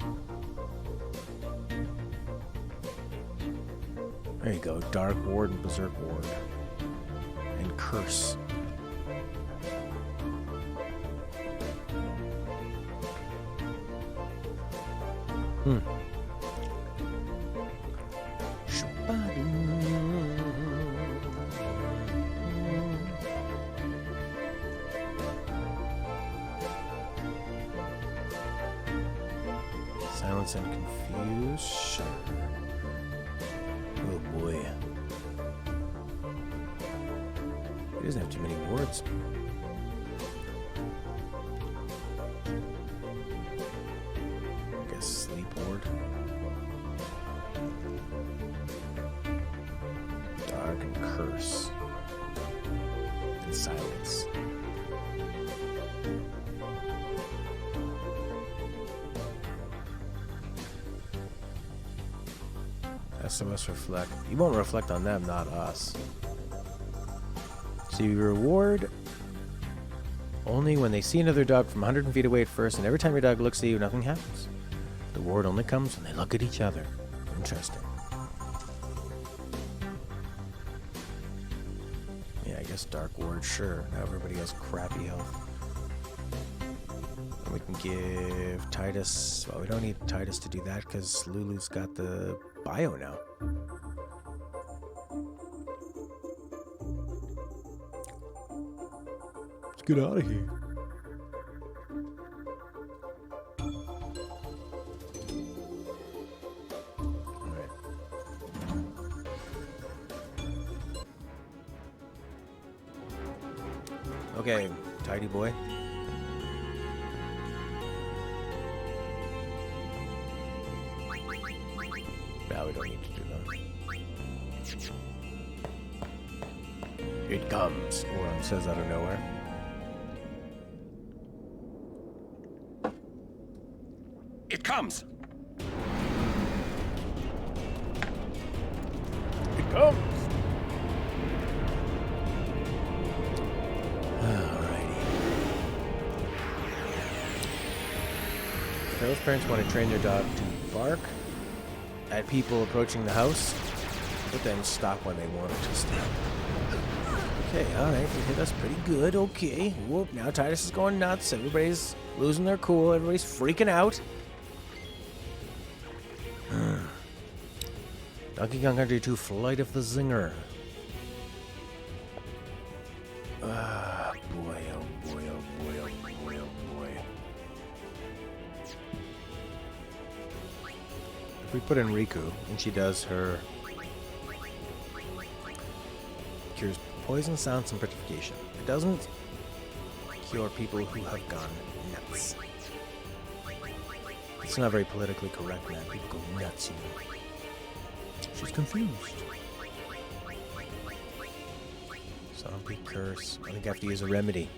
S1: There you go, Dark Ward and Berserk Ward. And Curse. Silence and confuse? Sure. Oh boy. He doesn't have too many words. Sleep ward. Dark and curse. And silence. SMS reflect. You won't reflect on them, not us. So you reward only when they see another dog from 100 feet away at first, and every time your dog looks at you, nothing happens. The reward only comes when they look at each other. Interesting. Yeah, I guess dark ward, sure. Now everybody has crappy health. And we can give Tidus... Well, we don't need Tidus to do that, because Lulu's got the bio now. Let's get out of here. Alright. Okay, tidy boy. Now we don't need to do that. It comes, Oram says out of nowhere.
S5: It comes!
S1: It comes! Alrighty. Phil's parents want to train their dog to bark at people approaching the house, but then stop when they want it to stop. Okay, alright, you hit us pretty good, okay. Whoop, now Tidus is going nuts, everybody's losing their cool, everybody's freaking out. Donkey Kong Country 2 Flight of the Zinger. Ah, boy, oh boy, oh boy, oh boy, oh boy. If we put in Riku, and she does her... cures poison, sounds, and petrification. It doesn't cure people who have gone nuts. It's not very politically correct, man. People go nuts, you know. She's confused. Zombie curse. I think I have to use a remedy.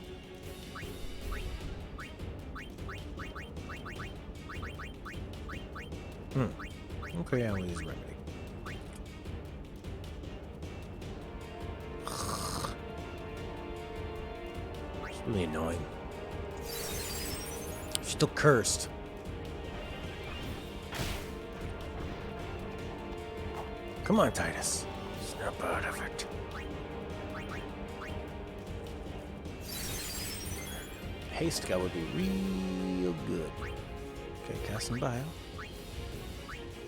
S1: Okay, I'll use a remedy. It's really annoying. She's still cursed. Come on, Tidus. Snap out of it. Haste guy would be real good. Okay, cast some bio.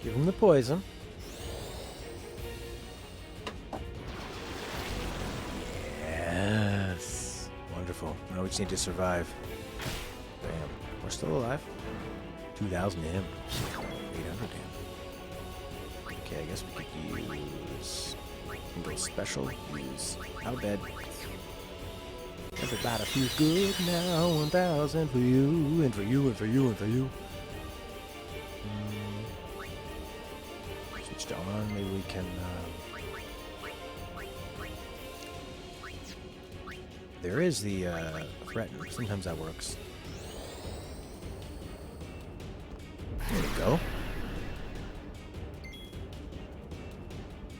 S1: Give him the poison. Yes. Wonderful. Now we just need to survive. Bam. We're still alive. 2,000 to him. 800 to him. Okay, I guess we could use... go special. Use How Dead. Everybody feels good now. 1,000 for you, and for you, and for you, and for you. Switch to on. Maybe we can... There is the threaten. Sometimes that works. There we go.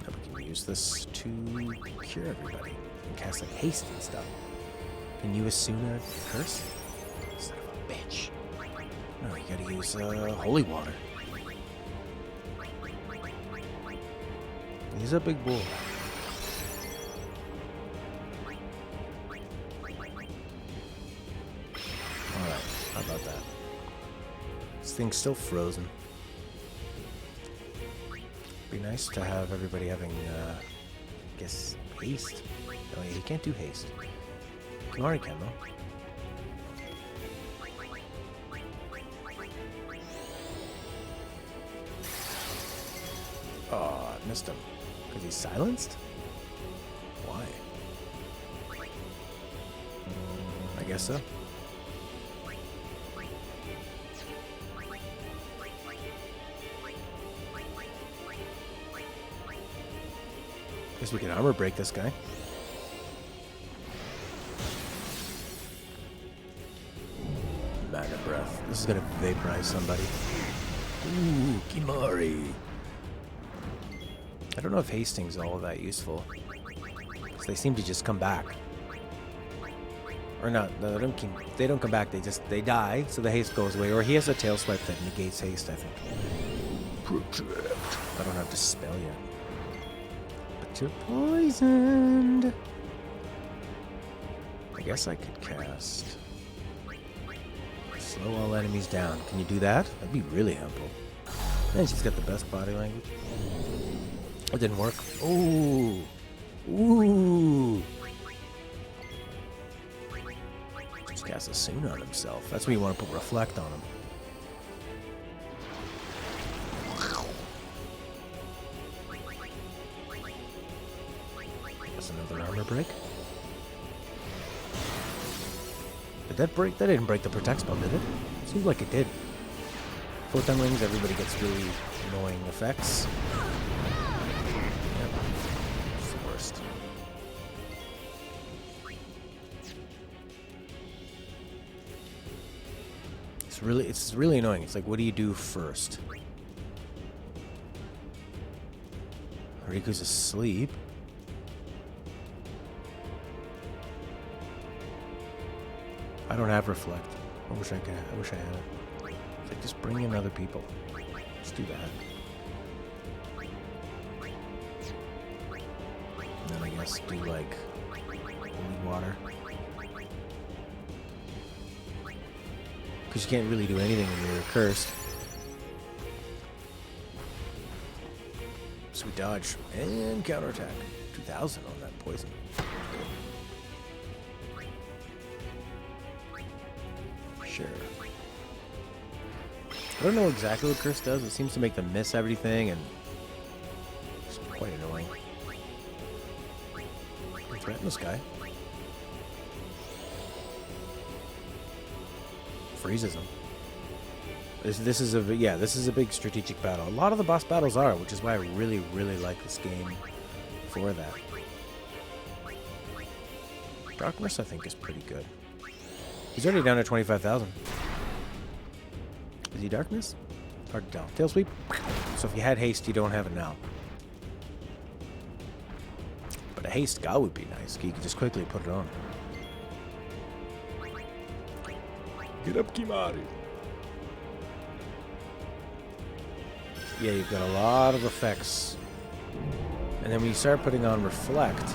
S1: Now we can use this to cure everybody. And cast like haste and stuff. Can you Asuna curse? Son of a bitch. No, you gotta use holy water. He's a big bull. Alright, how about that? This thing's still frozen. Be nice to have everybody having, I guess, haste. Oh yeah, he can't do haste. Kamari can, though. Oh, I missed him. Because he's silenced? Why? I guess so. Guess we can armor break this guy. Mana breath. This is gonna vaporize somebody. Ooh, Kimari. I don't know if Hastings is all that useful. Because they seem to just come back. Or not, no, they don't come back, they die, so the haste goes away. Or he has a tail swipe that negates haste, I think. Protect. I don't have to spell yet. But you're poisoned. I guess I could cast slow all enemies down. Can you do that? That'd be really helpful. And she's got the best body language. It didn't work. Ooh. Ooh. Just cast a Soon on himself. That's where you want to put Reflect on him. That's another armor break. Did that break? That didn't break the Protect spell, did it? Seems like it did. Photon Wings, everybody gets really annoying effects. Yep. It's the worst. It's really annoying. It's like, what do you do first? Riku's asleep. I don't have Reflect. I wish I had it. It's like, just bring in other people. Let's do that. And then I guess do like holy water. Because you can't really do anything when you're cursed. Sweet dodge and counterattack. 2,000 on that poison. Sure. I don't know exactly what Curse does. It seems to make them miss everything, and it's quite annoying. Can threaten this guy. Freezes him. This is a big strategic battle. A lot of the boss battles are, which is why I really, really like this game for that. Darkness, I think, is pretty good. He's already down to 25,000. Is he Darkness? Hard to tell. Tail Sweep. So if you had Haste, you don't have it now. But a Haste Ga would be nice. You could just quickly put it on. Get up, Kimari. Yeah, you've got a lot of effects. And then when you start putting on Reflect,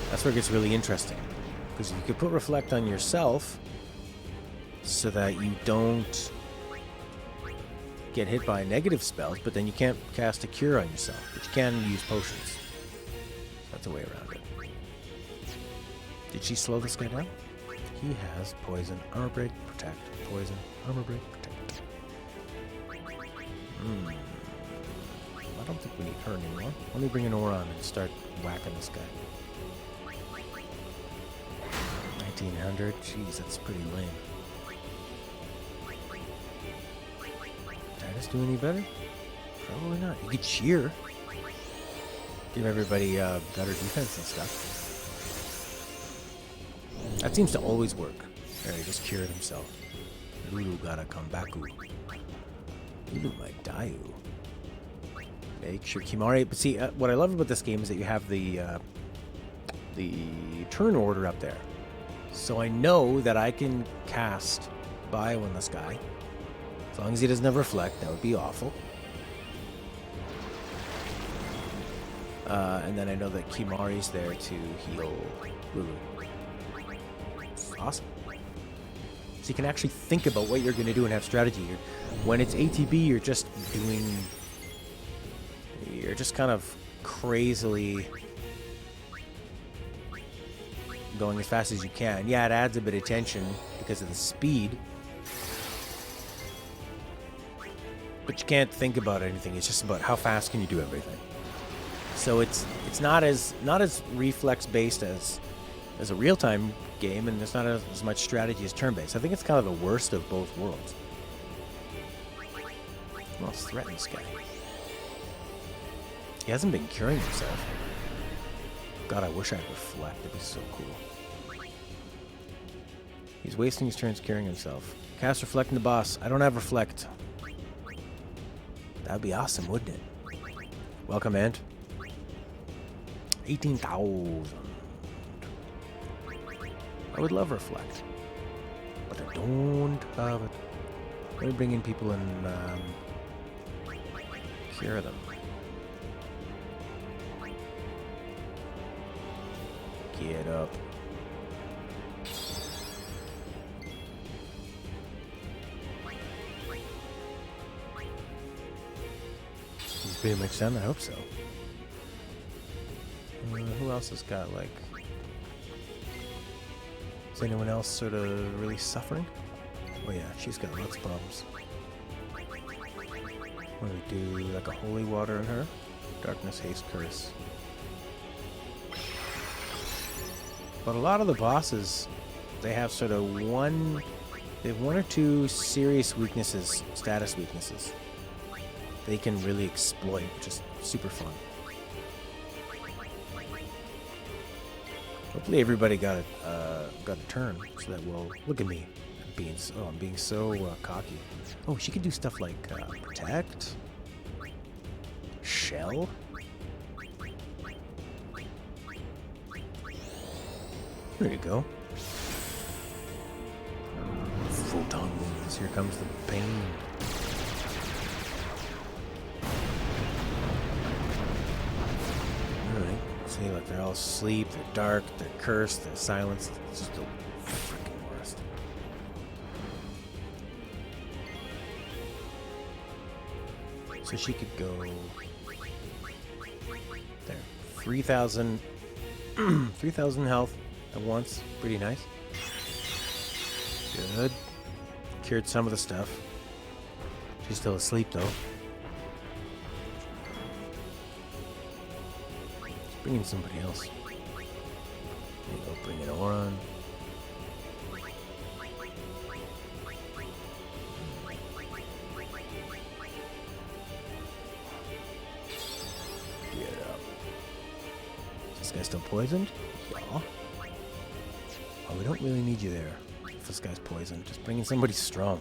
S1: that's where it gets really interesting. Because you could put Reflect on yourself so that you don't get hit by negative spells, but then you can't cast a cure on yourself. But you can use potions. That's a way around it. Did she slow this guy down? He has poison, armor break, protect, poison, armor break, protect. I don't think we need her anymore. Let me bring an Auron and start whacking this guy. 1900? Jeez, that's pretty lame. Tidus do any better? Probably not. You could cheer. Give everybody better defense and stuff. That seems to always work. There, he just cured himself. Lulu gotta come back. Lulu might die. Make sure Kimari. But see, what I love about this game is that you have the turn order up there. So I know that I can cast Bio on this guy. As long as he doesn't have Reflect, that would be awful. And then I know that Kimari's there to heal Lulu. It's awesome. So you can actually think about what you're going to do and have strategy. When it's ATB, you're just kind of crazily going as fast as you can. Yeah, it adds a bit of tension because of the speed. But you can't think about anything. It's just about how fast can you do everything. So it's not as reflex based as a real-time game, and there's not as much strategy as turn-based. I think it's kind of the worst of both worlds. Well, let's threaten this guy. He hasn't been curing himself. God, I wish I could reflect. That'd be so cool. He's wasting his turns carrying himself. Cast reflect in the boss. I don't have reflect. That'd be awesome, wouldn't it? Welcome, Ant. 18,000. I would love reflect, but I don't have it. Let me bring in people and cure them. Get up. He's pretty much done. I hope so. Who else has got, like... Is anyone else sort of really suffering? Oh yeah, she's got lots of problems. What do we do? Like a holy water on her? Darkness, haste, curse. But a lot of the bosses, they have sort of one or two serious weaknesses, status weaknesses. They can really exploit, which is super fun. Hopefully everybody got a turn, so that we'll look at me. I'm being so cocky. Oh, she could do stuff like protect, shell. There you go. Photon wounds. Here comes the pain. Alright. See, like they're all asleep, they're dark, they're cursed, they're silenced. It's just the freaking worst. So she could go there. 3,000 3,000 health at once. Pretty nice. Good. Cured some of the stuff. She's still asleep though. Let's bring in somebody else. There you go, bring in Oron. Get up. Is this guy still poisoned? Yeah. Oh, we don't really need you there. If this guy's poisoned, just bring in somebody strong.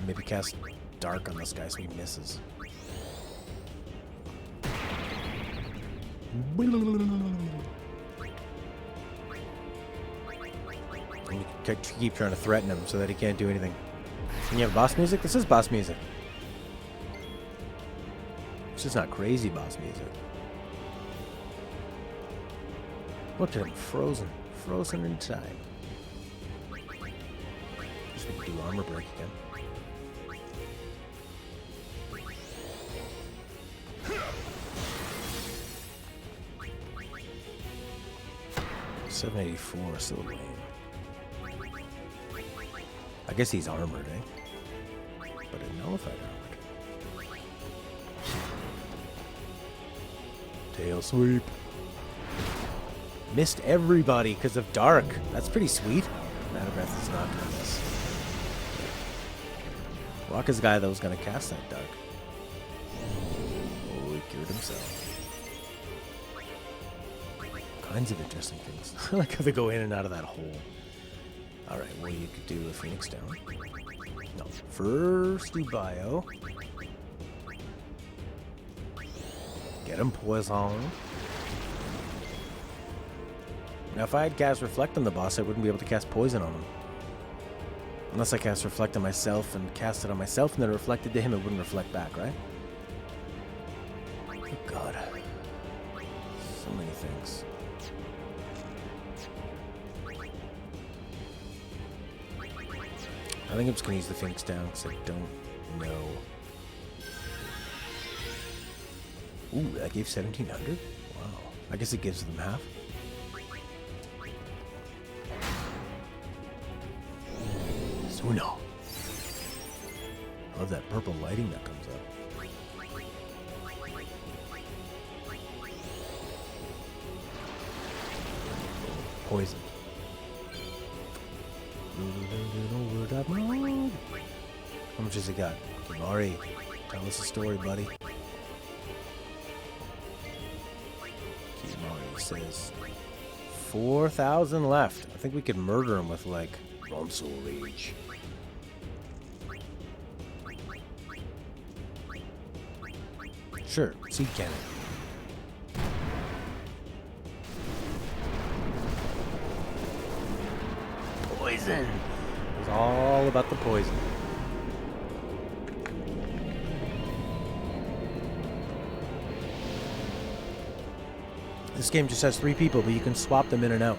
S1: Maybe cast dark on this guy so he misses. And you can keep trying to threaten him so that he can't do anything. And you have boss music? This is boss music. It's just not crazy boss music. Look at him, frozen. Frozen in time. Just need to do armor break again. $784 still lame. I guess he's armored, eh? But a nullified armored. Tail sweep. Missed everybody because of dark. That's pretty sweet. Matter Breath is not gonna miss. Waka's guy that was gonna cast that dark. Oh, he cured himself. Kinds of interesting things. I like how they go in and out of that hole. Alright, well you could do a Phoenix down. No. First do bio. Get him poison. Now if I had cast Reflect on the boss, I wouldn't be able to cast Poison on him. Unless I cast Reflect on myself and cast it on myself and then reflected to him, it wouldn't reflect back, right? Oh god. So many things. I think I'm just gonna use the Phoenix down because I don't know. Ooh, that gave 1,700? Wow. I guess it gives them half. Suno. I love that purple lighting that comes up. Poison. How much has it got? Kimari, tell us a story, buddy. boxes. 4,000 left. I think we could murder him with, like, Soul Rage. Sure, seed cannon. Poison! It's all about the poison. This game just has 3 people, but you can swap them in and out.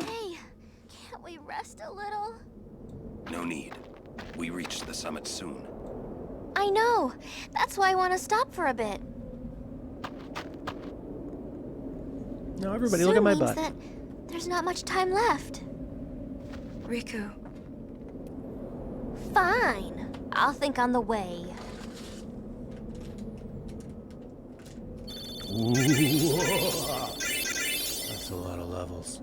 S6: Hey, can't we rest a little?
S5: No need. We reach the summit soon.
S6: I know. That's why I want to stop for a bit.
S1: No, everybody, look at my butt.
S6: That there's not much time left.
S4: Riku,
S6: Fine. I'll think on the way.
S1: Ooh. That's a lot of levels.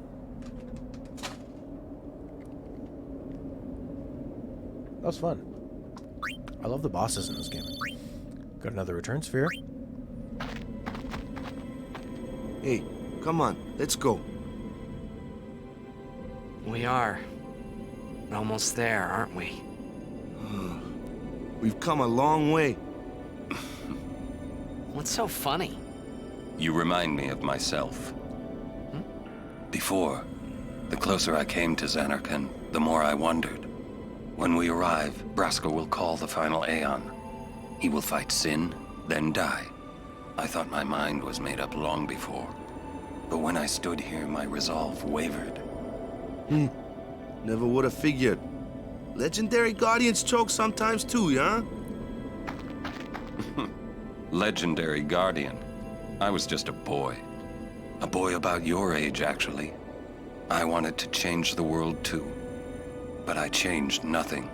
S1: That was fun. I love the bosses in this game. Got another return sphere.
S3: Hey, come on, let's go.
S7: We are. Almost there, aren't we?
S3: We've come a long way.
S7: What's so funny?
S5: You remind me of myself. Before, the closer I came to Xanarkand, the more I wondered. When we arrive, Braska will call the final Aeon. He will fight Sin, then die. I thought my mind was made up long before. But when I stood here, my resolve wavered.
S3: Never would have figured. Legendary Guardians choke sometimes too, yeah?
S5: Legendary Guardian. I was just a boy. A boy about your age, actually. I wanted to change the world too. But I changed nothing.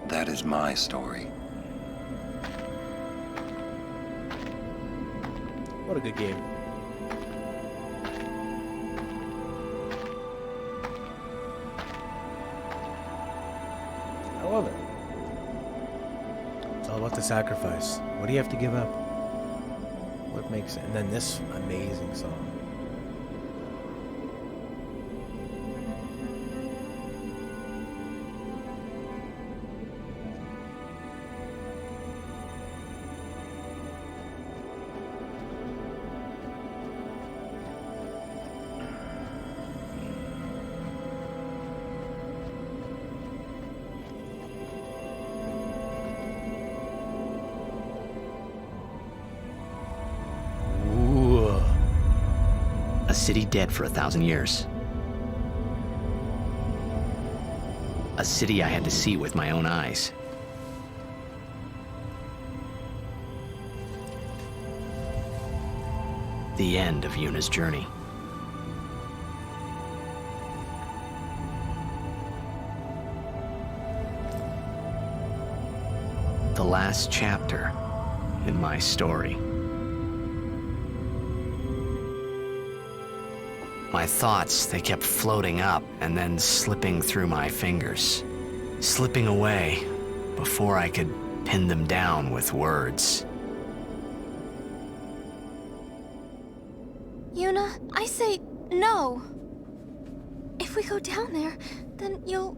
S5: That is my story.
S1: What a good game. I love it. It's all about the sacrifice. What do you have to give up? What makes it? And then this amazing song.
S7: A city dead for 1,000 years. A city I had to see with my own eyes. The end of Yuna's journey. The last chapter in my story. My thoughts, they kept floating up and then slipping through my fingers. Slipping away before I could pin them down with words.
S6: Yuna, I say no. If we go down there, then you'll...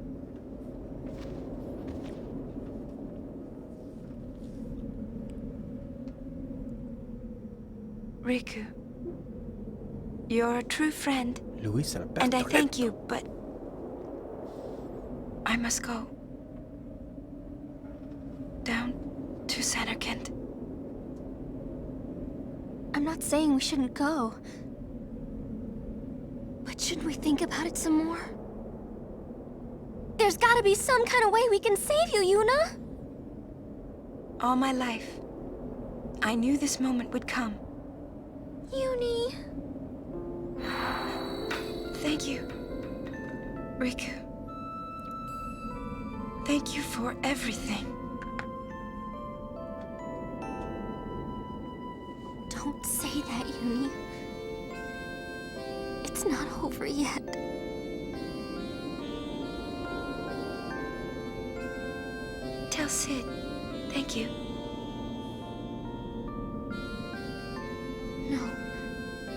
S4: Riku, you're a true friend,
S1: Luisa,
S4: and I thank you, but I must go. Down to Xanarkand.
S6: I'm not saying we shouldn't go. But shouldn't we think about it some more? There's gotta be some kind of way we can save you, Yuna!
S4: All my life, I knew this moment would come.
S6: Yuni...
S4: Thank you, Riku. Thank you for everything.
S6: Don't say that, Yuni. It's not over yet.
S4: tell Sid. Thank you.
S6: No.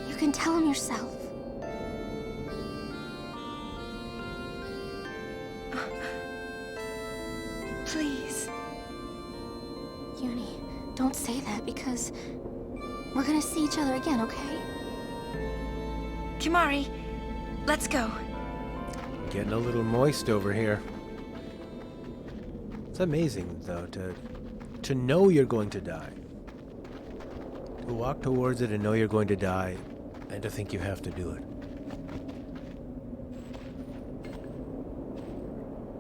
S6: You can tell him yourself.
S4: Please.
S6: Uni, don't say that because we're gonna see each other again, okay?
S4: Kimari, let's go.
S1: Getting a little moist over here. It's amazing, though, to know you're going to die. To walk towards it and know you're going to die, and to think you have to do it.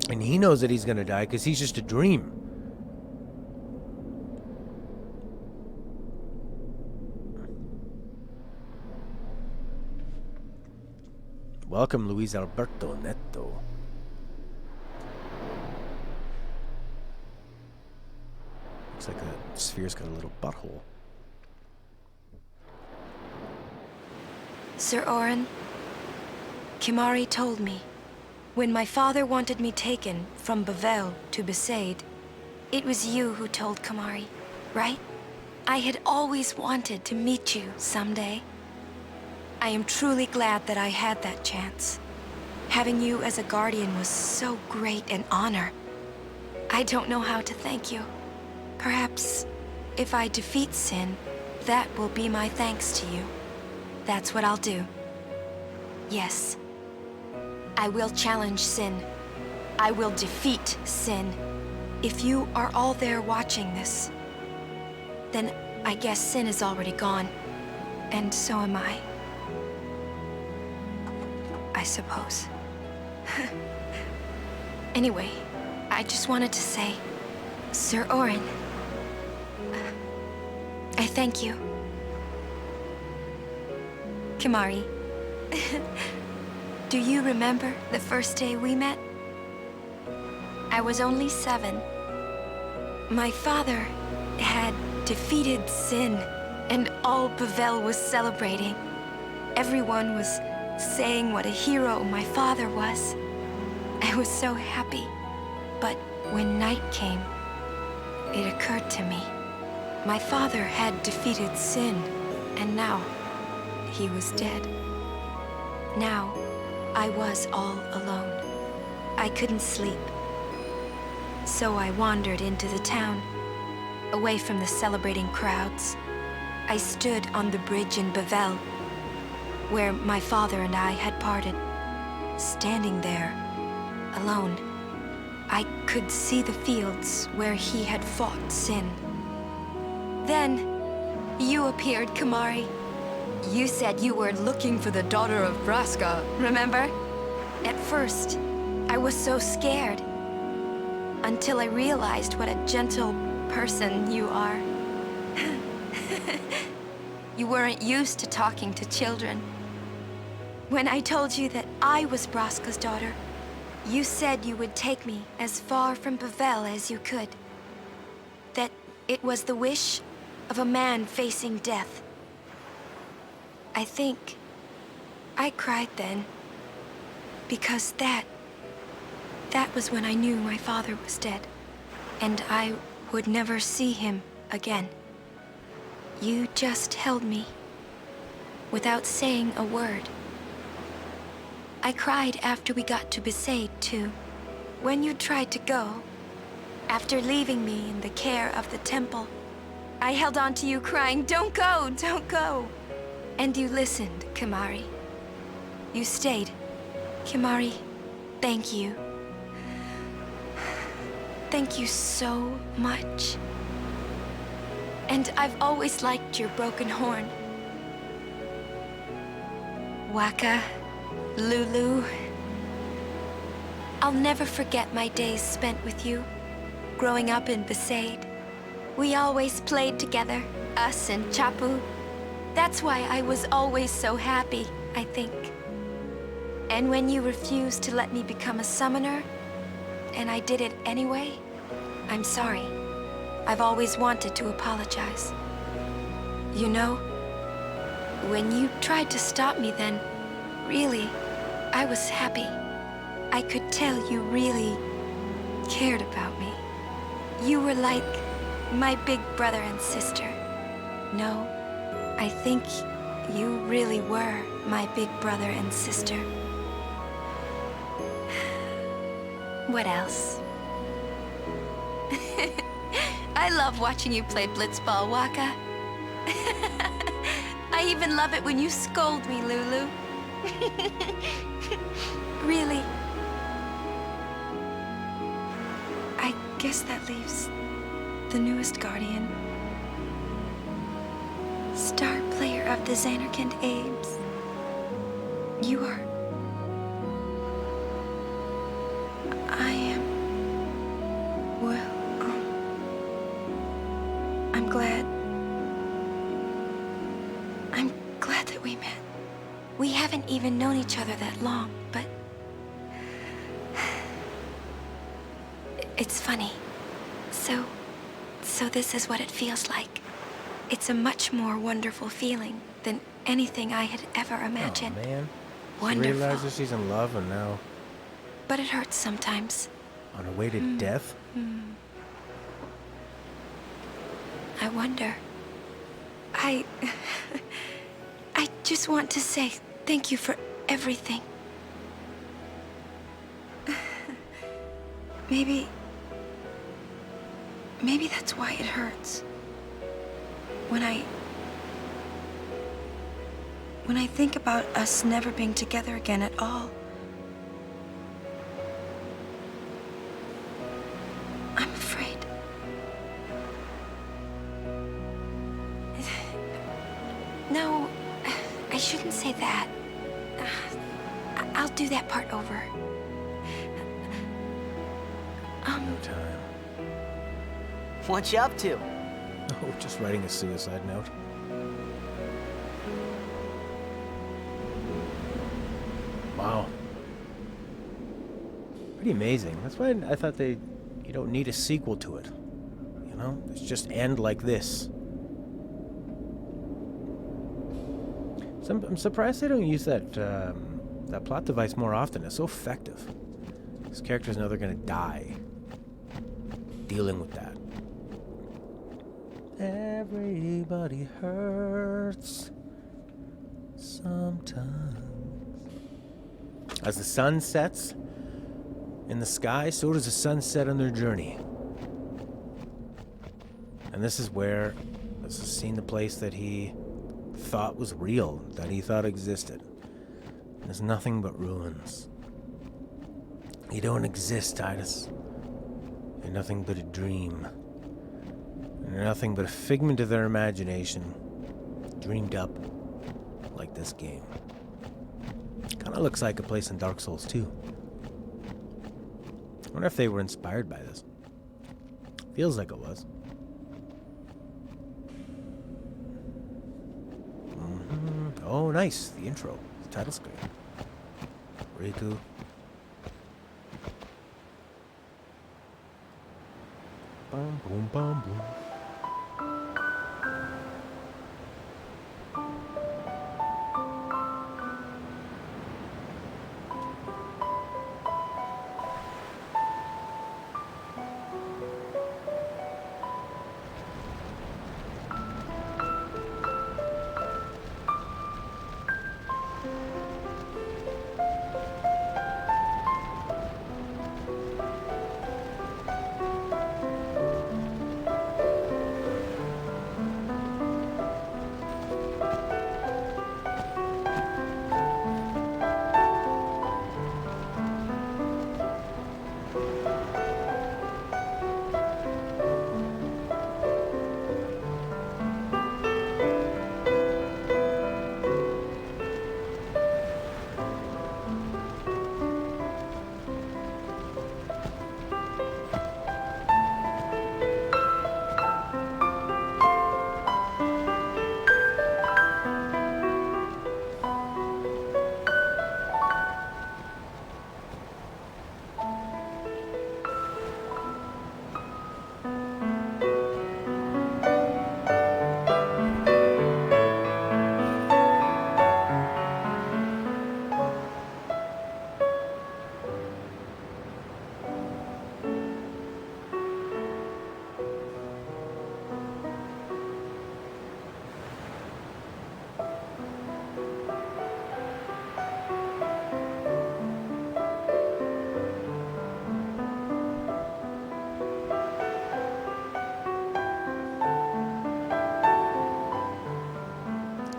S1: And he knows that he's going to die because he's just a dream. Welcome, Luis Alberto Neto. Looks like the sphere's got a little butthole.
S4: Sir Oren, Kimari told me, when my father wanted me taken from Bavel to Besaid, it was you who told Kimari, right? I had always wanted to meet you someday. I am truly glad that I had that chance. Having you as a guardian was so great an honor. I don't know how to thank you. Perhaps, if I defeat Sin, that will be my thanks to you. That's what I'll do. Yes. I will challenge Sin. I will defeat Sin. If you are all there watching this, then I guess Sin is already gone. And so am I. I suppose. Anyway, I just wanted to say, Sir Oren, I thank you. Kimari, do you remember the first day we met? I was only 7. My father had defeated Sin, and all Bavel was celebrating. Everyone was saying what a hero my father was. I was so happy. But when night came, it occurred to me. My father had defeated Sin, and now he was dead. Now, I was all alone. I couldn't sleep. So I wandered into the town, away from the celebrating crowds. I stood on the bridge in Bavel, where my father and I had parted. Standing there, alone, I could see the fields where he had fought Sin. Then, you appeared, Kimari. You said you were looking for the daughter of Braska, remember? At first, I was so scared. Until I realized what a gentle person you are. You weren't used to talking to children. When I told you that I was Braska's daughter, you said you would take me as far from Bavel as you could. That it was the wish of a man facing death. I think I cried then, because that was when I knew my father was dead, and I would never see him again. You just held me, without saying a word. I cried after we got to Besaid, too. When you tried to go, after leaving me in the care of the temple, I held on to you crying, "Don't go, don't go." And you listened, Kimari. You stayed. Kimari, thank you. Thank you so much. And I've always liked your broken horn. Waka, Lulu. I'll never forget my days spent with you, growing up in Besaid. We always played together, us and Chapu. That's why I was always so happy, I think. And when you refused to let me become a summoner, and I did it anyway, I'm sorry. I've always wanted to apologize. You know, when you tried to stop me then, really, I was happy. I could tell you really cared about me. You were like my big brother and sister. No, I think you really were my big brother and sister. What else? I love watching you play blitzball, Waka. I even love it when you scold me, Lulu. Really. I guess that leaves the newest Guardian. Star player of the Xanarkand Abes. You are... I am... Well, I'm glad. I'm glad that we met. We haven't even known each other that long, but... It's funny. So this is what it feels like. It's a much more wonderful feeling than anything I had ever imagined.
S1: Oh, man.
S4: Wonderful.
S1: She realizes she's in love and now
S4: But it hurts sometimes.
S1: on her way to death?
S4: I wonder. I just want to say thank you for everything. Maybe that's why it hurts. When I think about us never being together again at all, I'm afraid. No, I shouldn't say that. I'll do that part over.
S1: No time.
S8: What you up to?
S1: Oh, just writing a suicide note. Wow. Pretty amazing. That's why I thought you don't need a sequel to it. You know? It's just end like this. I'm surprised they don't use that plot device more often. It's so effective. These characters know they're gonna die. Dealing with that. Everybody hurts sometimes. As the sun sets in the sky, so does the sun set on their journey. And this is seen the place that he thought was real, that he thought existed. There's nothing but ruins. You don't exist, Tidus. You're nothing but a dream. You're nothing but a figment of their imagination, dreamed up like this game. Kinda looks like a place in Dark Souls 2. I wonder if they were inspired by this. Feels like it was. Oh, nice. The intro. The title screen. Riku. Bum, boom, bum, boom.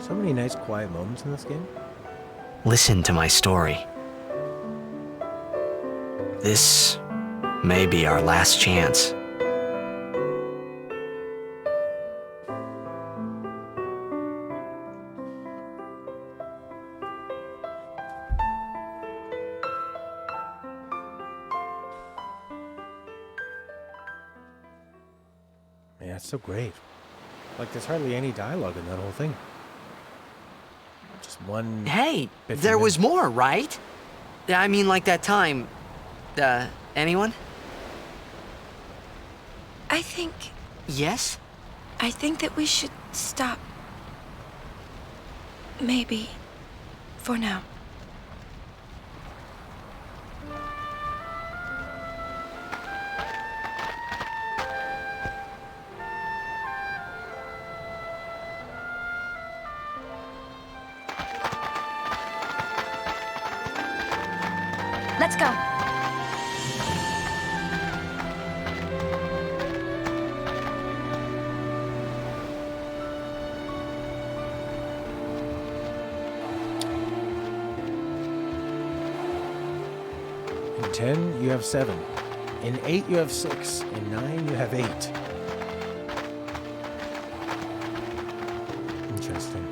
S1: So many nice quiet moments in this game.
S7: Listen to my story. This may be our last chance.
S1: Yeah, it's so great. Like, there's hardly any dialogue in that whole thing. Just one...
S8: Hey,
S1: bit
S8: there
S1: from
S8: was
S1: him.
S8: more, right? I mean, like that time. Anyone?
S4: I think
S8: Yes?
S4: that we should stop. Maybe. For now. Let's go.
S1: In 10, you have 7. In 8, you have 6. In 9, you have 8. Interesting.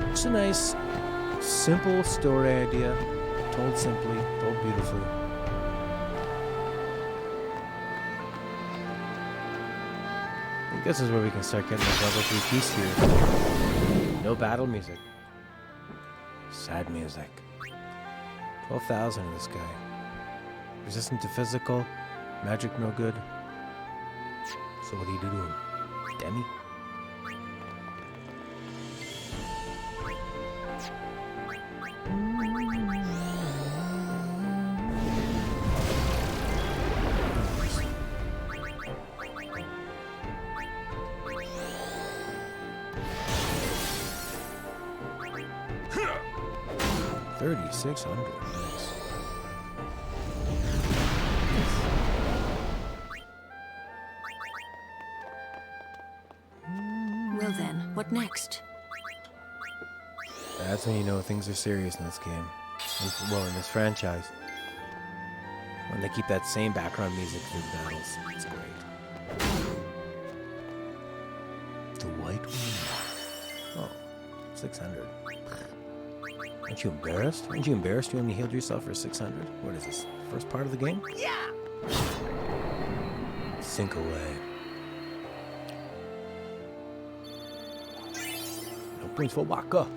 S1: It's a nice, simple story idea, told simply, told beautifully. I think this is where we can start getting those level 3 key spheres. No battle music. Sad music. 12,000 in this guy. Resistant to physical, magic no good. So what do you do to him? Demi? $3,600. Nice.
S2: Well then, what next?
S1: That's when you know things are serious in this game. Well, in this franchise. When they keep that same background music through the battles. It's great. The White Wind. Oh, 600. Aren't you embarrassed? Aren't you embarrassed you only healed yourself for 600? What is this? First part of the game? Yeah! Sink away. No points for Waka.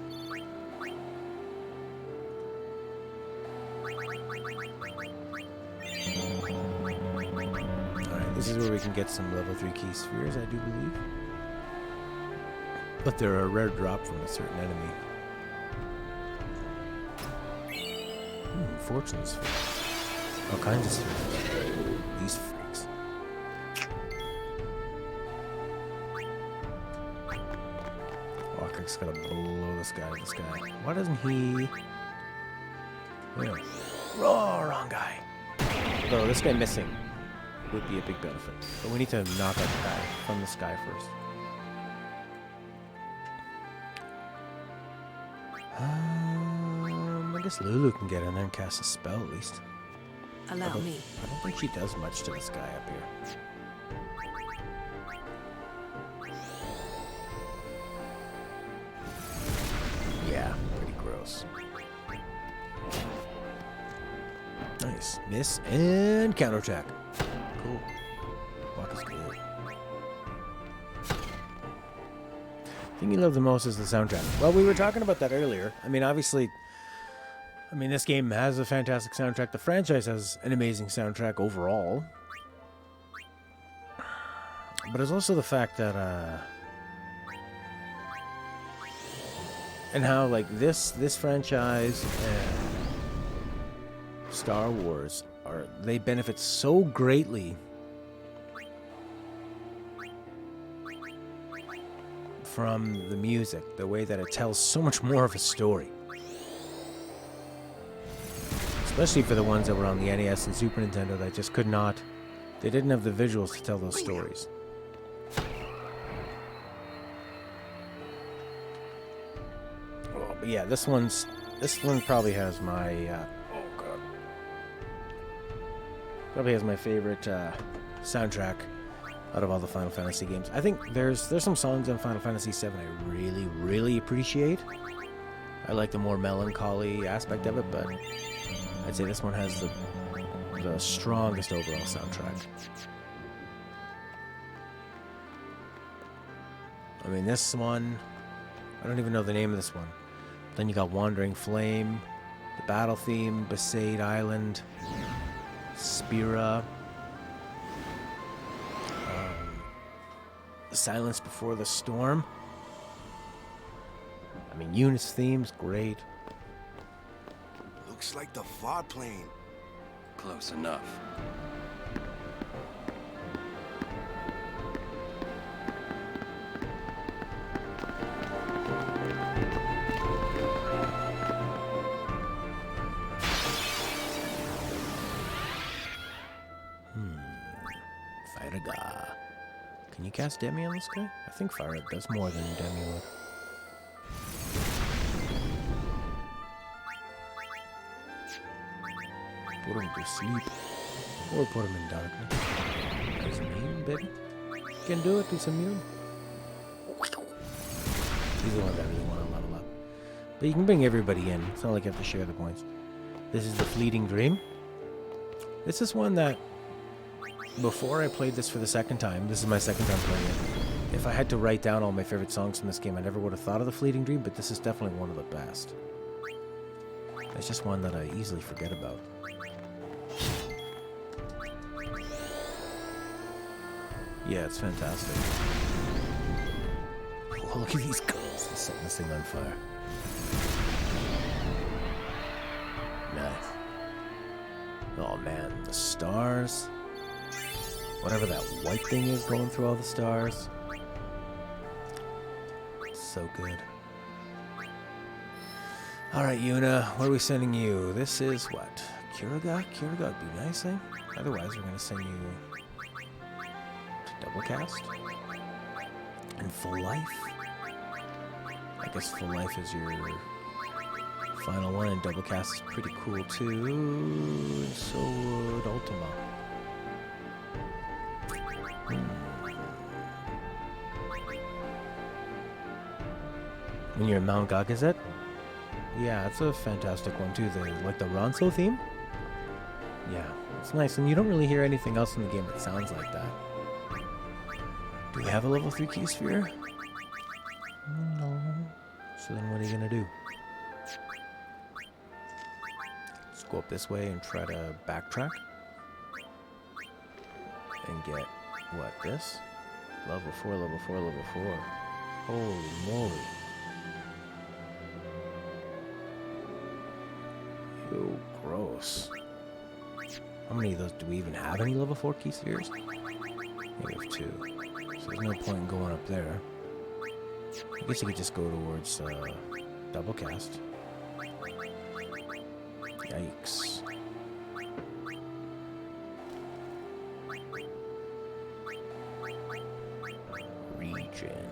S1: Alright, this is where we can get some level 3 key spheres, I do believe. But they're a rare drop from a certain enemy. Fortune spheres. All kinds of spheres. These freaks. Walker's gotta blow this guy. Why doesn't he... Yeah. Oh, wrong guy. Though this guy missing would be a big benefit. But we need to knock out the guy from the sky first. I guess Lulu can get in there and cast a spell at least.
S2: Allow me.
S1: I don't think she does much to this guy up here. Yeah, pretty gross. Nice. Miss and counterattack. Cool. Walk is good. The thing you love the most is the soundtrack. Well, we were talking about that earlier. I mean, obviously... this game has a fantastic soundtrack. The franchise has an amazing soundtrack overall. But it's also the fact that, and how, like, this franchise and Star Wars they benefit so greatly from the music, the way that it tells so much more of a story. Especially for the ones that were on the NES and Super Nintendo that just could not, they didn't have the visuals to tell those stories. Oh, but yeah, this one probably has my, oh god. Probably has my favorite soundtrack out of all the Final Fantasy games. I think there's some songs in Final Fantasy VII I really, really appreciate. I like the more melancholy aspect of it, but I'd say this one has the strongest overall soundtrack. I mean, this one, I don't even know the name of this one. Then you got Wandering Flame, the battle theme, Besaid Island, Spira, Silence Before the Storm. I mean, Eunice's theme's great.
S3: Looks like the far plane.
S5: Close enough.
S1: Firaga. Can you cast Demi on this guy? I think Fire does more than Demi would. Put him to sleep. Or put him in darkness. He's immune, baby. Can do it, he's immune. He's the one that I really want to level up. But you can bring everybody in. It's not like you have to share the points. This is the Fleeting Dream. This is one that, before I played this for the second time, this is my second time playing it. If I had to write down all my favorite songs from this game, I never would have thought of the Fleeting Dream, but this is definitely one of the best. It's just one that I easily forget about. Yeah, it's fantastic. Oh, look at these guns. They're setting this thing on fire. Nice. Oh man, the stars. Whatever that white thing is going through all the stars. It's so good. Alright, Yuna, what are we sending you? This is what? Kiraga? Kiraga would be nice, eh? Otherwise, we're going to send you to Double Cast. And Full Life. I guess Full Life is your final one, and Double Cast is pretty cool too. And so would Ultima. When you're in Mount Gagazet? Yeah, it's a fantastic one too. Like the Ronso theme? Yeah, it's nice, and you don't really hear anything else in the game that sounds like that. Do we have a level 3 key sphere? No. So then what are you gonna do? Let's go up this way and try to backtrack. And get, what, this? Level 4, level 4, level 4. Holy moly. Ew, gross. How many of those, do we even have any level 4 key spheres? We have 2. So there's no point in going up there. I guess you could just go towards Double Cast. Yikes. Region.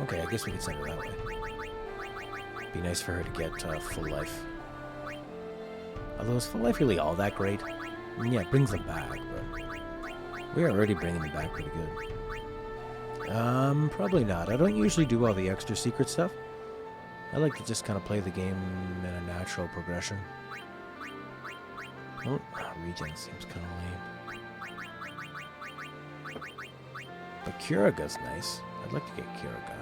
S1: Okay, I guess we could send her that way. Be nice for her to get Full Life. Although is Full Life really all that great? I mean, yeah, it brings them back, but we're already bringing them back pretty good. Probably not. I don't usually do all the extra secret stuff. I like to just kind of play the game in a natural progression. Oh, Regen seems kind of lame. But Kuraga's nice. I'd like to get Kiraga.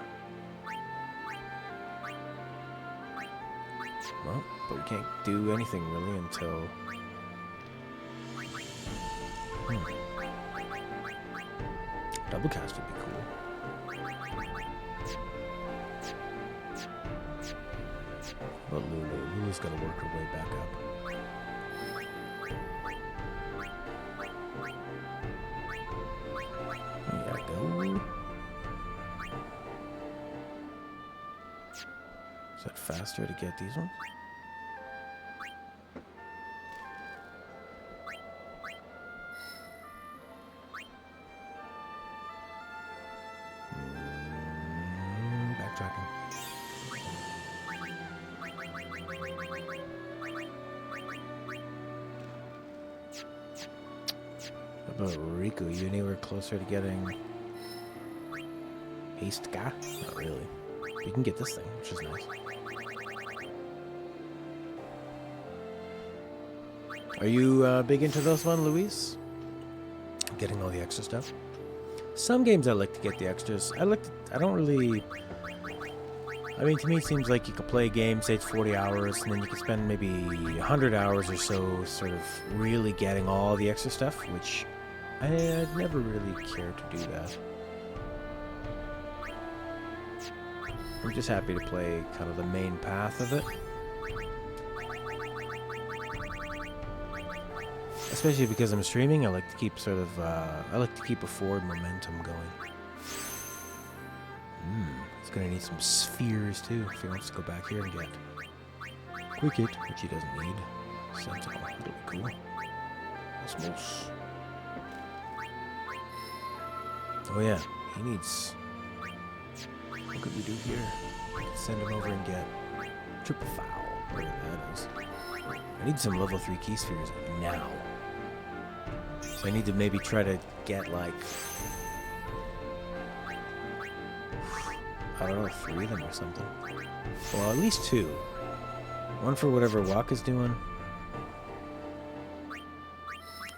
S1: Well, but we can't do anything really until... Double Cast would be cool. But Lulu's gotta work her way back up. faster to get these ones. Backtracking. How about Riku? You anywhere closer to getting haste guy? Not really. You can get this thing, which is nice. Are you big into this one, Luis? Getting all the extra stuff? Some games I like to get the extras. I don't really... I mean, to me it seems like you could play a game, say it's 40 hours, and then you could spend maybe 100 hours or so sort of really getting all the extra stuff, which I'd never really cared to do that. I'm just happy to play kind of the main path of it. Especially because I'm streaming, I like to keep sort of, I like to keep a forward momentum going. He's gonna need some spheres too, if he wants to go back here and get Wicked, which he doesn't need. Sentinel, that'll be cool. Osmos. Oh yeah, he needs... What could we do here? We could send him over and get Triple Foul, whatever that is. I need some level 3 key spheres now. So I need to maybe try to get like... I don't know, 3 of them or something. Well, at least 2. One for whatever Walk is doing.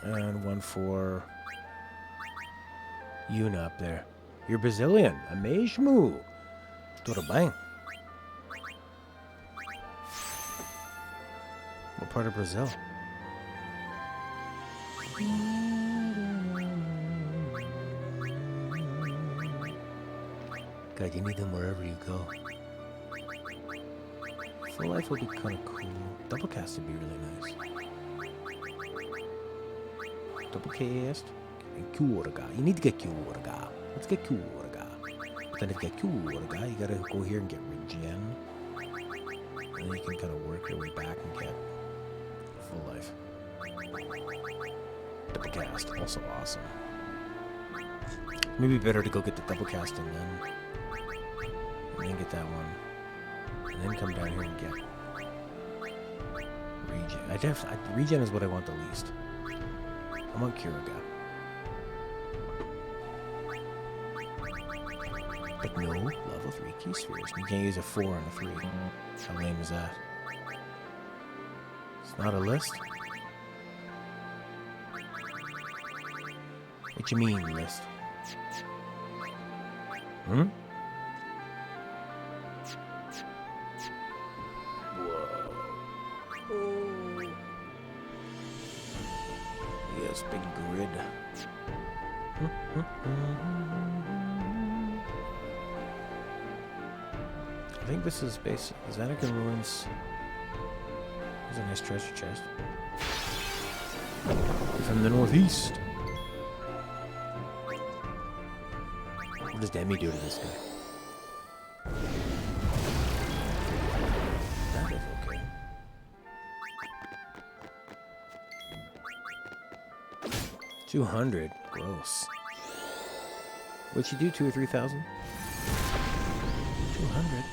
S1: And one for Yuna up there. You're Brazilian. Amazemu. Tudo bem? What part of Brazil? God, you need them wherever you go. Full life would be kind of cool. Double cast would be really nice. Double cast. And Kyurga. You need to get Kyurga. Let's get Kyurga. But then if you get Kyurga, you gotta go here and get Regen. And then you can kind of work your way back and get full life. Double cast, also awesome. Maybe better to go get the double cast and then get that one. And then come down here and get Regen. Regen is what I want the least. I want Kyurga. But no level 3 key spheres. You can't use a 4 and a 3. How lame is that? It's not a list? What you mean, list? Hmm? Whoa. Yes, big grid. I think this is basic. Xanarkand Ruins. There's a nice treasure chest. From the northeast. What does Demi do to this guy? That is okay. $200. Gross. What'd you do? 2,000 or 3,000? 200.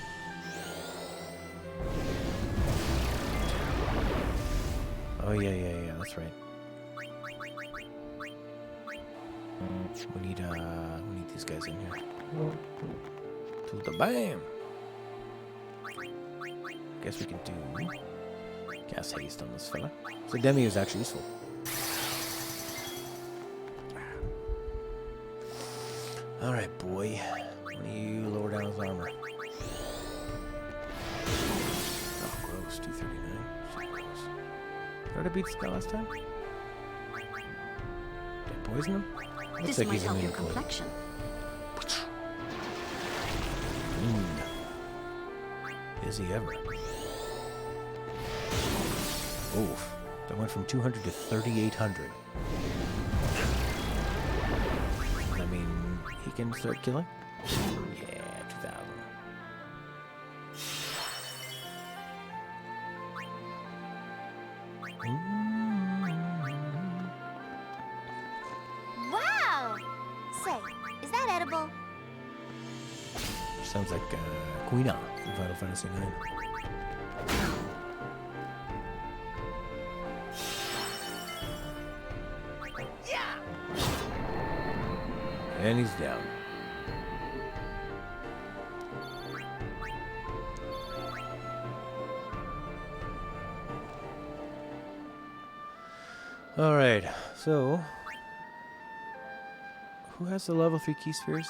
S1: Oh yeah, that's right. We need these guys in here. To the bam! Guess we can do gas haste on this fella. So Demi is actually useful. Alright, boy. When you lower down his armor. Oh, gross. 239. So gross. Did I beat this guy last time? Did I poison him? Looks
S2: This
S1: like
S2: might
S1: he's
S2: help
S1: immune
S2: your
S1: to poison.
S2: complexion.
S1: Is he ever? Oof. That went from 200 to 3,800. I mean, he can start killing? Yeah, 2,000. Sounds like Quina from Final Fantasy IX. And he's down. Alright, so who has the level 3 key spheres?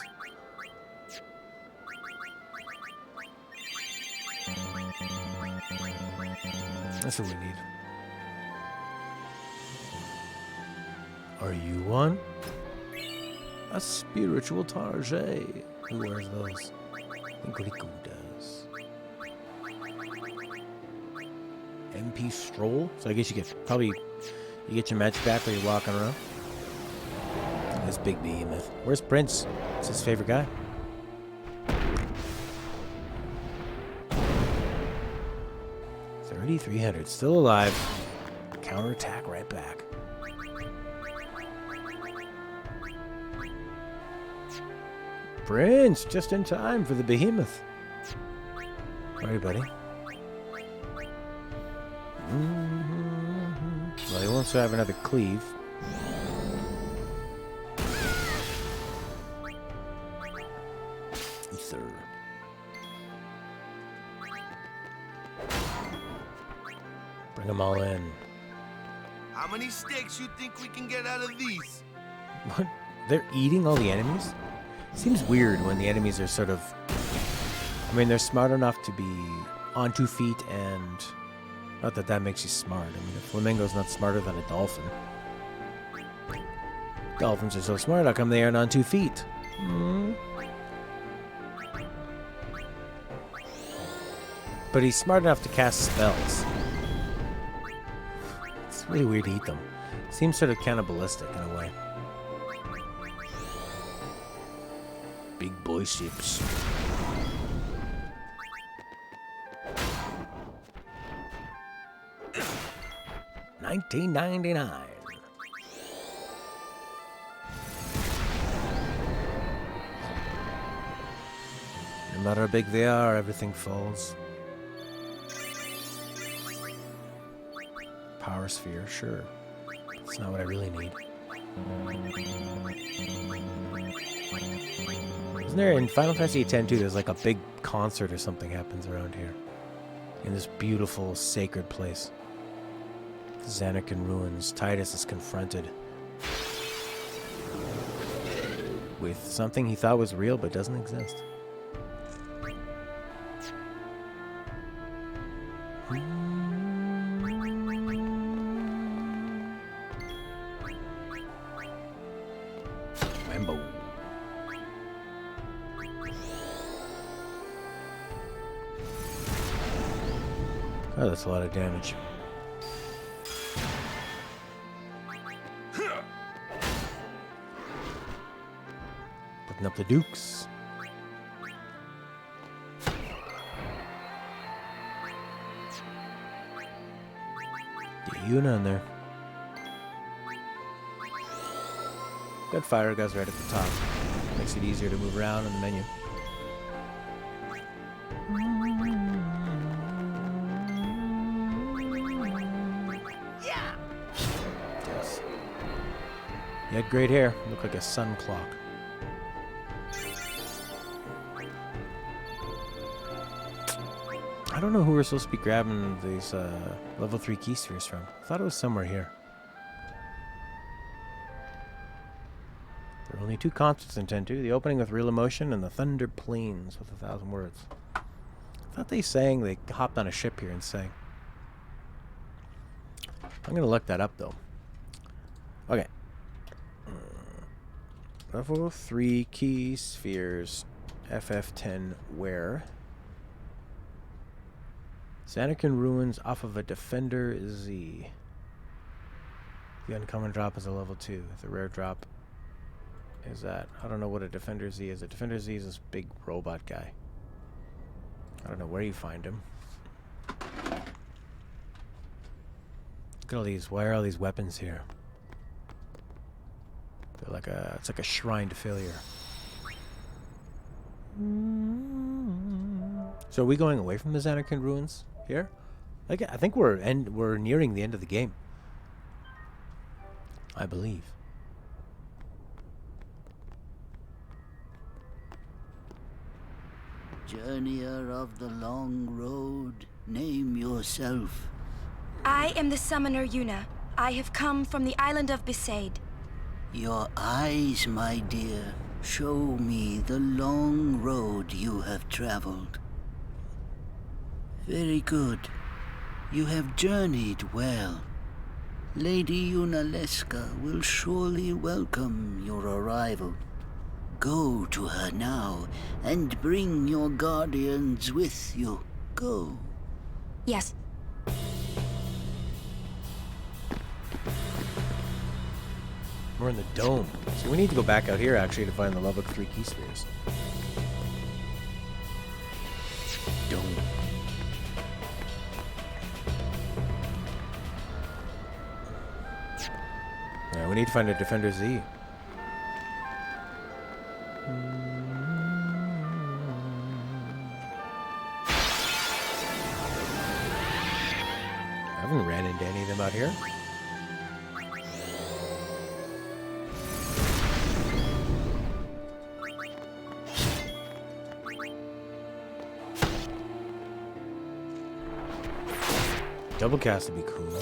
S1: That's what we need. Are you one? A spiritual Tarjay. Who wears those? I think Riku does. MP Stroll? So I guess you get you get your magic back while you're walking around. This big behemoth. Where's Prince? It's his favorite guy. $3,300. Still alive. Counterattack right back. Prince, just in time for the behemoth. Alright, buddy. Well, he wants to have another cleave. Ether. Bring them all in.
S3: How many steaks you think we can get out of these?
S1: What? They're eating all the enemies? Seems weird when the enemies are sort of... I mean, they're smart enough to be on 2 feet and... Not that that makes you smart. I mean, a flamingo's not smarter than a dolphin. Dolphins are so smart, how come they aren't on 2 feet? But he's smart enough to cast spells. It's really weird to eat them. Seems sort of cannibalistic in a way. Big boy ships. $19.99. No matter how big they are, everything falls. Power sphere, sure. That's not what I really need. Isn't there in Final Fantasy X too, there's like a big concert or something happens around here. In this beautiful, sacred place. Zanarkand ruins. Tidus is confronted with something he thought was real but doesn't exist. Rambo. Oh, that's a lot of damage. Putting up the dukes. Get Yuna in there. Good fire guys right at the top. Makes it easier to move around in the menu. Yeah. Yes. You had great hair. Looked like a sun clock. I don't know who we're supposed to be grabbing these level 3 key spheres from. I thought it was somewhere here. There are only 2 concerts in 10-2. The opening with real emotion and the Thunder Plains with 1,000 words. I thought they hopped on a ship here and sang. I'm going to look that up though. Okay. Level 3 key spheres. FF10 where? Zanarkand ruins off of a Defender Z. The uncommon drop is a level 2. The rare drop is that. I don't know what a Defender Z is. A Defender Z is this big robot guy. I don't know where you find him. Look at all these. Why are all these weapons here? They're like it's like a shrine to failure. So are we going away from the Xanarkand ruins here? Like, I think we're nearing the end of the game. I believe.
S9: Journeyer of the long road, name yourself.
S4: I am the summoner Yuna. I have come from the island of Besaid.
S9: Your eyes, my dear, show me the long road you have traveled. Very good. You have journeyed well. Lady Yunalesca will surely welcome your arrival. Go to her now, and bring your guardians with you. Go.
S4: Yes.
S1: We're in the dome. So we need to go back out here, actually, to find the level 3 key spheres. Dome. Yeah, we need to find a Defender Z. I haven't ran into any of them out here. Double cast would be cool.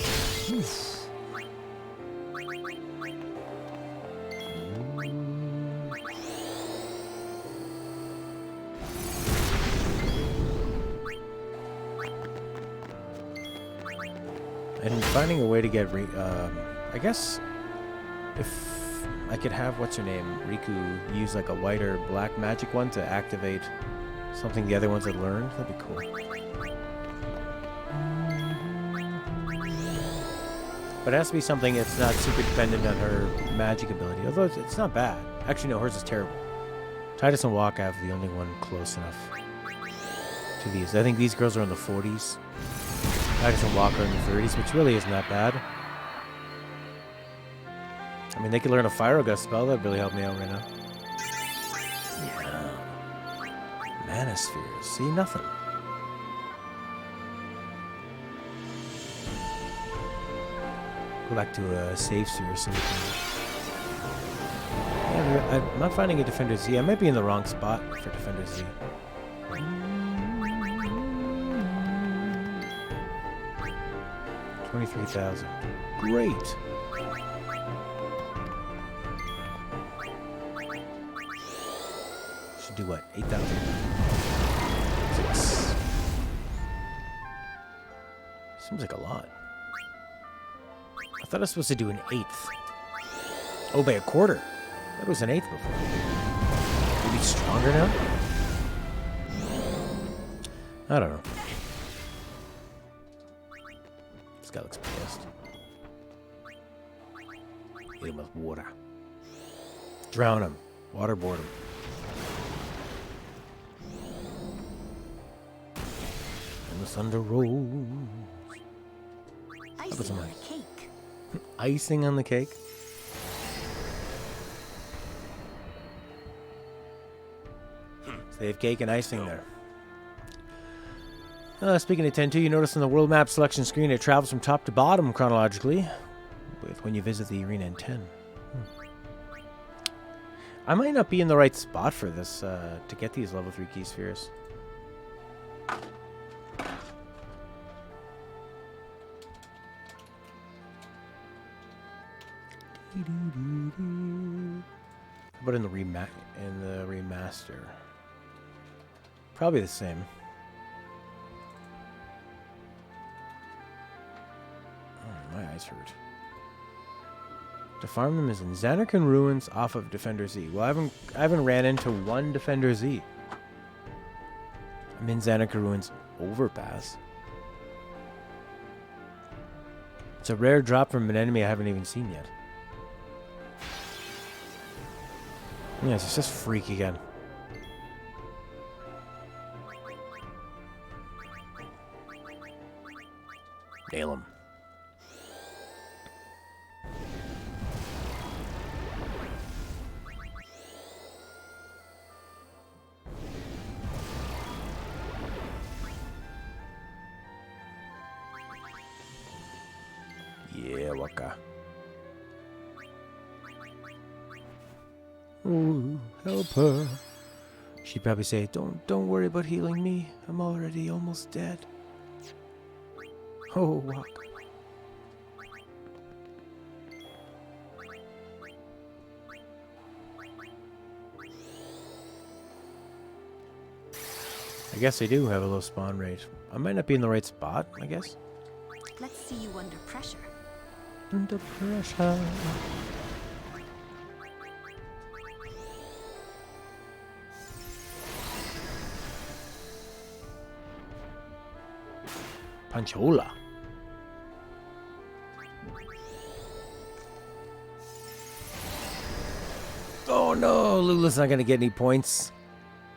S1: And finding a way to get I guess if I could have what's her name, Riku, use like a white or black magic one to activate something the other ones had learned, that'd be cool. But it has to be something that's not super dependent on her magic ability. Although it's not bad. Actually, no, hers is terrible. Tidus and Waka have the only one close enough to these. I think these girls are in the 40s. Tidus and Waka are in the 30s, which really isn't that bad. I mean, they could learn a Fire Gust spell. That'd really help me out right now. Yeah. Mana spheres. See, nothing. Go back to a save sphere so we can... Yeah, I'm not finding a Defender Z. I might be in the wrong spot for Defender Z. 23,000. Great. Should do what? 8,000. 6. Seems like a lot. I thought I was supposed to do an 1/8. Oh, by a quarter. That was an 1/8 before. Maybe stronger now? I don't know. This guy looks pissed. Hit him with water. Drown him. Waterboard him. And the thunder rolls.
S2: Icing on the cake.
S1: Icing on the cake? So they have cake and icing there. Speaking of 10-2, you notice on the world map selection screen it travels from top to bottom chronologically with when you visit the arena in 10. I might not be in the right spot for this to get these level 3 key spheres. But in the remaster, probably the same. Oh, my eyes hurt. To farm them is in Xanarkand Ruins off of Defender Z. Well, I haven't ran into one Defender Z. I'm in Xanarkand Ruins Overpass. It's a rare drop from an enemy I haven't even seen yet. Yes, it's just freak again. Nail him. Oh, help her. She'd probably say, don't worry about healing me. I'm already almost dead. Oh, walk. I guess I do have a low spawn rate. I might not be in the right spot, I guess.
S2: Let's see you under pressure.
S1: Under pressure. Panchola. Oh no, Lula's not gonna get any points.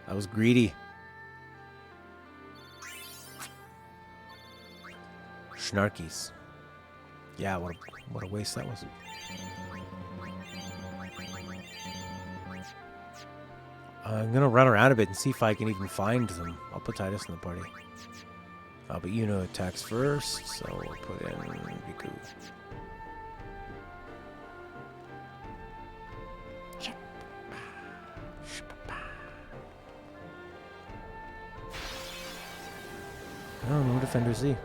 S1: I was greedy. Snarkies. Yeah, what a waste that was. I'm gonna run around a bit and see if I can even find them. I'll put Tidus in the party. But Yuno attacks first, so we'll put in Riku. Oh, no Defender Z.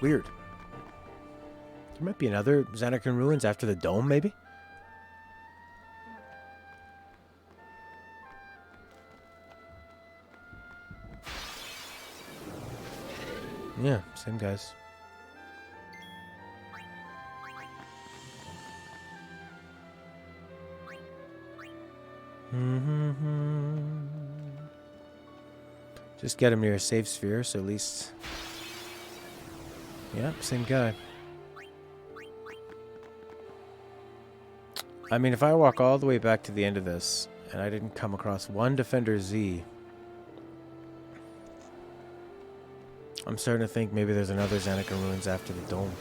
S1: Weird. There might be another Xanarkand Ruins after the dome, maybe? Yeah, same guys. Just get him near a safe sphere, so at least... Yeah, same guy. I mean, if I walk all the way back to the end of this, and I didn't come across one Defender Z... I'm starting to think maybe there's another Xanarkand Ruins after the dome.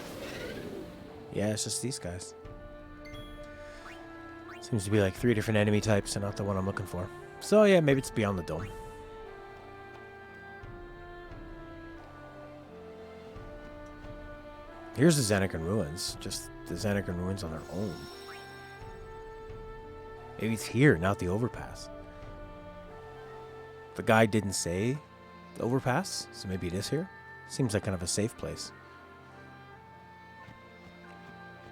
S1: Yeah, it's just these guys. Seems to be like 3 different enemy types and not the one I'm looking for. So yeah, maybe it's beyond the dome. Here's the Xanarkand Ruins. Just the Xanarkand Ruins on their own. Maybe it's here, not the overpass. The guy didn't say the overpass, so maybe it is here. Seems like kind of a safe place.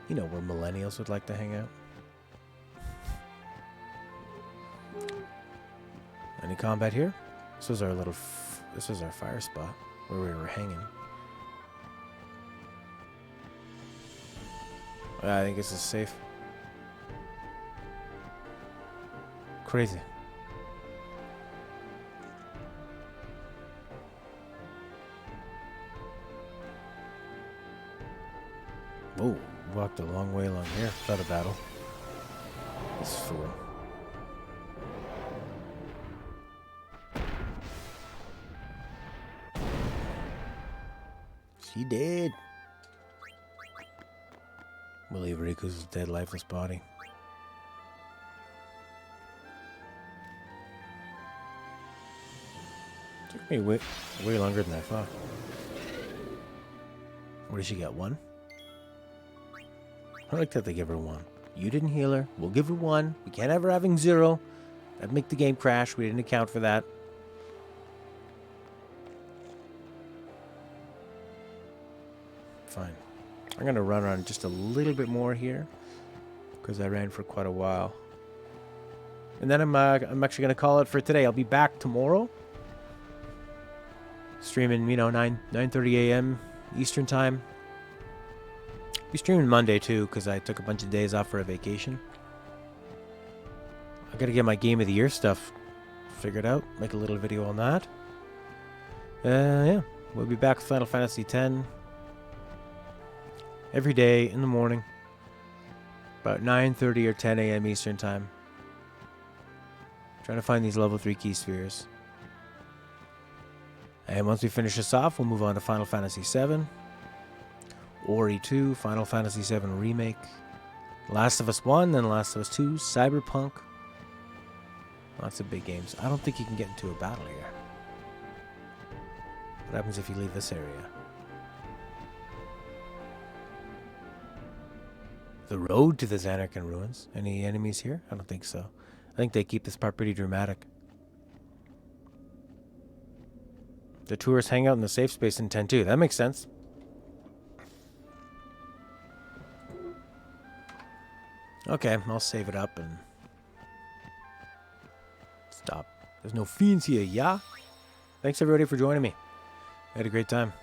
S1: You know where millennials would like to hang out. Any combat here? This was our little... this was our fire spot where we were hanging. I think this is safe. Crazy. Oh, walked a long way along here without a battle. This fool. She did. We'll leave Riku's dead, lifeless body. Took me way longer than I thought. What did she get? 1? I like that they give her 1. You didn't heal her. We'll give her 1. We can't have her having 0. That'd make the game crash. We didn't account for that. Fine. I'm going to run on just a little bit more here because I ran for quite a while. And then I'm actually going to call it for today. I'll be back tomorrow. Streaming, 9:30 a.m. Eastern time. Be streaming Monday too because I took a bunch of days off for a vacation. I got to get my Game of the Year stuff figured out. Make a little video on that. Yeah. We'll be back with Final Fantasy X. Every day in the morning, about 9:30 or 10 a.m. Eastern time. Trying to find these level 3 key spheres. And once we finish this off, we'll move on to Final Fantasy VII, Ori 2, Final Fantasy VII Remake, Last of Us 1, then Last of Us 2, Cyberpunk. Lots of big games. I don't think you can get into a battle here. What happens if you leave this area? The road to the Xanarkan ruins. Any enemies here? I don't think so. I think they keep this part pretty dramatic. The tourists hang out in the safe space in 10-2. That makes sense. Okay, I'll save it up and stop. There's no fiends here, yeah? Thanks everybody for joining me. I had a great time.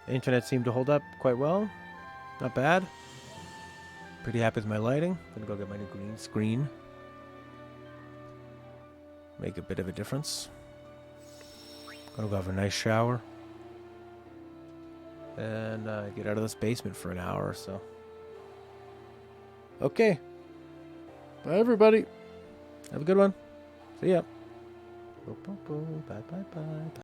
S1: The internet seemed to hold up quite well. Not bad. Pretty happy with my lighting. Gonna go get my new green screen. Make a bit of a difference. Gonna go have a nice shower. And get out of this basement for an hour or so. Okay. Bye everybody. Have a good one. See ya. Bye bye bye bye.